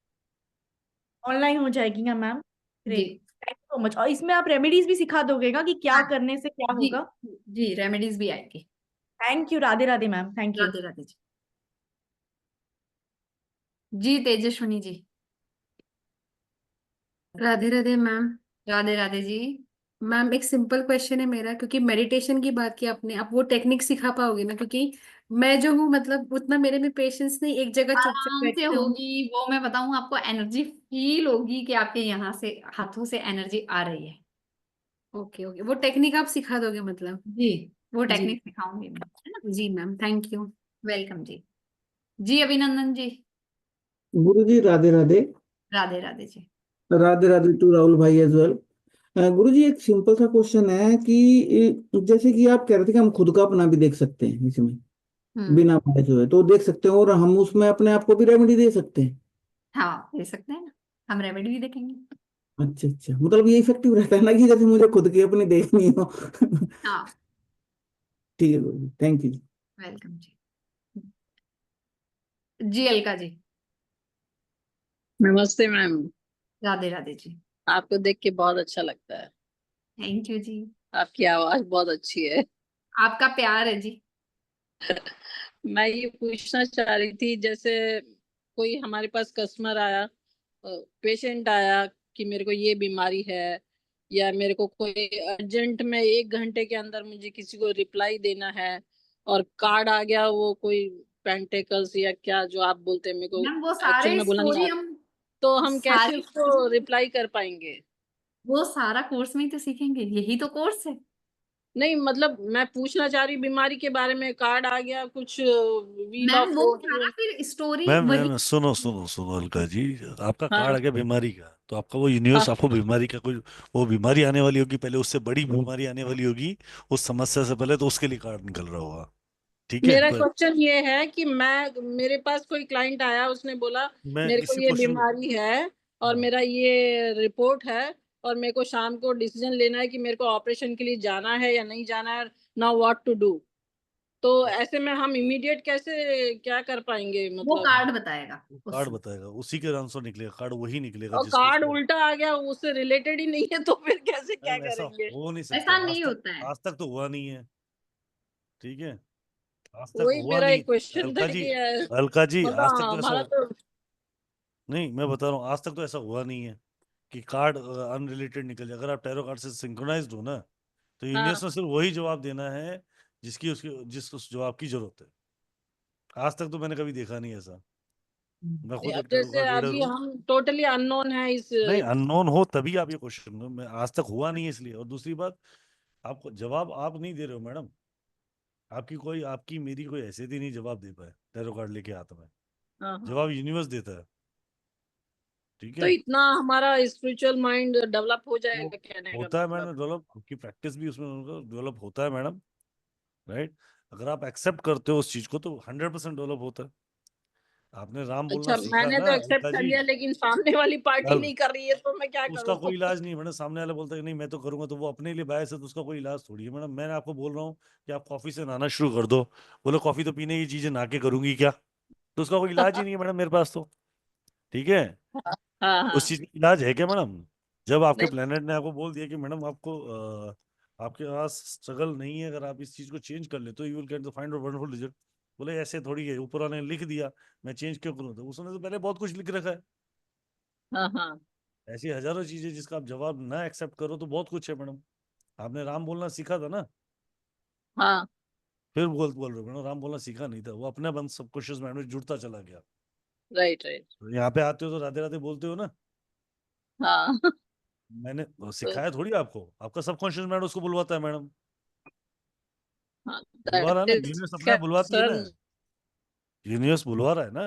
ऑनलाइन हो जाएगी ना मैम? जी great, thank you so much. और इसमें आप रेमेडीज भी सिखा दोगे कि क्या हाँ करने से क्या जी होगा? जी, रेमेडीज भी आएगी। Thank you, Radhe Radhe ma'am, thank you. Radhe Radhe ji. जी तेजस्वनी जी। राधे राधे मैम। राधे राधे जी। मैम एक सिंपल क्वेश्चन है मेरा, क्योंकि मेडिटेशन की बात की आपने, आप वो टेक्निक सिखा पाओगे ना? क्योंकि मैं जो हूँ मतलब उतना मेरे में पेशेंस नहीं, एक जगह चुपचाप आराम से बैठे रहूं। होगी वो, मैं बताऊं आपको, एनर्जी फील होगी कि आपके यहाँ से हाथों से एनर्जी आ रही है। ओके ओके, वो टेक्निक आप सिखा दोगे मतलब? जी वो जी टेक्निक सिखाऊंगी मैं, है ना। जी मैम, थैंक यू। वेलकम जी। जी अभिनंदन जी। गुरु जी राधे राधे। राधे राधे जी। राधे राधे टू राहुल भाई एज वेल। गुरु जी एक सिंपल सा क्वेश्चन है कि जैसे कि आप कह रहे थे कि हम खुद का अपना भी देख सकते हैं इसमें, बिना पढ़े हुए तो देख सकते हैं, और हम उसमें अपने आप को भी रेमेडी दे सकते हैं? हाँ दे सकते हैं ना, हम रेमेडी भी देखेंगे। अच्छा अच्छा, मतलब ये इफेक्टिव रहता है ना कि जैसे मुझे खुद की अपनी देखनी हो। हाँ ठीक है गुरु जी, थैंक यू। वेलकम जी। जी अलका जी। नमस्ते मैम। राधे राधे जी। आपको देख के बहुत अच्छा लगता है। थैंक यू जी। आपकी आवाज बहुत अच्छी है। आपका प्यार है जी। मैं ये पूछना चाह रही थी, जैसे कोई हमारे पास कस्टमर आया, पेशेंट आया कि मेरे को ये बीमारी है, या मेरे को कोई अर्जेंट में 1 घंटे के अंदर मुझे किसी को रिप्लाई देना है, और कार्ड आ गया वो कोई पेंटेकल्स या क्या जो आप बोलते हैं, मेरे को मैम वो एक्चुअल सारे में बोला नहीं स्टोरी आ, हम तो हम कैसे सारी उसको रिप्लाई कर पाएंगे? वो सारा कोर्स में ही तो सीखेंगे, यही तो कोर्स है। नहीं मतलब मैं पूछना चाह रही बीमारी के बारे में, कार्ड आ गया कुछ व्हील मैम ऑफ वो सारा फॉर्चून। फिर स्टोरी मैम वही। मैम सुनो सुनो सुनो अलका जी, आपका हाँ कार्ड आ गया बीमारी का, तो आपका वो यूनिवर्स हाँ। आपको बीमारी का कोई, वो बीमारी आने वाली होगी पहले, उससे बड़ी बीमारी आने वाली होगी उस समस्या से पहले, तो उसके लिए कार्ड निकल रहा होगा। ठीक है, मेरा पर क्वेश्चन ये है कि मेरे पास कोई क्लाइंट आया, उसने बोला मैं मेरे को इसी ये क्वेश्चन बीमारी है और हाँ मेरा ये रिपोर्ट है, और मेरे को शाम को डिसीजन लेना है कि मेरे को ऑपरेशन के लिए जाना है या नहीं जाना है, नाउ व्हाट टू डू। तो ऐसे में हम इमीडिएट कैसे क्या कर पाएंगे, वो मतलब कार्ड बताएगा कार्ड उससे। बताएगा, उसी के आंसर निकलेगा, कार्ड वही निकलेगा और जिसको कार्ड उसको- उल्टा आ गया, उससे रिलेटेड ही नहीं है, तो फिर कैसे क्या मैम ऐसा करेंगे? हो नहीं सकता, ऐसा नहीं होता है। आज तक तो हुआ नहीं है, ठीक है, आज तक वही हुआ मेरा नहीं। एक क्वेश्चन था अलका जी, कि अलका जी, मतलब आज तक तो ऐसा हमारा तो नहीं, मैं बता रहा हूँ, आज तक तो ऐसा हुआ नहीं है कि कार्ड अनरिलेटेड निकल जाए। अगर आप टैरो कार्ड से सिंक्रोनाइज्ड हो ना, तो यूनिवर्स हाँ ने सिर्फ वही जवाब देना है जिस उस जवाब की जरूरत है। आज तक तो मैंने कभी देखा नहीं ऐसा। मैं खुद अब एक टैरो जैसे कार्ड रीडर अभी हूँ। हम टोटली अननोन है इस नहीं, अननोन हो तभी आप ये क्वेश्चन, मैं आज तक हुआ नहीं है इसलिए। और दूसरी बात, आपको जवाब आप नहीं दे रहे हो मैडम, आपकी मेरी कोई हैसियत ही नहीं जवाब दे पाए टैरो कार्ड लेके हाथ में। हाँ हाँ। जवाब यूनिवर्स देता है, ठीक तो है। इतना हमारा स्पिरिचुअल माइंड डेवलप हो वो जाएगा कहने का होता है मतलब। मैडम डेवलप, आपकी प्रैक्टिस भी उसमें डेवलप होता है मैडम, राइट। अगर आप एक्सेप्ट करते हो उस चीज को तो 100% डेवलप होता है। आपने राम बोलना अच्छा, सीखा मैंने ना तो एक्सेप्ट अलका कर जी, लिया, लेकिन सामने वाली पार्टी कल नहीं कर रही है, तो मैं क्या उसका करूँ? कोई इलाज नहीं है मैडम। सामने वाला बोलता है कि नहीं मैं तो करूंगा, तो वो अपने लिए बायस है, तो उसका कोई इलाज थोड़ी है मैडम। मैंने आपको बोल रहा हूँ कि आप कॉफी से नहाना शुरू कर दो, बोले कॉफी तो पीने की चीजें नहा के करूंगी क्या, तो उसका कोई इलाज ही नहीं है मैडम मेरे पास तो, ठीक है। हाँ उस हाँ। चीज का इलाज है क्या मैडम? जब आपके नहीं, प्लेनेट ने आपको बोल दिया कि मैडम आपको आपके पास स्ट्रगल नहीं है, अगर आप इस चीज को चेंज कर ले तो you will get the find wonderful result. बोले ऐसे थोड़ी है, ऊपर वाले ने लिख दिया, मैं चेंज क्यों करूँ? तो उसने तो पहले बहुत कुछ लिख रखा है। हाँ हाँ। ऐसी हजारों चीजें जिसका आप जवाब ना एक्सेप्ट करो तो बहुत कुछ है मैडम। आपने राम बोलना सीखा था ना, हाँ फिर बोल रहे हो मैडम राम बोलना सीखा नहीं था, वो अपने बंद सबकॉन्शियस माइंड में जुड़ता चला गया। Right right. तो यहाँ पे आते हो तो राधे राधे बोलते हो ना, हाँ मैंने तो सिखाया थोड़ी आपको, आपका सबकॉन्शियस माइंड उसको बुलवाता है मैडम, हाँ, बुलवा रहा है दैट ना, इज यूनिवर्स अपने आप बुलवाती है सर। ना, यूनिवर्स बुलवा रहा है ना,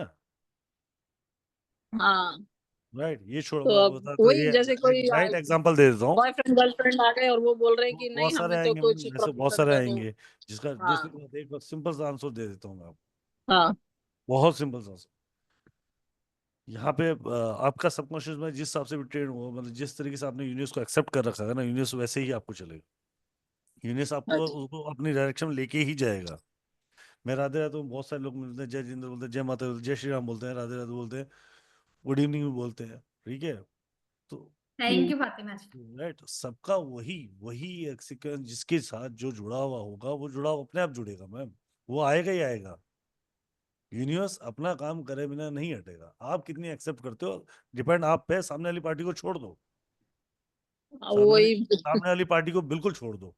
हाँ, राइट। ये छोड़ो, तो मैं आपको अब बताता हूँ, वही ये जैसे कोई एक राइट एग्जांपल दे देता हूँ। बॉयफ्रेंड गर्लफ्रेंड आ गए और वो बोल रहे हैं कि बहुत नहीं सारे हमें तो आएंगे कुछ मैडम, ऐसे बहुत प्रोफेशन सारे का दो। आएंगे जिसका दूसरी हाँ बात, एक सिंपल सा आंसर दे देता हूँ मैं आपको, हाँ बहुत सिंपल सा आंसर। यहाँ पे आपका सबकॉन्शियस में जिस हिसाब से भी ट्रेन हुआ, मतलब जिस तरीके से आपने यूनिवर्स को एक्सेप्ट कर रखा है ना, यूनिवर्स वैसे ही आपको चलेगा। यूनिवर्स आपको अच्छा उसको अपनी डायरेक्शन में लेके ही जाएगा। मैं राधे राधे, तो बहुत सारे लोग मिलते हैं, जय जिंद्र बोलते हैं, जय माता जय श्री राम बोलते हैं, राधे राधे बोलते हैं, गुड इवनिंग भी बोलते हैं, ठीक है। तो thank you Fatima ji. Right, सबका वही वही एक सीक्वेंस जिसके साथ जो जुड़ा हुआ होगा वो जुड़ा हुआ अपने आप जुड़ेगा मैम, वो आएगा ही आएगा। यूनिवर्स अपना काम करे बिना नहीं हटेगा। आप कितनी एक्सेप्ट करते हो डिपेंड आप पे, सामने वाली पार्टी को छोड़ दो, वही। सामने वाली पार्टी को बिल्कुल छोड़ दो।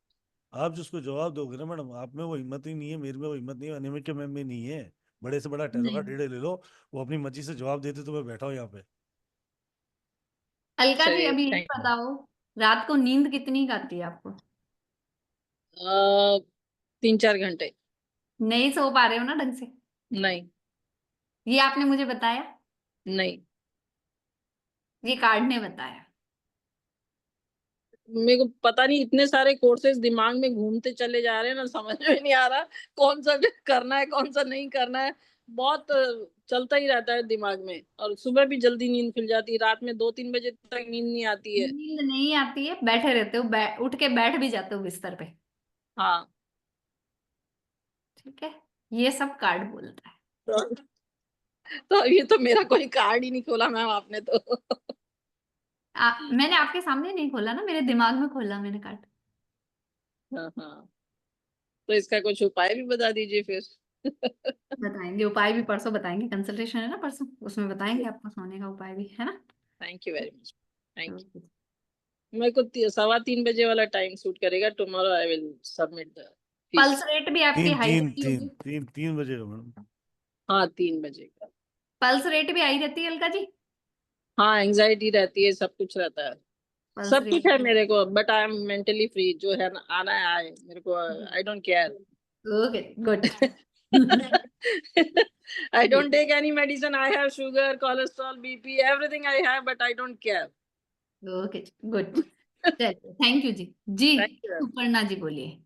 आप जिसको जवाब दोगे ना मैडम, आप में वो हिम्मत ही नहीं है, मेरे में वो हिम्मत नहीं है, अनिमित के में नहीं है। बड़े से बड़ा टैरो का नहीं, टेढ़े ले लो, वो अपनी मर्जी से जवाब देते तो मैं बैठा हूँ यहाँ पे। अलका जी चलिए अभी ये थैंक बताओ, रात को नींद कितनी आती है आपको? 3-4 घंटे। नहीं सो पा रहे हो ना ढंग से? नहीं ये आपने मुझे बताया? नहीं, ये कार्ड ने बताया। मेरे को पता नहीं, इतने सारे कोर्सेज दिमाग में घूमते चले जा रहे हैं ना, समझ में नहीं आ रहा कौन सा करना है कौन सा नहीं करना है। बहुत चलता ही रहता है दिमाग में, और सुबह भी जल्दी नींद खुल जाती है, रात में 2-3 बजे तक नींद नहीं आती है। नींद नहीं आती है, बैठे रहते हो, उठ के बैठ भी जाते हो बिस्तर पे, हाँ ठीक है। ये सब कार्ड बोलता है। तो ये तो मेरा कोई कार्ड ही नहीं खोला मैम आपने तो। मैंने आपके सामने नहीं खोला ना, मेरे दिमाग में खोला मैंने कार्ड। हाँ हाँ, तो इसका कुछ उपाय भी बता दीजिए फिर। बताएंगे उपाय भी, परसों बताएंगे, कंसल्टेशन है ना परसों, उसमें बताएंगे आपको सोने का उपाय भी, है ना। Thank you very much. Thank you. मेरे को 3:15 बजे वाला टाइम सूट करेगा। Tomorrow I will submit the fees. Pulse rate भी आपकी तीन हाई तीन रहती तीन होगी? तीन तीन बजे का मैडम। हाँ 3 बजे का। पल्स रेट भी आई रहती है अलका जी? हाँ एंजाइटी रहती है, सब कुछ रहता है, पल्स सब कुछ है रेट। मेरे को, but I am mentally free. जो है ना, आना है आए, मेरे को I don't care. Okay good. I don't take any medicine. I have sugar, cholesterol, BP, everything I have, but I don't care. Okay good. चलिए थैंक यू जी। जी Thank you. सुपर्णा जी बोलिए।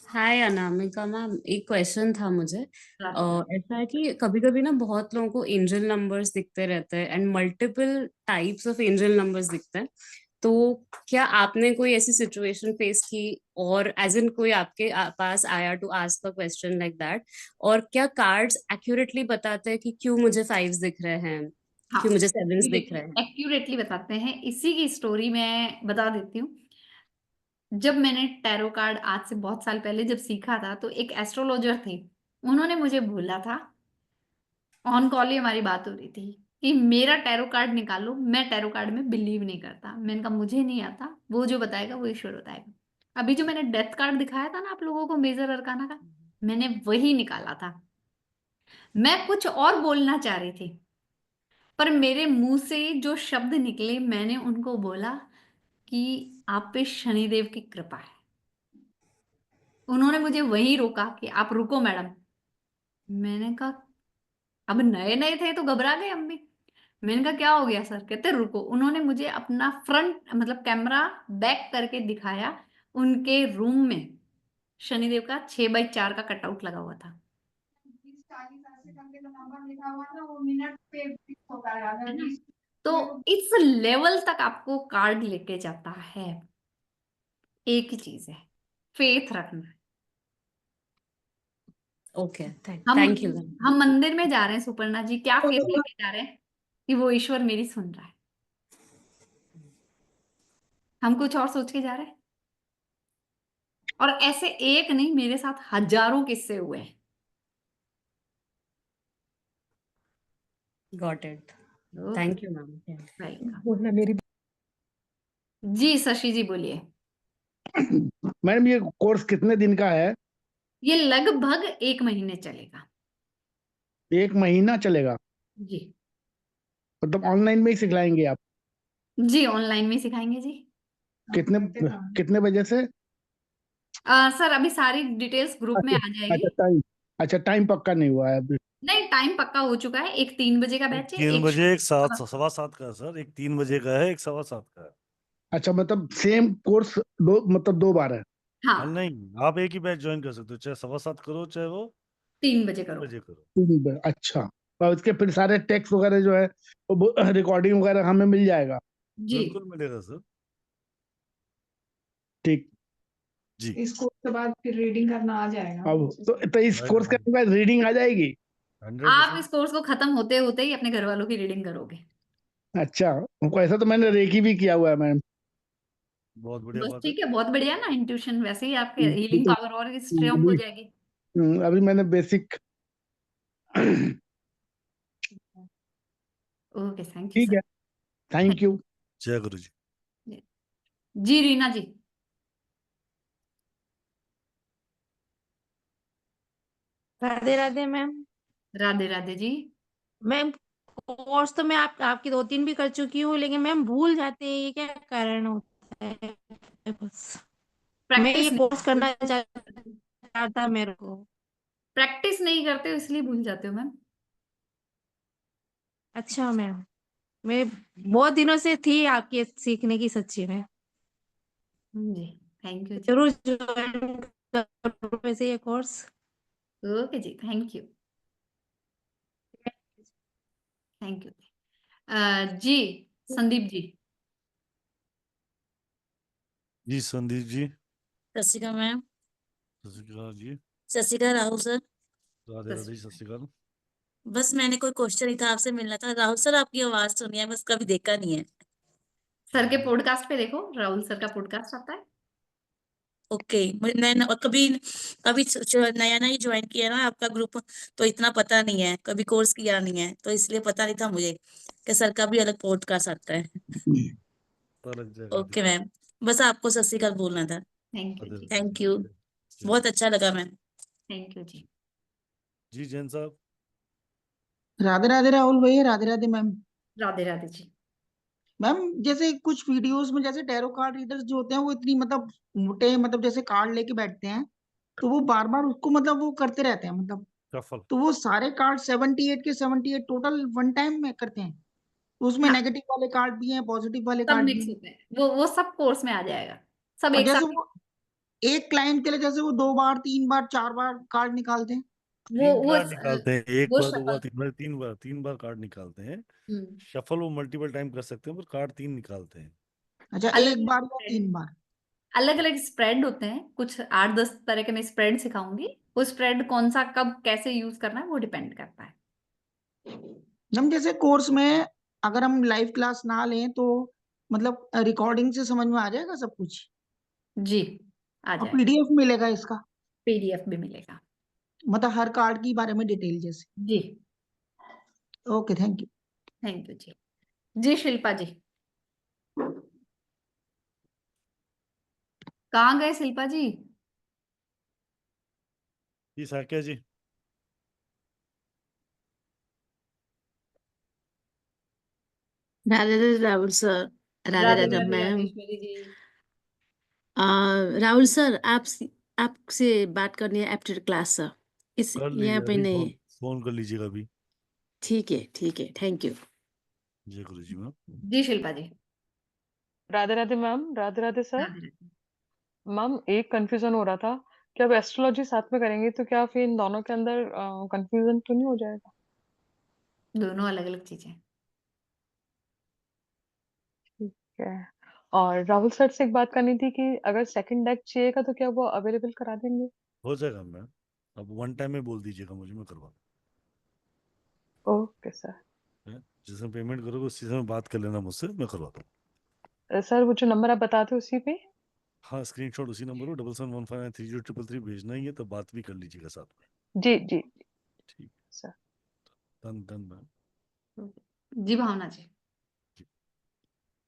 हाय अनामिका मैम, एक क्वेश्चन था मुझे। ऐसा है कि कभी कभी ना बहुत लोगों को एंजल नंबर्स दिखते रहते हैं and multiple types of angel numbers दिखते हैं। तो क्या आपने कोई ऐसी सिचुएशन फेस की और एज इन कोई आपके पास आया to ask a question like that, और क्या कार्ड्स एक्यूरेटली बताते हैं कि क्यों मुझे 5 दिख रहे हैं, हाँ, क्यों मुझे 7 दिख रहे हैं? एक्यूरेटली बताते हैं। इसी की स्टोरी मैं बता देती हूँ। जब मैंने टैरो कार्ड आज से बहुत साल पहले जब सीखा था, तो एक एस्ट्रोलॉजर थे, उन्होंने मुझे बोला था, ऑन कॉल ही हमारी बात हो रही थी, कि मेरा टैरो कार्ड निकालो। मैं टैरो कार्ड में बिलीव नहीं करता। मैंने कहा मुझे नहीं आता, वो जो बताएगा वो ईश्वर बताएगा। अभी जो मैंने डेथ कार्ड दिखाया था ना आप लोगों को, मेजर अरकाना का, मैंने वही निकाला था। मैं कुछ और बोलना चाह रही थी, पर मेरे मुंह से जो शब्द निकले, मैंने उनको बोला कि आप पे शनिदेव की कृपा है। उन्होंने मुझे वहीं रोका कि आप रुको मैडम। मैंने कहा, अब नए नए थे तो घबरा गए हम भी। मैंने कहा क्या हो गया सर? कहते रुको। उन्होंने मुझे अपना फ्रंट मतलब कैमरा बैक करके दिखाया। उनके रूम में शनिदेव का 6x4 का कटआउट लगा हुआ था। तो इस लेवल तक आपको कार्ड लेके जाता है। एक ही चीज है, फेथ रखना है। ओके, हम थैंक यू। हम मंदिर में जा रहे हैं सुपर्णा जी, क्या फेथ लेके जा रहे हैं कि वो ईश्वर मेरी सुन रहा है? हम कुछ और सोच के जा रहे हैं। और ऐसे एक नहीं, मेरे साथ हजारों किस्से हुए हैं। Got it, thank you ma'am. Welcome. बोलना मेरी जी शशि जी बोलिए। मैडम, ये कोर्स कितने दिन का है? ये लगभग 1 महीने चलेगा। 1 महीना चलेगा? जी मतलब ऑनलाइन में ही सिखलाएंगे आप? जी, ऑनलाइन में सिखाएंगे जी। कितने कितने बजे से? सर अभी सारी डिटेल्स ग्रुप में आ जाएगी। अच्छा, टाइम पक्का नहीं हुआ है अभी? नहीं, टाइम पक्का हो चुका है। एक 3 बजे का बैच है, 3 एक बजे, एक शाम 7:15 का है सर। एक 3 बजे का है, एक 7:15 का है। अच्छा, मतलब सेम कोर्स मतलब 2 बार है? हाँ, नहीं, आप एक ही बैच ज्वाइन कर सकते हो, चाहे 7:15 करो, चाहे वो 3 बजे करो। 3 बजे करो। 3 बार, अच्छा। और उसके फिर सारे टेक्स्ट वगैरह जो है, रिकॉर्डिंग वगैरह हमें मिल जाएगा? जी बिल्कुल मिलेगा सर। ठीक जी। इस कोर्स के बाद फिर रीडिंग करना आ जाएगा। अब तो इस कोर्स के बाद रीडिंग आ जाएगी? आप इस कोर्स को खत्म होते होते ही अपने घर वालों की रीडिंग करोगे। अच्छा, उनको ऐसा तो मैंने रेकी भी किया हुआ है मैम। बहुत बढ़िया बस बात है। ठीक है, बहुत बढ़िया ना। इंट्यूशन वैसे ही आपके हीलिंग पावर और स्ट्रांग हो अभी जाएगी। अभी मैंने बेसिक। ओके, थैंक यू ठीक है, सर। Thank you. जय गुरु जी। जी रीना जी। Radhe Radhe ma'am. Radhe Radhe ji. Ma'am, course तो मैं आपकी 2-3 भी कर चुकी हूँ, लेकिन मैम भूल जाते हैं, ये क्या कारण होता है? बस मैं ये प्रैक्टिस कोर्स करना नहीं चाहता मेरे को। प्रैक्टिस नहीं करते हो इसलिए भूल जाते हो मैम। अच्छा मैम, मैं बहुत दिनों से थी आपके सीखने की, सच्ची में। जी थैंक यू जी। जरूर ज्वाइन करूँ वैसे ये कोर्स। ओके जी, थैंक यू थैंक यू। जी संदीप जी। जी संदीप जी। सत श्री अकाल मैम। सत श्री अकाल जी। सत श्री अकाल राहुल सर। राधे राधे जी, सत श्री अकाल। बस मैंने कोई क्वेश्चन ही था, आपसे मिलना था। राहुल सर आपकी आवाज सुनी है, बस कभी देखा नहीं है। सर के पॉडकास्ट पे देखो, राहुल सर का पॉडकास्ट आता है। ओके, मैं कभी कभी नया नया ज्वाइन किया ना आपका ग्रुप, तो इतना पता नहीं है, कभी कोर्स किया नहीं है, तो इसलिए पता नहीं था मुझे कि सर का भी अलग पॉडकास्ट आता है। अलग जगह ओके मैम, बस आपको सत श्री अकाल बोलना था। Thank you ji. Thank you, बहुत अच्छा लगा मैम। थैंक यू जी। जी जैन साहब। राधे राधे राहुल भैया, राधे राधे मैम। राधे राधे जी। मैम, जैसे कुछ वीडियोस में जैसे टैरो कार्ड रीडर्स जो होते हैं वो इतनी मतलब मोटे, मतलब जैसे कार्ड लेके बैठते हैं, तो वो बार बार उसको मतलब वो करते रहते हैं, मतलब सफल। तो वो सारे कार्ड 78 के 78 टोटल वन टाइम में करते हैं? तो उसमें हाँ, नेगेटिव वाले कार्ड भी हैं, पॉजिटिव वाले सब कार्ड भी मिक्स हैं? होते हैं। वो सब कोर्स में आ जाएगा, सब और एक जैसे साथ। वो एक क्लाइंट के लिए जैसे वो 2 बार 3 बार 4 बार कार्ड निकालते हैं? वो 3 वो कार्ड निकालते हैं, एक वो बार, 2 बार, शफल। 3 बार, 3 बार कार्ड निकालते हैं। हम्म। शफल वो मल्टीपल टाइम कर सकते हैं, पर कार्ड 3 निकालते हैं। अच्छा, अलग एक बार या 3 बार? अलग अलग स्प्रेड होते हैं, कुछ 8-10 तरह के मैं स्प्रेड सिखाऊंगी। वो स्प्रेड कौन सा कब कैसे यूज करना है वो डिपेंड करता है। मैम जैसे कोर्स में अगर हम लाइव क्लास ना लें तो मतलब रिकॉर्डिंग से समझ में आ जाएगा सब कुछ? जी आ और जाएगा। पीडीएफ मिलेगा इसका? पीडीएफ भी मिलेगा। मतलब हर कार्ड के बारे में डिटेल जैसे? जी okay, thank you. Thank you जी। जी शिल्पा जी, कहाँ गए शिल्पा जी? जी Sakya ji. Radhe Radhe Rahul sir, Radhe Radhe Radhe Radhe ma'am. Rajeshwari ji. Rahul sir, आपसे बात करनी है आफ्टर क्लास सर, इस कर यहाँ लीजिए, पे अभी नहीं। फोन कर लीजिएगा अभी। ठीक है, थैंक यू। जय गुरु जी मैम। जी Shilpa ji. Radhe Radhe ma'am, Radhe Radhe sir. Radhe Radhe. Ma'am एक कंफ्यूजन हो रहा था कि अब एस्ट्रोलॉजी साथ में करेंगे तो क्या फिर इन दोनों के अंदर कंफ्यूजन तो नहीं हो जाएगा? दोनों अलग अलग चीजें। ठीक है। और राहुल सर से एक बात करनी थी कि अगर सेकंड डेक चाहिएगा तो क्या वो अवेलेबल करा देंगे? हो जाएगा मैम, अब वन टाइम में बोल दीजिएगा मुझे, मैं करवा ओके सर। दूँ। जिसमें पेमेंट करोगे उसी समय बात कर लेना मुझसे, मैं करवा दूँ। सर वो जो नंबर आप बताते हो उसी पे? हाँ, स्क्रीनशॉट उसी नंबर को 7715930333 भेजना ही है, तो बात भी कर लीजिएगा साथ में। जी जी ठीक सर। Done done ma'am. जी Bhavna ji.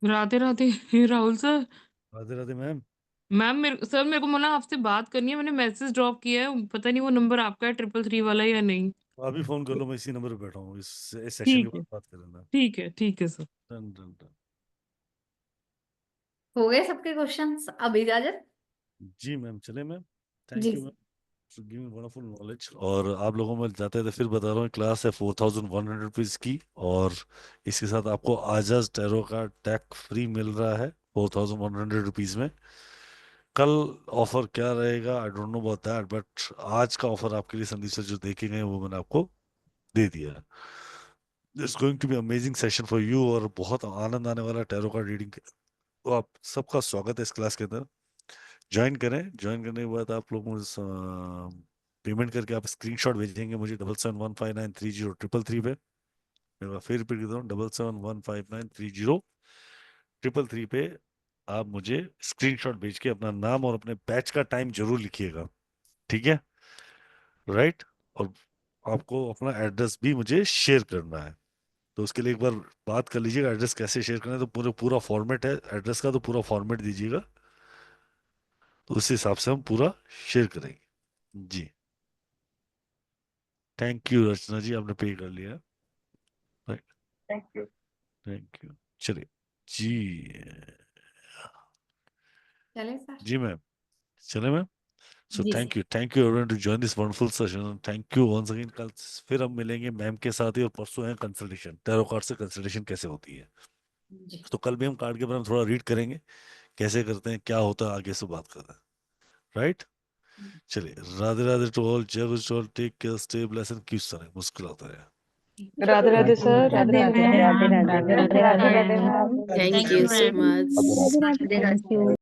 Radhe Radhe Rahul sir. Radhe Radhe ma'am. Ma'am मेरे को मना आपसे बात करनी है, मैंने मैसेज ड्रॉप किया है, पता नहीं वो नंबर आपका है 333 वाला या नहीं। अभी फोन कर लो, मैं इसी नंबर पे बैठा हूँ, इस सेशन के ठीक है, बाद बात कर लेना। ठीक है सर। Done done done. हो गए सबके क्वेश्चंस, अब इजाजत। जी मैम, चले मैम। जी thank you ma'am for giving wonderful knowledge. और आप लोगों में जाते थे, फिर बता रहा हूँ, क्लास है 4100 रुपीज की, और इसके साथ आपको आजाज टैरो का टैग फ्री मिल रहा है 4100 रुपीज में। कल ऑफर क्या रहेगा I don't know about that, but आज का ऑफर आपके लिए संदीप सर जो देखेंगे वो मैंने आपको दे दिया है। It's going to be amazing session for you, और बहुत आनंद आने वाला टैरो का रीडिंग। तो आप सबका स्वागत है इस क्लास के अंदर। ज्वाइन करें, ज्वाइन करने के बाद आप लोग मुझे पेमेंट करके आप स्क्रीनशॉट भेजेंगे मुझे 7715930333 पे। मैं फिर रिपीट करता हूँ, 7715930333 पे आप मुझे स्क्रीनशॉट भेज के अपना नाम और अपने बैच का टाइम जरूर लिखिएगा, ठीक है? राइट। और आपको अपना एड्रेस भी मुझे शेयर करना है, तो उसके लिए एक बार बात कर लीजिएगा एड्रेस कैसे शेयर करना है। तो पूरा फॉर्मेट है एड्रेस का, तो पूरा फॉर्मेट दीजिएगा, तो उस हिसाब से हम पूरा शेयर करेंगे। जी थैंक यू रचना जी, आपने पे कर लिया। Right, thank you. Thank you. चलिए जी। चले सर। जी मैम, चले मैम। सो जी thank you everyone to join this wonderful session. Thank you once again. कल फिर हम मिलेंगे मैम के साथ ही, और परसों है कंसल्टेशन, टैरो कार्ड से कंसल्टेशन कैसे होती है। जी। तो कल भी हम कार्ड के बारे में थोड़ा रीड करेंगे, कैसे करते हैं, क्या होता है, आगे से बात करते हैं। राइट, चलिए राधे राधे टू ऑल, जय गुरु to all, take care, stay blessed, keep smiling. मुश्किल होता है। Radhe Radhe sir, Radhe Radhe ma'am. Radhe Radhe Radhe Radhe ma'am. Ma'am. Thank you so much. Radhe Radhe. Thank you.